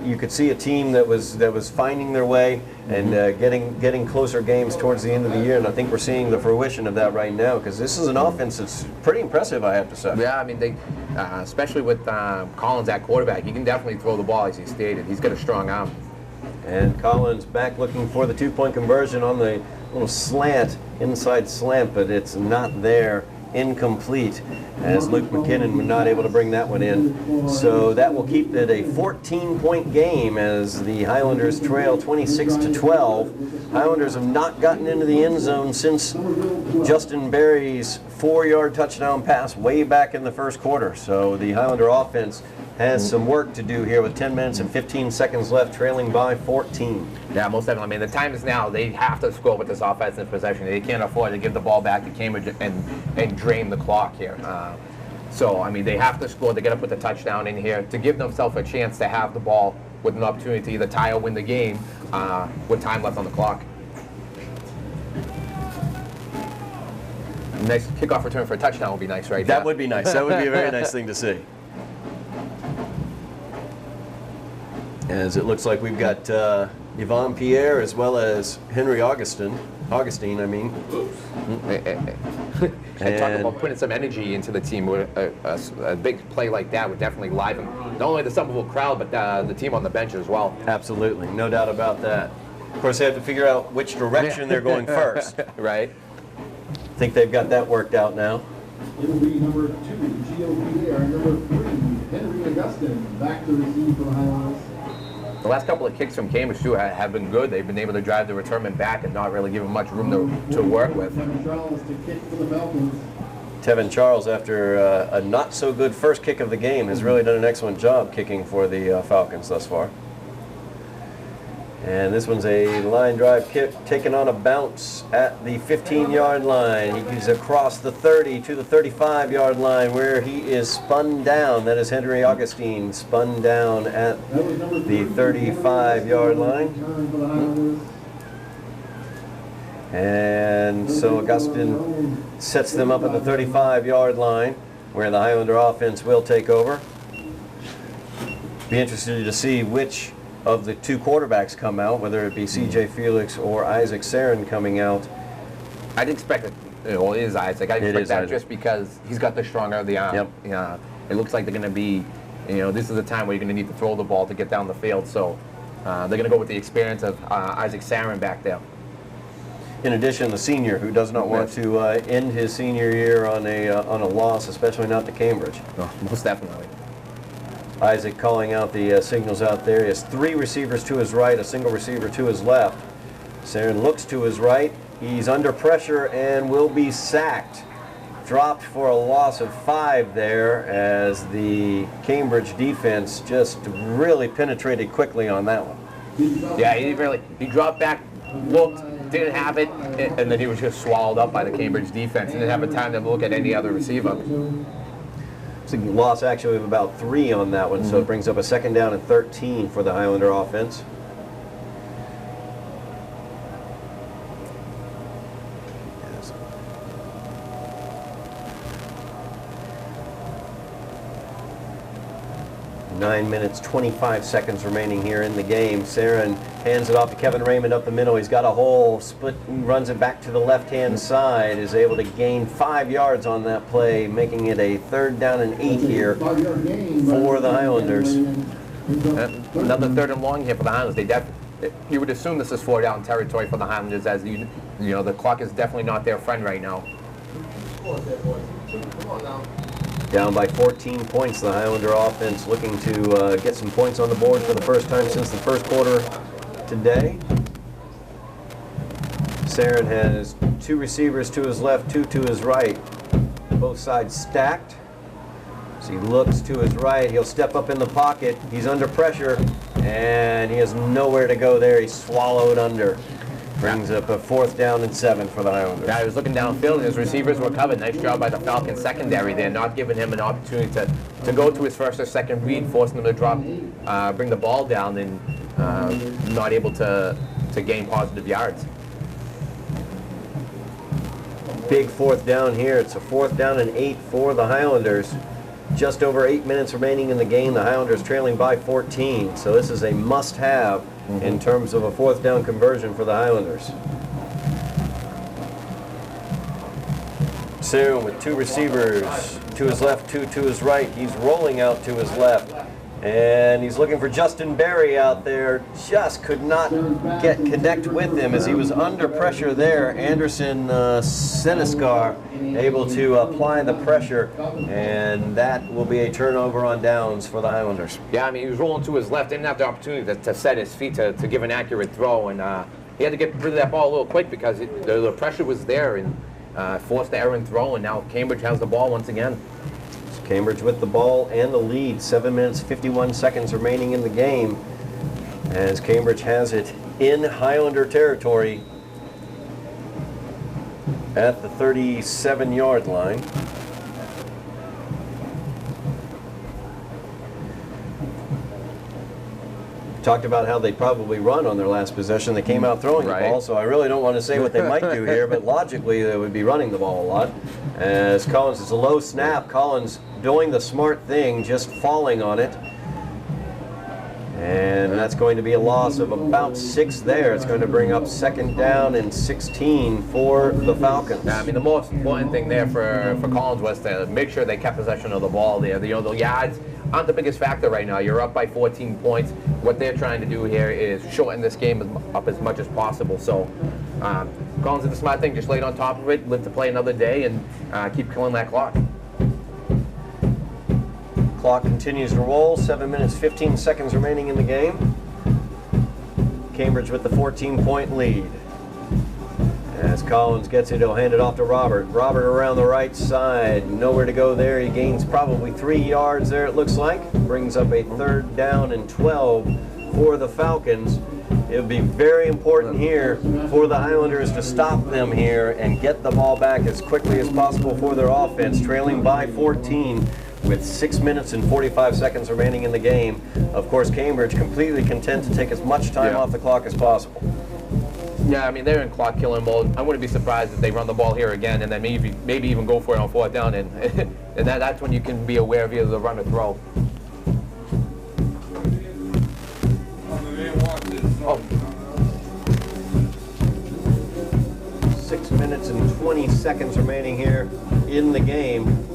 You could see a team that was finding their way and getting closer games towards the end of the year, and I think we're seeing the fruition of that right now, because this is an offense that's pretty impressive, I have to say. Yeah, I mean, they, especially with Collins at quarterback, he can definitely throw the ball, as he stated. He's got a strong arm. And Collins back looking for the 2-point conversion on the little slant, inside slant, but it's not there. Incomplete, as Luke McKinnon was not able to bring that one in. So that will keep it a 14-point game as the Highlanders trail 26-12. Highlanders have not gotten into the end zone since Justin Berry's 4-yard touchdown pass way back in the first quarter. So the Highlander offense has some work to do here with 10 minutes and 15 seconds left, trailing by 14. Yeah, most definitely. I mean, the time is now. They have to score with this offensive possession. They can't afford to give the ball back to Cambridge and drain the clock here. So, I mean, they have to score. They got to put the touchdown in here to give themselves a chance to have the ball with an opportunity to either tie or win the game with time left on the clock. Next kickoff return for a touchdown would be nice, right? That would be nice. That would be a very nice thing to see. As it looks like we've got Yvonne Pierre as well as Henry Augustine, I mean. And talk about putting some energy into the team. A big play like that would definitely liven not only the Somerville crowd, but the team on the bench as well. Absolutely, no doubt about that. Of course, they have to figure out which direction they're going first. Right. I think they've got that worked out now. It'll be number 2, GOP, number 3, Henry Augustine, back to receive for the Highlanders. The last couple of kicks from Cambridge, too, have been good. They've been able to drive the returnment back and not really give them much room to work with. Tevin Charles to kick for the Falcons. Tevin Charles, after a not-so-good first kick of the game, has really done an excellent job kicking for the Falcons thus far. And this one's a line drive kick taken on a bounce at the 15-yard line. He's across the 30 to the 35-yard line where he is spun down. That is Henry Augustine spun down at the 35-yard line. And so Augustine sets them up at the 35-yard line where the Highlander offense will take over. Be interested to see which of the two quarterbacks come out, whether it be CJ Felix or Isaac Sarin coming out. I'd expect it. Well, it is Isaac. I expect that just because he's got the stronger of the arm. Yep. Yeah. It looks like they're going to be, this is the time where you're going to need to throw the ball to get down the field. So they're going to go with the experience of Isaac Sarin back there. In addition, the senior who does not want to end his senior year on a loss, especially not to Cambridge. Oh, most definitely. Isaac calling out the signals out there. He has 3 receivers to his right, a single receiver to his left. Sarin looks to his right. He's under pressure and will be sacked. Dropped for a loss of 5 there as the Cambridge defense just really penetrated quickly on that one. Yeah, he dropped back, looked, didn't have it, and then he was just swallowed up by the Cambridge defense and didn't have a time to look at any other receiver. It's a loss actually of about 3 on that one, so it brings up a 2nd down and 13 for the Highlander offense. Yes. 9 minutes, 25 seconds remaining here in the game. Sarin hands it off to Kevin Raymond up the middle. He's got a hole, split, runs it back to the left-hand side, is able to gain 5 yards on that play, making it a 3rd down and 8 here for the Highlanders. Another 3rd and long here for the Highlanders. you would assume this is 4-down territory for the Highlanders, as you know the clock is definitely not their friend right now. Down by 14 points, the Highlander offense looking to get some points on the board for the first time since the first quarter today. Saren has 2 receivers to his left, 2 to his right, both sides stacked. As he looks to his right, he'll step up in the pocket. He's under pressure, and he has nowhere to go there. He's swallowed under. Brings up a 4th down and 7 for the Highlanders. Yeah, he was looking downfield, and his receivers were covered. Nice job by the Falcons secondary there, not giving him an opportunity to go to his first or second read, forcing him to drop, bring the ball down, and not able to gain positive yards. Big 4th down here. It's a 4th down and 8 for the Highlanders. Just over 8 minutes remaining in the game. The Highlanders trailing by 14. So this is a must-have in terms of a 4th down conversion for the Highlanders. Soon with 2 receivers to his left, 2 to his right. He's rolling out to his left. And he's looking for Justin Berry out there. Just could not connect with him as he was under pressure there. Anderson Senescar able to apply the pressure, and that will be a turnover on downs for the Highlanders. Yeah, I mean, he was rolling to his left, didn't have the opportunity to set his feet to give an accurate throw, and he had to get rid of that ball a little quick because the pressure was there and forced the errant throw, and now Cambridge has the ball once again. Cambridge with the ball and the lead. 7 minutes, 51 seconds remaining in the game as Cambridge has it in Highlander territory at the 37-yard line. Talked about how they probably run on their last possession. They came out throwing the ball, so I really don't want to say what they might do here, but logically they would be running the ball a lot. As Collins, it's a low snap. Collins doing the smart thing, just falling on it. And that's going to be a loss of about 6 there. It's going to bring up 2nd down and 16 for the Falcons. Yeah, I mean, the most important thing there for Collins was to make sure they kept possession of the ball there. The yards aren't the biggest factor right now. You're up by 14 points. What they're trying to do here is shorten this game up as much as possible. So Collins did the smart thing, just laid on top of it, live to play another day, and keep killing that clock. Clock continues to roll. 7 minutes, 15 seconds remaining in the game. Cambridge with the 14-point lead. As Collins gets it, he'll hand it off to Robert. Robert around the right side. Nowhere to go there. He gains probably 3 yards there, it looks like. Brings up a 3rd down and 12 for the Falcons. It would be very important here for the Highlanders to stop them here and get the ball back as quickly as possible for their offense, trailing by 14 with 6 minutes and 45 seconds remaining in the game. Of course, Cambridge completely content to take as much time off the clock as possible. Yeah, I mean, they're in clock killing mode. I wouldn't be surprised if they run the ball here again and then maybe even go for it on 4th down, and that's when you can be aware of either the run or throw. Oh. 6 minutes and 20 seconds remaining here in the game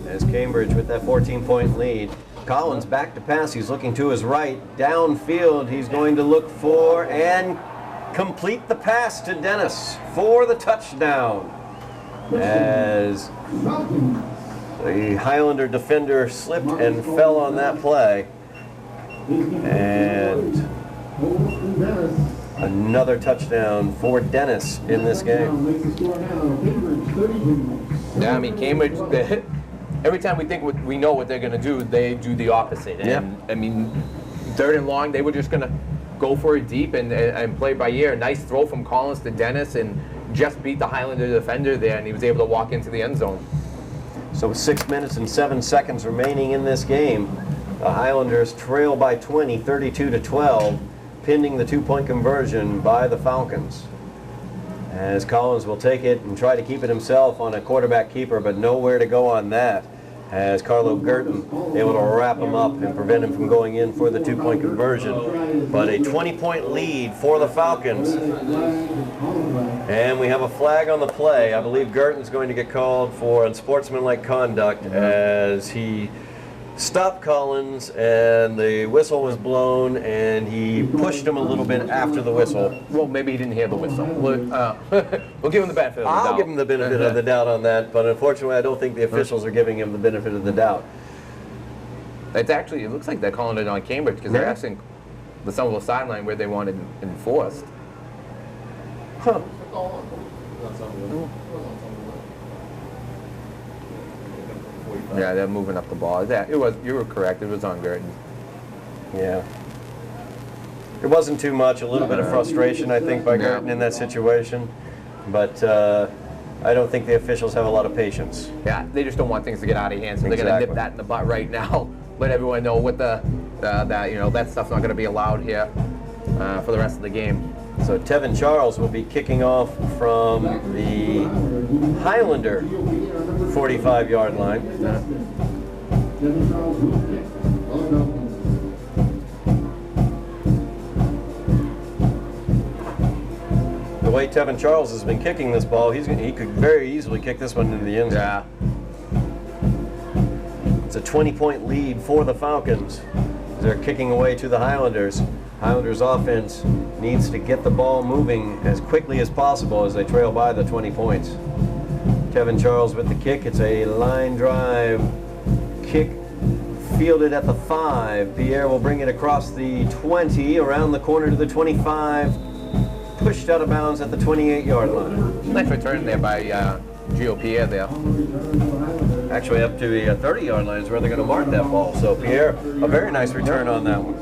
as Cambridge with that 14-point lead. Collins back to pass. He's looking to his right. Downfield, he's going to look for and complete the pass to Dennis for the touchdown. As the Highlander defender slipped and fell on that play. And another touchdown for Dennis in this game. Yeah, I mean, Cambridge, every time we think we know what they're going to do, they do the opposite. And I mean, 3rd and long, they were just going to go for it deep and play by ear. Nice throw from Collins to Dennis and just beat the Highlander defender there, and he was able to walk into the end zone. So with 6 minutes and 7 seconds remaining in this game, the Highlanders trail by 20, 32-12, pending the 2-point conversion by the Falcons. As Collins will take it and try to keep it himself on a quarterback keeper, but nowhere to go on that. As Carlo Gerton able to wrap him up and prevent him from going in for the 2-point conversion. But a 20-point lead for the Falcons. And we have a flag on the play. I believe Gerton's going to get called for unsportsmanlike conduct as he stopped Collins, and the whistle was blown, and he pushed him a little bit after the whistle. Well, maybe he didn't hear the whistle. We'll give him the benefit of the doubt. I'll give him the benefit of the doubt on that, but unfortunately I don't think the officials are giving him the benefit of the doubt. It's actually, it looks like they're calling it on Cambridge because they're asking the Somerville sideline where they want it enforced. Huh. Yeah, they're moving up the ball. You were correct. It was on Gurton. Yeah. It wasn't too much. A little bit of frustration, I think, by Gurton in that situation. But I don't think the officials have a lot of patience. Yeah, they just don't want things to get out of hand, so they're going to nip that in the butt right now. Let everyone know what that stuff's not going to be allowed here for the rest of the game. So Tevin Charles will be kicking off from the Highlander 45-yard line. The way Tevin Charles has been kicking this ball, he could very easily kick this one into the end zone. Yeah. It's a 20-point lead for the Falcons. They're kicking away to the Highlanders. Highlanders offense needs to get the ball moving as quickly as possible as they trail by the 20 points. Tevin Charles with the kick. It's a line drive kick fielded at the 5. Pierre will bring it across the 20, around the corner to the 25, pushed out of bounds at the 28-yard line. Nice return there by Gio Pierre there. Actually up to the 30-yard line is where they're going to mark that ball. So Pierre, a very nice return on that one.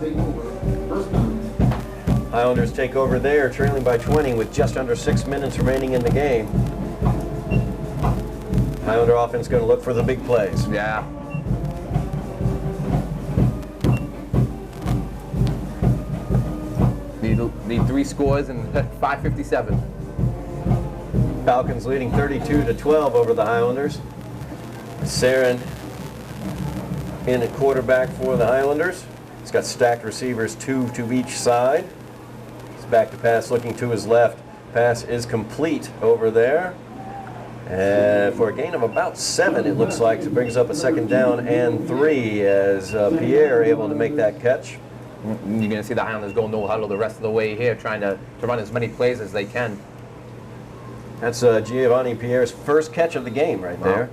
Highlanders take over there, trailing by 20 with just under 6 minutes remaining in the game. Highlander offense going to look for the big plays. Yeah. Need 3 scores and 5:57. Falcons leading 32-12 over the Highlanders. Saren in at quarterback for the Highlanders. He's got stacked receivers, 2 to each side. He's back to pass, looking to his left. Pass is complete over there. And for a gain of about 7, it looks like. It brings up a 2nd down and 3 as Pierre able to make that catch. You're going to see the Highlanders go no huddle the rest of the way here, trying to run as many plays as they can. That's Giovanni Pierre's first catch of the game right there.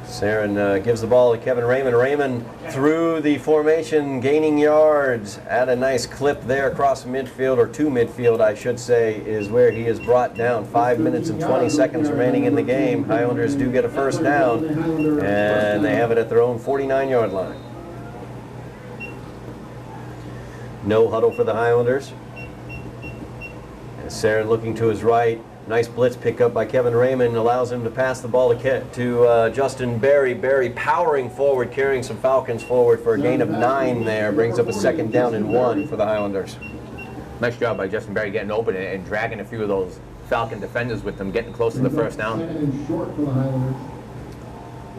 Saren gives the ball to Kevin Raymond. Raymond through the formation, gaining yards at a nice clip there across midfield, or to midfield, I should say, is where he is brought down. 5 minutes and 20 seconds remaining in the game. Highlanders do get a first down, and they have it at their own 49-yard line. No huddle for the Highlanders. And Saren looking to his right. Nice blitz pickup by Kevin Raymond, allows him to pass the ball to Justin Berry. Berry powering forward, carrying some Falcons forward for a gain of 9 there. Brings up a 2nd down and 1 for the Highlanders. Nice job by Justin Berry getting open and dragging a few of those Falcon defenders with them, getting close to the first down.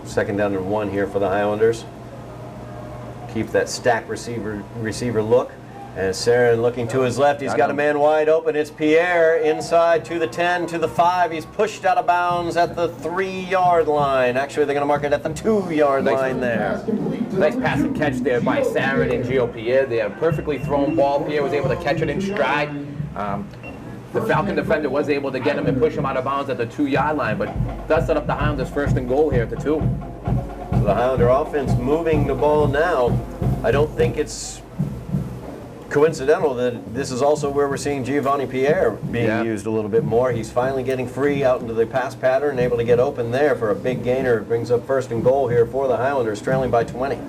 2nd down and 1 here for the Highlanders. Keep that stacked receiver look. And Saren looking to his left. He's got a man wide open. It's Pierre inside to the 10, to the 5. He's pushed out of bounds at the 3-yard line. Actually, they're going to mark it at the 2-yard line there. Nice pass and catch there by Saren and Gio Pierre. They had a perfectly thrown ball. Pierre was able to catch it in stride. The Falcon defender was able to get him and push him out of bounds at the 2-yard line, but does set up the Highlanders 1st and goal here at the 2. So the Highlander offense moving the ball now. I don't think it's coincidental that this is also where we're seeing Giovanni Pierre being used a little bit more. He's finally getting free out into the pass pattern, able to get open there for a big gainer. It brings up 1st and goal here for the Highlanders, trailing by 20.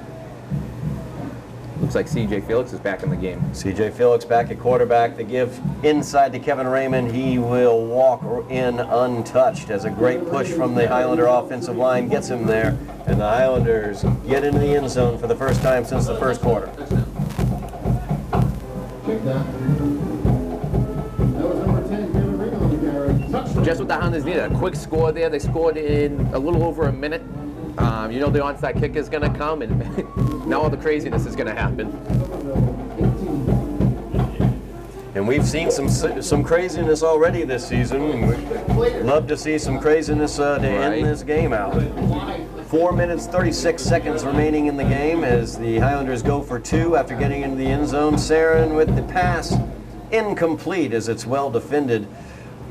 Looks like C.J. Felix is back in the game. C.J. Felix back at quarterback. The give inside to Kevin Raymond. He will walk in untouched as a great push from the Highlander offensive line gets him there. And the Highlanders get into the end zone for the first time since the 1st quarter. Just what the Highlanders needed, a quick score there. They scored in a little over a minute. You know the onside kick is going to come, and now all the craziness is going to happen. And And we've seen some craziness already this season. And we'd love to see some craziness to end this game out. 4 minutes, 36 seconds remaining in the game as the Highlanders go for 2 after getting into the end zone. Sarin with the pass incomplete as it's well defended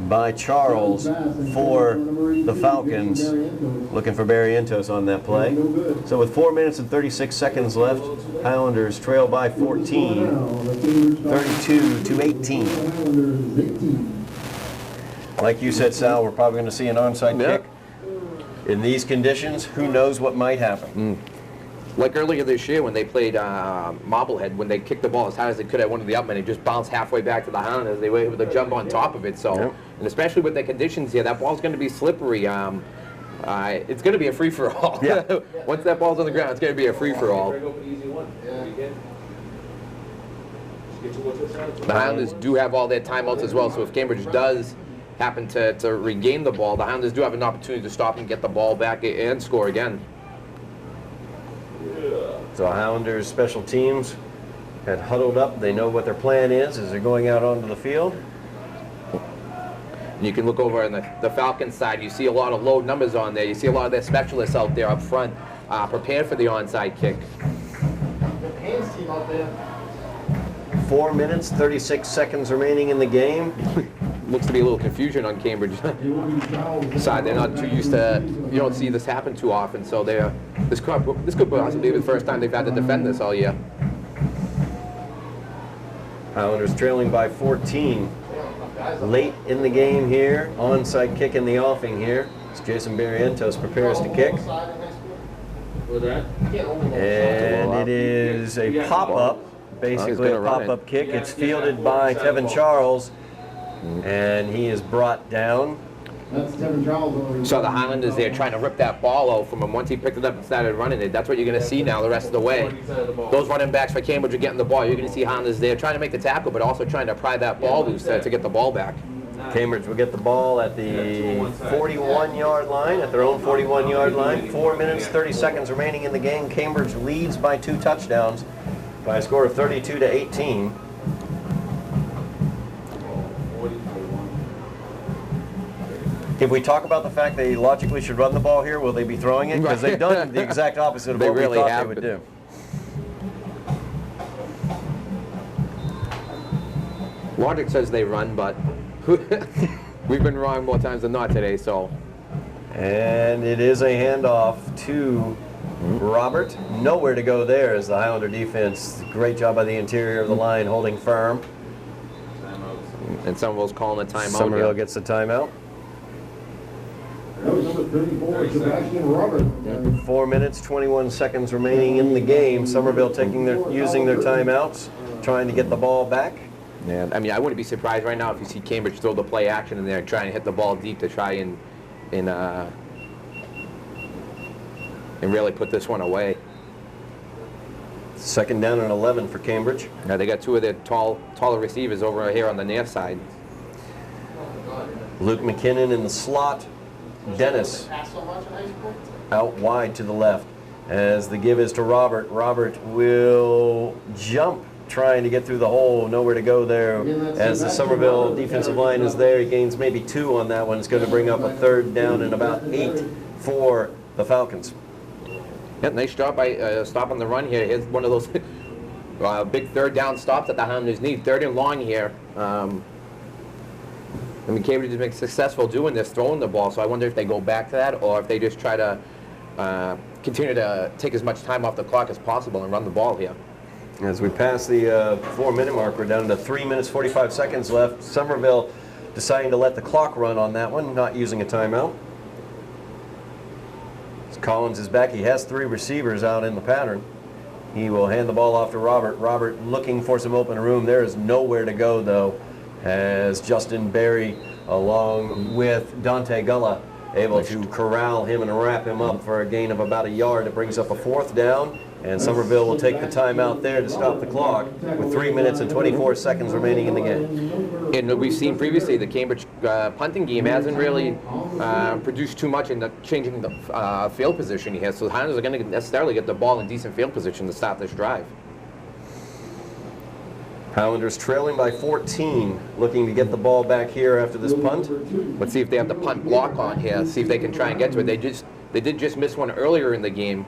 by Charles for the Falcons. Looking for Barrientos on that play. So with 4 minutes and 36 seconds left, Highlanders trail by 14, 32-18. Like you said, Sal, we're probably going to see an onside kick. In these conditions, who knows what might happen. Like earlier this year when they played Marblehead, when they kicked the ball as hard as they could at one of the upmen, it just bounced halfway back to the Highlanders. They were able to jump on top of it. So, and especially with the conditions here, that ball's going to be slippery. It's going to be a free-for-all. Yeah. Once that ball's on the ground, it's going to be a free-for-all. The Highlanders do have all their timeouts as well, so if Cambridge does happen to regain the ball, the Highlanders do have an opportunity to stop and get the ball back and score again. So Highlanders special teams had huddled up. They know what their plan is as they're going out onto the field. And you can look over on the Falcons side. You see a lot of low numbers on there. You see a lot of their specialists out there up front prepared for the onside kick. 4 minutes, 36 seconds remaining in the game. Looks to be a little confusion on Cambridge side. They're not too used to, you don't see this happen too often, so this could possibly be the first time they've had to defend this all year. Highlanders trailing by 14. Late in the game here, onside kick in the offing here. As Jason Barrientos prepares to kick. And it is a pop-up, basically a pop-up kick. It's fielded by Tevin Charles. And he is brought down. So the Highlanders there trying to rip that ball out from him. Once he picked it up and started running it, that's what you're going to see now the rest of the way. Those running backs for Cambridge are getting the ball. You're going to see Highlanders there trying to make the tackle, but also trying to pry that ball loose to get the ball back. Cambridge will get the ball at the 41-yard line, at their own 41-yard line. 4 minutes, 30 seconds remaining in the game. Cambridge leads by 2 touchdowns by a score of 32-18. If we talk about the fact they logically should run the ball here, will they be throwing it? Because they've done the exact opposite of what we thought they would do. Logic says they run, but we've been wrong more times than not today, so. And it is a handoff to Robert. Nowhere to go there as the Highlander defense. Great job by the interior of the line holding firm. And Somerville's calling a timeout. Somerville gets the timeout. That was number 34, Sebastian Robert. 4 minutes, 21 seconds remaining in the game. Somerville using their timeouts, trying to get the ball back. Yeah, I mean, I wouldn't be surprised right now if you see Cambridge throw the play action in there and try and hit the ball deep to try and really put this one away. Second down and 11 for Cambridge. Now they got 2 of their taller receivers over here on the near side. Luke McKinnon in the slot. Dennis out wide to the left as the give is to Robert. Robert will jump trying to get through the hole. Nowhere to go there as the Somerville defensive line is there. He gains maybe 2 on that one. It's going to bring up a 3rd down and about 8 for the Falcons. Yeah, nice job by stopping the run here. Here's one of those big 3rd down stops that the Highlanders need. 3rd and long here. I mean, Cambridge has been successful doing this, throwing the ball, so I wonder if they go back to that or if they just try to continue to take as much time off the clock as possible and run the ball here. As we pass the 4-minute mark, we're down to 3 minutes, 45 seconds left. Somerville deciding to let the clock run on that one, not using a timeout. As Collins is back, he has 3 receivers out in the pattern. He will hand the ball off to Robert. Robert looking for some open room. There is nowhere to go, though, as Justin Berry, along with Dante Gullah, able to corral him and wrap him up for a gain of about 1 yard. It brings up a 4th down, and Somerville will take the timeout there to stop the clock with 3 minutes and 24 seconds remaining in the game. And we've seen previously the Cambridge punting game hasn't really produced too much in changing the field position here, so the Highlanders are going to necessarily get the ball in decent field position to start this drive. Highlanders trailing by 14, looking to get the ball back here after this punt. Let's see if they have the punt block on here, see if they can try and get to it. They did just miss one earlier in the game.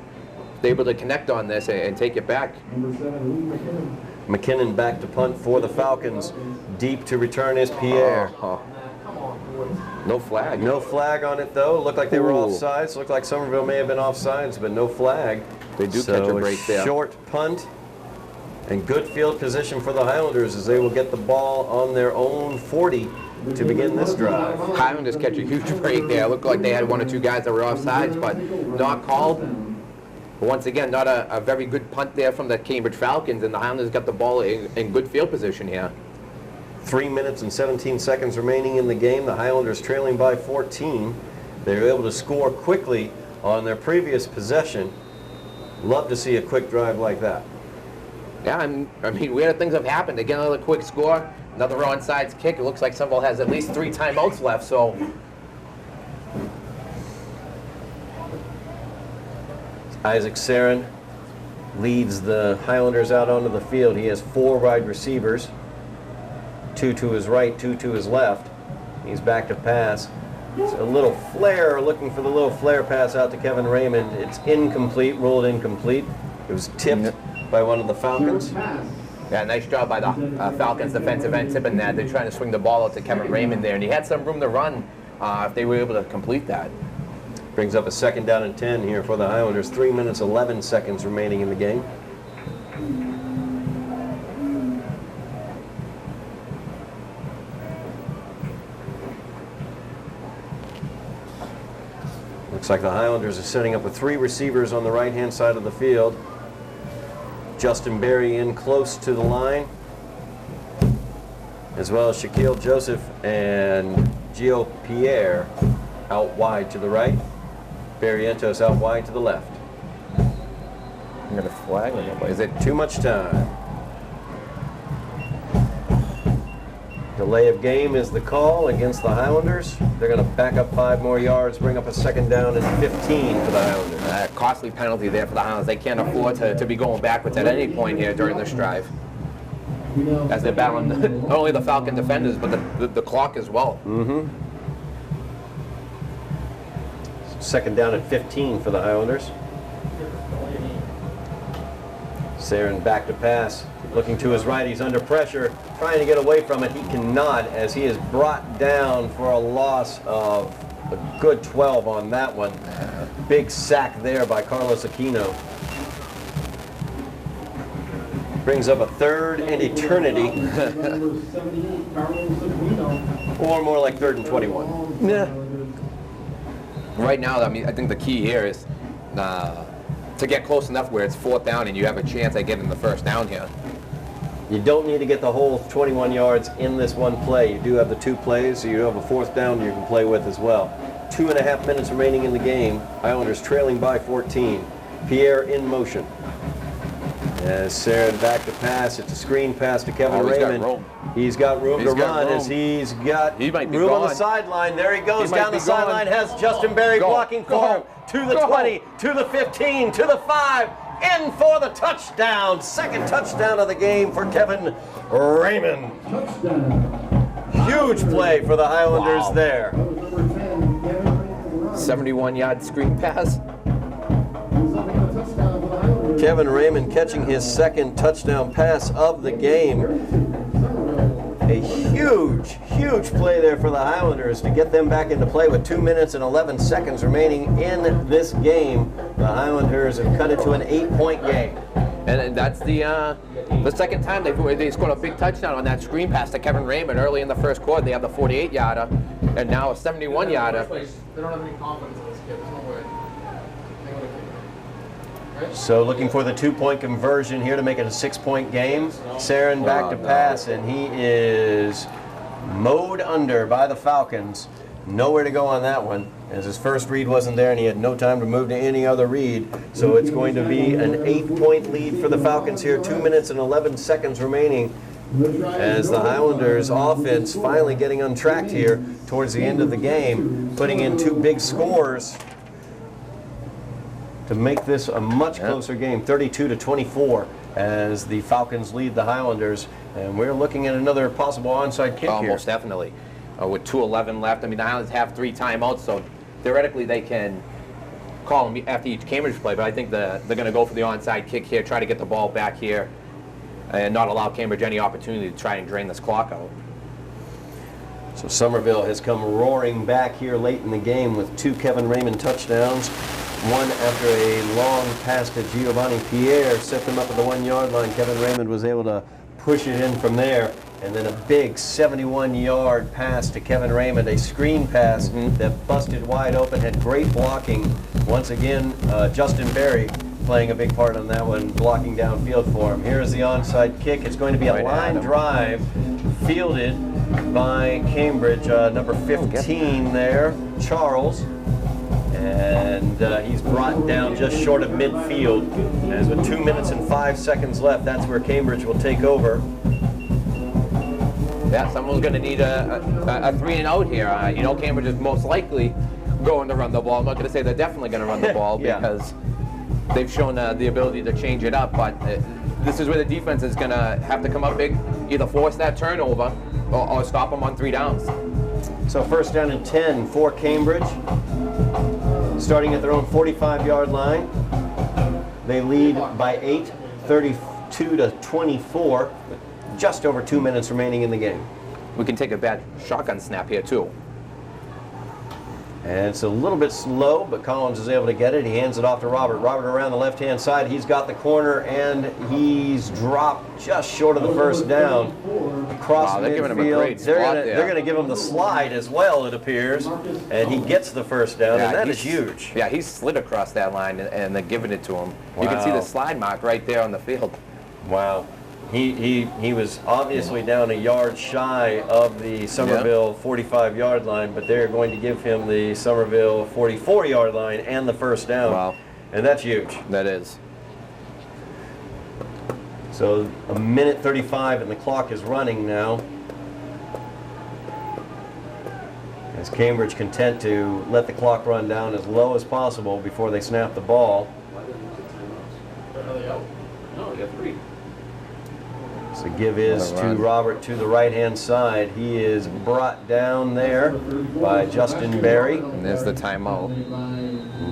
They're able to connect on this and take it back. McKinnon back to punt for the Falcons. Deep to return is Pierre. No flag. No flag on it though. Looked like they were offsides. Looked like Somerville may have been offsides, but no flag. They do catch a break there. Short punt and good field position for the Highlanders as they will get the ball on their own 40 to begin this drive. Highlanders catch a huge break there. Looked like they had one or two guys that were offsides, but not called. But once again, not a very good punt there from the Cambridge Falcons, and the Highlanders got the ball in good field position here. 3 minutes and 17 seconds remaining in the game. The Highlanders trailing by 14. They were able to score quickly on their previous possession. Love to see a quick drive like that. Yeah, I mean, weird things have happened. They get another quick score, another onside kick. It looks like Somerville has at least 3 timeouts left, so. Isaac Sarin leads the Highlanders out onto the field. He has 4 wide receivers, 2 to his right, 2 to his left. He's back to pass. It's a little flare, looking for the little flare pass out to Kevin Raymond. It's incomplete, ruled incomplete. It was tipped by one of the Falcons. Yeah, nice job by the Falcons defensive end tipping that. They're trying to swing the ball out to Kevin Raymond there, and he had some room to run if they were able to complete that. Brings up a 2nd down and 10 here for the Highlanders. 3 minutes, 11 seconds remaining in the game. Looks like the Highlanders are setting up with 3 receivers on the right-hand side of the field. Justin Berry in close to the line, as well as Shaquille Joseph and Gio Pierre out wide to the right. Barrientos out wide to the left. I'm going to flag him. Is it too much time? Delay of game is the call against the Highlanders. They're going to back up 5 more yards, bring up a 2nd down and 15 for the Highlanders. Costly penalty there for the Highlanders. They can't afford to be going backwards at any point here during this drive, as they're battling not only the Falcon defenders, but the clock as well. 2nd down and 15 for the Highlanders. Sarin back to pass. Looking to his right, he's under pressure, trying to get away from it. He cannot, as he is brought down for a loss of a good 12 on that one. Big sack there by Carlos Aquino. Brings up a 3rd and eternity. Or more like 3rd and 21. Yeah. Right now, I mean, I think the key here is to get close enough where it's 4th down and you have a chance at getting the 1st down here. You don't need to get the whole 21 yards in this one play. You do have the 2 plays, so you have a 4th down you can play with as well. 2.5 minutes remaining in the game. Highlanders trailing by 14. Pierre in motion. As Sarin back to pass, it's a screen pass to Kevin Raymond. He's got room to run as he's got room on the sideline. There he goes down the sideline, has Justin Berry blocking for him. To the 20, to the 15, to the 5, in for the touchdown. 2nd touchdown of the game for Kevin Raymond. Huge play for the Highlanders there. 71-yard screen pass. Kevin Raymond catching his 2nd touchdown pass of the game. A huge, huge play there for the Highlanders to get them back into play with 2 minutes and 11 seconds remaining in this game. The Highlanders have cut it to an 8-point game. And that's the 2nd time they scored a big touchdown on that screen pass to Kevin Raymond early in the 1st quarter. They have the 48-yarder and now a 71-yarder. They don't have any confidence in this kid. There's no way. So looking for the 2-point conversion here to make it a 6-point game. Sarin back to pass, and he is mowed under by the Falcons. Nowhere to go on that one, as his first read wasn't there and he had no time to move to any other read. So it's going to be an 8-point lead for the Falcons here. 2 minutes and 11 seconds remaining as the Highlanders offense finally getting untracked here towards the end of the game, putting in 2 big scores to make this a much closer game, 32-24, as the Falcons lead the Highlanders And we're looking at another possible onside kick here. Most definitely. With 2:11 left, I mean, the Highlanders have 3 timeouts, so theoretically they can call them after each Cambridge play, but I think they're going to go for the onside kick here, try to get the ball back here, and not allow Cambridge any opportunity to try and drain this clock out. So Somerville has come roaring back here late in the game with 2 Kevin Raymond touchdowns. One after a long pass to Giovanni Pierre set them up at the 1-yard line. Kevin Raymond was able to push it in from there. And then a big 71-yard pass to Kevin Raymond, a screen pass that busted wide open, had great blocking. Once again, Justin Berry playing a big part on that one, blocking downfield for him. Here's the onside kick. It's going to be a line drive fielded by Cambridge, number 15 there, Charles. And he's brought down just short of midfield. As with 2 minutes and 5 seconds left, that's where Cambridge will take over. Yeah, someone's going to need a 3-and-out here. Cambridge is most likely going to run the ball. I'm not going to say they're definitely going to run the ball because they've shown the ability to change it up, but this is where the defense is going to have to come up big, either force that turnover or stop them on 3 downs. So first down and 10 for Cambridge, starting at their own 45-yard line. They lead by 8, 32-24. Just over 2 minutes remaining in the game. We can take a bad shotgun snap here too. And it's a little bit slow, but Collins is able to get it. He hands it off to Robert. Robert around the left-hand side. He's got the corner, and he's dropped just short of the first down. Across they're giving him a midfield. great spot there. They're going to give him the slide as well, it appears. And he gets the first down, and that is huge. Yeah, he slid across that line, and they're giving it to him. Wow. You can see the slide mark right there on the field. Wow. He was obviously down a yard shy of the Somerville 45-yard line, but they're going to give him the Somerville 44-yard line and the first down. Wow. And that's huge. That is. So 1:35 and the clock is running now. As Cambridge content to let the clock run down as low as possible before they snap the ball. No, we got 3. So give is to Robert to the right-hand side. He is brought down there by Justin Berry. And there's the timeout.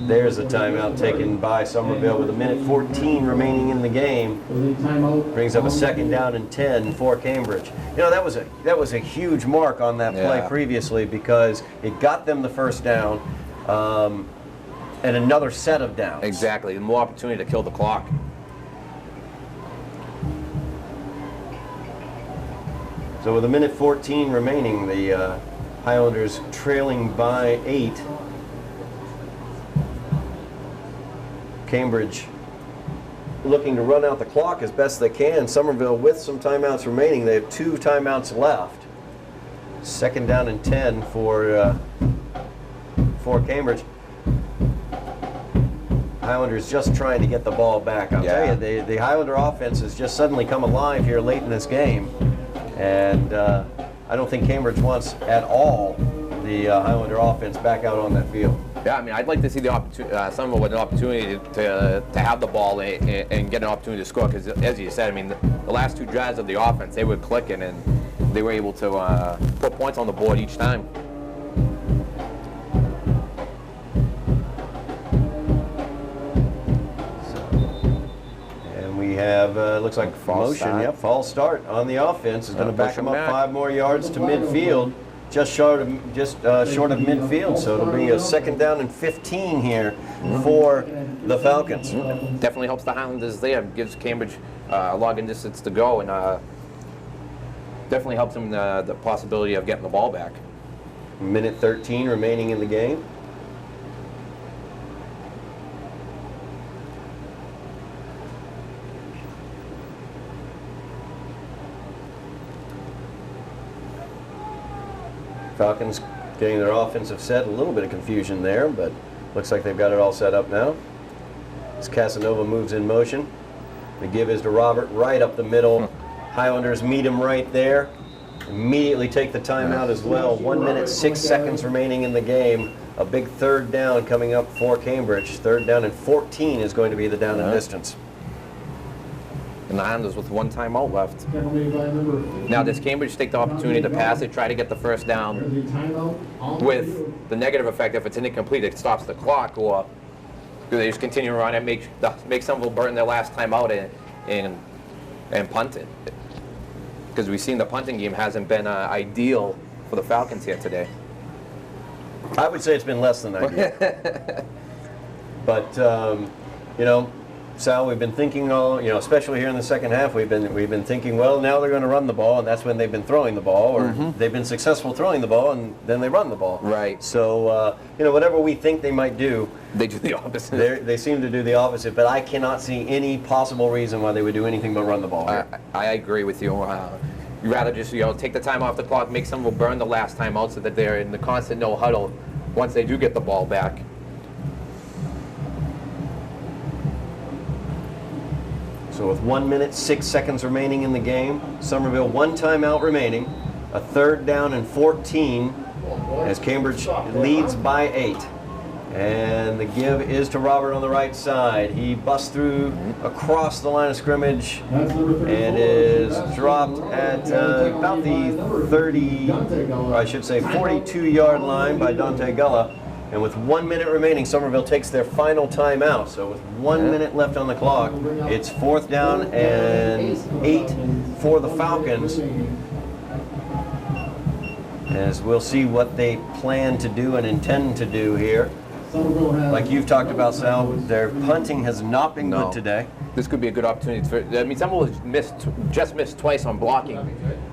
There's a timeout taken by Somerville with 1:14 remaining in the game. Brings up a 2nd down and 10 for Cambridge. That was a huge mark on that play previously because it got them the first down and another set of downs. Exactly. More opportunity to kill the clock. So with 1:14 remaining, the Highlanders trailing by 8. Cambridge looking to run out the clock as best they can. Somerville with some timeouts remaining. They have 2 timeouts left. 2nd down and 10 for Cambridge. Highlanders just trying to get the ball back. I'll tell you, the Highlander offense has just suddenly come alive here late in this game. And I don't think Cambridge wants at all the Highlander offense back out on that field. Yeah, I mean, I'd like to see the Somerville with an opportunity to have the ball and get an opportunity to score. Because, as you said, I mean, the last 2 drives of the offense, they were clicking and they were able to put points on the board each time. We have, looks like false start on the offense. Is going to back them up 5 more yards to midfield, just short of midfield. So it'll be a 2nd down and 15 here for the Falcons. Definitely helps the Highlanders there. Gives Cambridge a login distance to go, and definitely helps them the possibility of getting the ball back. 1:13 remaining in the game. Falcons getting their offensive set. A little bit of confusion there, but looks like they've got it all set up now. As Casanova moves in motion. The give is to Robert right up the middle. Highlanders meet him right there. Immediately take the timeout as well. 1 minute, 6 seconds remaining in the game. A big 3rd down coming up for Cambridge. 3rd down and 14 is going to be the down and distance. And the Highlanders with 1 timeout left. Now, does Cambridge take the opportunity to pass it, try to get the first down with the negative effect? If it's incomplete, it stops the clock, or do they just continue to run and make Somerville burn their last timeout and punt it? Because we've seen the punting game hasn't been ideal for the Falcons here today. I would say it's been less than ideal. But, you know, Sal, we've been thinking all, you know, especially here in the second half, we've been thinking, well, now they're going to run the ball, and that's when they've been throwing the ball, or they've been successful throwing the ball, and then they run the ball. Right. So, you know, whatever we think they might do, they do the opposite. They seem to do the opposite, but I cannot see any possible reason why they would do anything but run the ball here. I agree with you. You'd rather just, you know, take the time off the clock, make Somerville burn the last time out so that they're in the constant no huddle once they do get the ball back. So with 1 minute, 6 seconds remaining in the game, Somerville 1 timeout remaining, a 3rd down and 14 as Cambridge leads by 8. And the give is to Robert on the right side. He busts through across the line of scrimmage and is dropped at about the 30, or I should say 42-yard line by Dante Gulla. And with 1 minute remaining, Somerville takes their final timeout. So with 1 minute left on the clock, it's 4th down and 8 for the Falcons. As we'll see what they plan to do and intend to do here. Like you've talked about, Sal, their punting has not been good today. This could be a good opportunity for. I mean, Somerville has just missed twice on blocking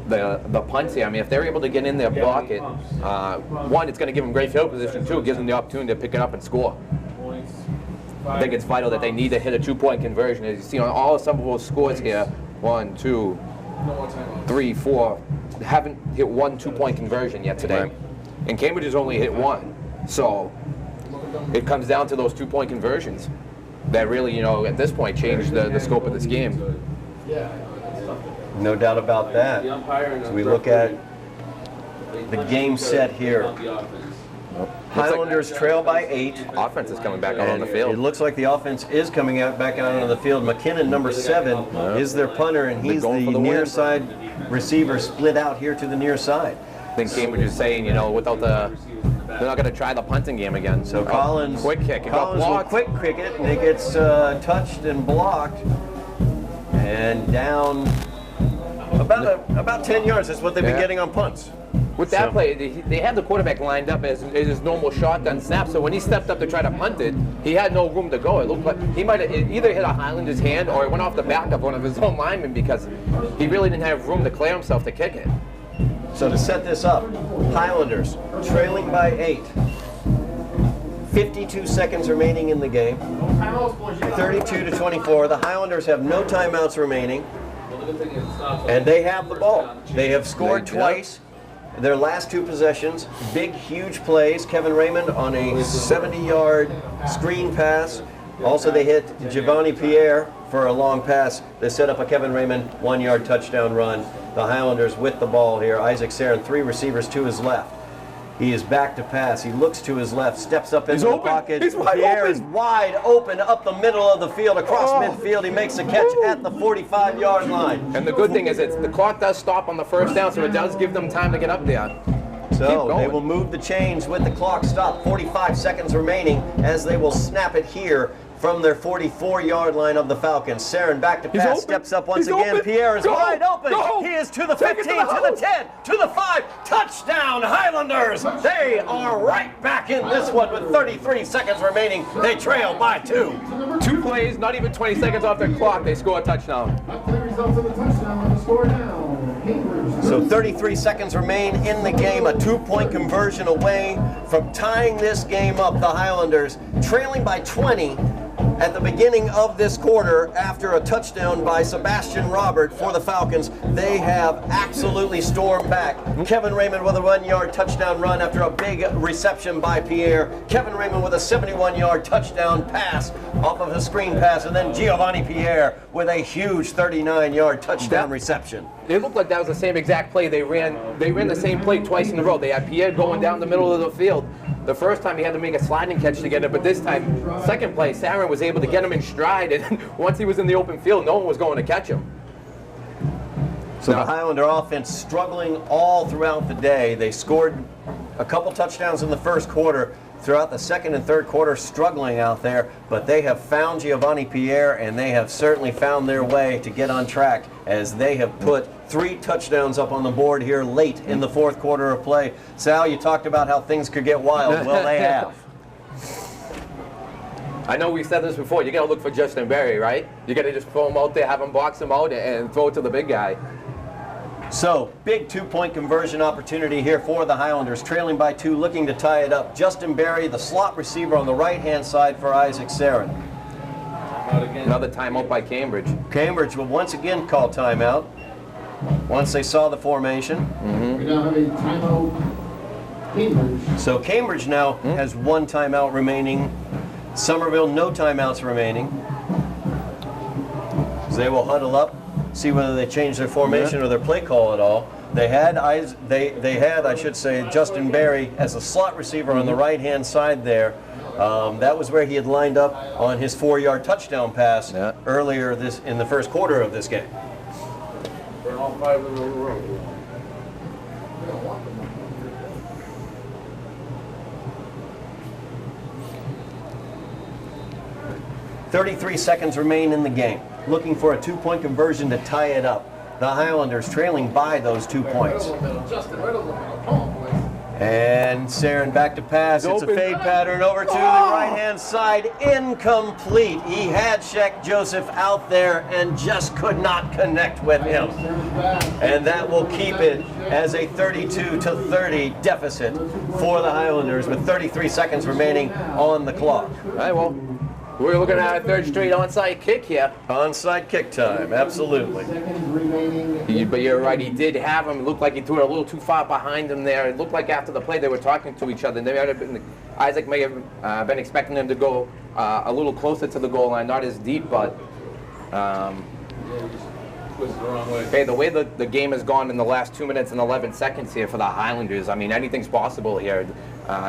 the punts here. I mean, if they're able to get in there, block it, one, it's going to give them great field position. Two, it gives them the opportunity to pick it up and score. I think it's vital that they need to hit a 2-point conversion. As you see on all of Somerville's scores here, 1, 2, 3, 4, they haven't hit 1 2-point conversion yet today. Right. And Cambridge has only hit 1. So it comes down to those 2-point conversions that really, you know, at this point change the scope of this game. No doubt about that. So we look at the game set here. Highlanders trail by 8. Offense is coming back out on the field. It looks like the offense is coming back out on the field. McKinnon, number 7, is their punter, and he's the near side receiver split out here to the near side. I think Cambridge is saying, you know, without the, they're not going to try the punting game again. So Collins, quick kick. Collins will quick kick it, and it gets touched and blocked, and down about 10 yards. That's what they've been getting on punts. With that play, they had the quarterback lined up as his normal shotgun snap, so when he stepped up to try to punt it, he had no room to go. It looked like he might have either hit a Highlander's hand or it went off the back of one of his own linemen because he really didn't have room to clear himself to kick it. So to set this up, Highlanders trailing by 8. 52 seconds remaining in the game. 32-24. The Highlanders have no timeouts remaining. And they have the ball. They have scored twice. Their last 2 possessions, big, huge plays. Kevin Raymond on a 70-yard screen pass. Also, they hit Giovanni Pierre for a long pass. They set up a Kevin Raymond 1-yard touchdown run. The Highlanders with the ball here. Isaac Sarin, 3 receivers to his left. He is back to pass. He looks to his left, steps up into the pocket. Pierre is wide open up the middle of the field, across midfield. He makes a catch at the 45-yard line. And the good thing is the clock does stop on the first down, so it does give them time to get up there. So they will move the chains with the clock stopped. 45 seconds remaining as they will snap it here from their 44-yard line of the Falcons. Sarin back to pass, steps up once again. Pierre is wide open. He is to the 15, to the 10, to the 5. Touchdown, Highlanders. They are right back in this one with 33 seconds remaining. They trail by 2. 2 plays, not even 20 seconds off their clock. They score a touchdown. So 33 seconds remain in the game. A 2-point conversion away from tying this game up. The Highlanders trailing by 20. At the beginning of this quarter, after a touchdown by Sebastian Robert for the Falcons, they have absolutely stormed back. Kevin Raymond with a 1-yard touchdown run after a big reception by Pierre. Kevin Raymond with a 71-yard touchdown pass off of a screen pass, and then Giovanni Pierre with a huge 39-yard touchdown reception. It looked like that was the same exact play. They ran the same play twice in a row. They had Pierre going down the middle of the field. The first time he had to make a sliding catch to get it, but this time, second play, Sarin was able to get him in stride, and once he was in the open field, no one was going to catch him. So the Highlander offense struggling all throughout the day. They scored a couple touchdowns in the first quarter. Throughout the second and third quarter, struggling out there, but they have found Giovanni Pierre, and they have certainly found their way to get on track as they have put 3 touchdowns up on the board here late in the fourth quarter of play. Sal, you talked about how things could get wild. Well, they have. I know we've said this before. You got to look for Justin Berry, right? You got to just throw him out there, have him box him out, and throw it to the big guy. So, big 2-point conversion opportunity here for the Highlanders, trailing by 2, looking to tie it up. Justin Berry, the slot receiver on the right-hand side for Isaac Sarin. Another timeout by Cambridge. Cambridge will once again call timeout once they saw the formation. We now have a timeout, Cambridge. So Cambridge now has 1 timeout remaining. Somerville, no timeouts remaining. So they will huddle up, see whether they change their formation or their play call at all. They had, I should say, Justin Berry as a slot receiver on the right-hand side there. That was where he had lined up on his 4-yard touchdown pass earlier in the first quarter of this game. They're all 5 in a row. 33 seconds remain in the game. Looking for a 2-point conversion to tie it up. The Highlanders trailing by those 2 points. And Sarin back to pass. It's a fade pattern over to the right-hand side. Incomplete. He had Shaq Joseph out there and just could not connect with him. And that will keep it as a 32-30 deficit for the Highlanders with 33 seconds remaining on the clock. All right, well, we're looking at a 3rd straight onside kick here. Onside kick time, absolutely. But you're right, he did have him. It looked like he threw it a little too far behind him there. It looked like after the play they were talking to each other. Isaac may have been expecting him to go a little closer to the goal line, not as deep, but hey, the way the game has gone in the last 2 minutes and 11 seconds here for the Highlanders, I mean, anything's possible here.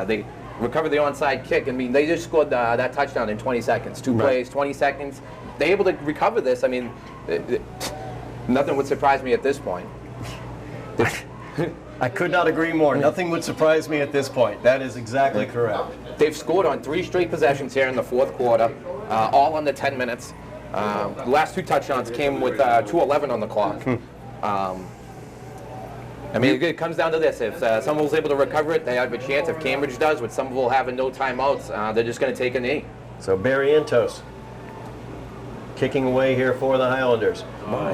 They recovered the onside kick. I mean, they just scored that touchdown in 20 seconds. 2 plays, 20 seconds. They're able to recover this. I mean, nothing would surprise me at this point. I could not agree more. Nothing would surprise me at this point. That is exactly correct. They've scored on 3 straight possessions here in the fourth quarter, all under 10 minutes. The last 2 touchdowns came with 2:11 on the clock. I mean, it comes down to this. If Somerville's able to recover it, they have a chance. If Cambridge does, with Somerville having no timeouts, they're just going to take a knee. So Barrientos kicking away here for the Highlanders.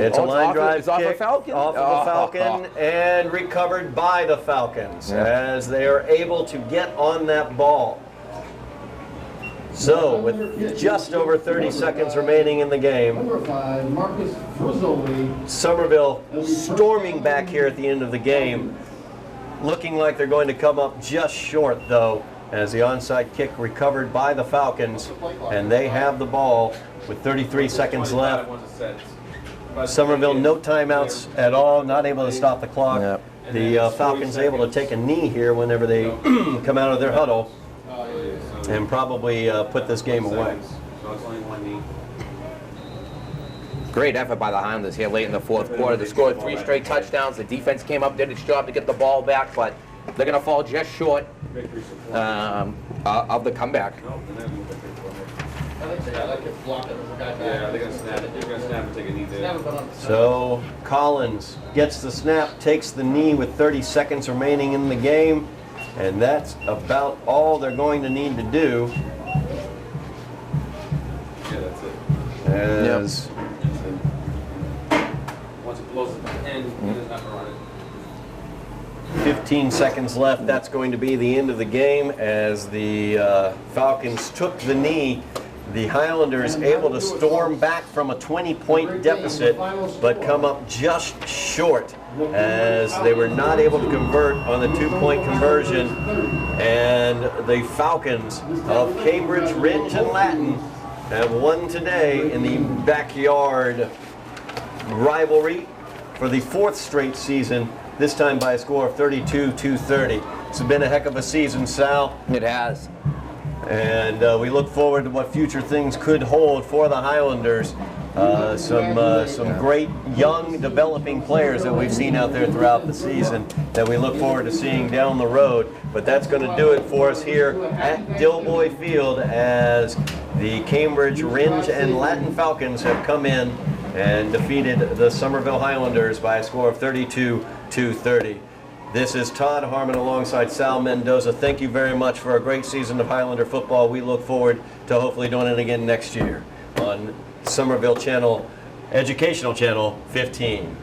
It's a line drive kick off the Falcon? Off of the Falcon and recovered by the Falcons as they are able to get on that ball. So, with just over 30 seconds remaining in the game, Somerville storming back here at the end of the game, looking like they're going to come up just short, though, as the onside kick recovered by the Falcons, and they have the ball with 33 seconds left. Somerville, no timeouts at all, not able to stop the clock. The Falcons able to take a knee here whenever they come out of their huddle and probably put this game away. Great effort by the Highlanders here late in the fourth quarter. They scored 3 straight touchdowns. The defense came up, did its job to get the ball back, but they're going to fall just short of the comeback. So Collins gets the snap, takes the knee with 30 seconds remaining in the game. And that's about all they're going to need to do. Yeah, that's it. As once it blows at the end, there's nothing on it. 15 seconds left. That's going to be the end of the game as the Falcons took the knee. The Highlanders able to storm back from a 20-point deficit, but come up just short as they were not able to convert on the 2-point conversion. And the Falcons of Cambridge, Ridge, and Latin have won today in the backyard rivalry for the 4th straight season this time by a score of 32-30. It's been a heck of a season, Sal. It has. And we look forward to what future things could hold for the Highlanders. Some great young developing players that we've seen out there throughout the season that we look forward to seeing down the road. But that's going to do it for us here at Dilboy Field as the Cambridge Ringe and Latin Falcons have come in and defeated the Somerville Highlanders by a score of 32-30. This is Todd Harmon alongside Sal Mendonça. Thank you very much for a great season of Highlander football. We look forward to hopefully doing it again next year on Somerville Channel, Educational Channel 15.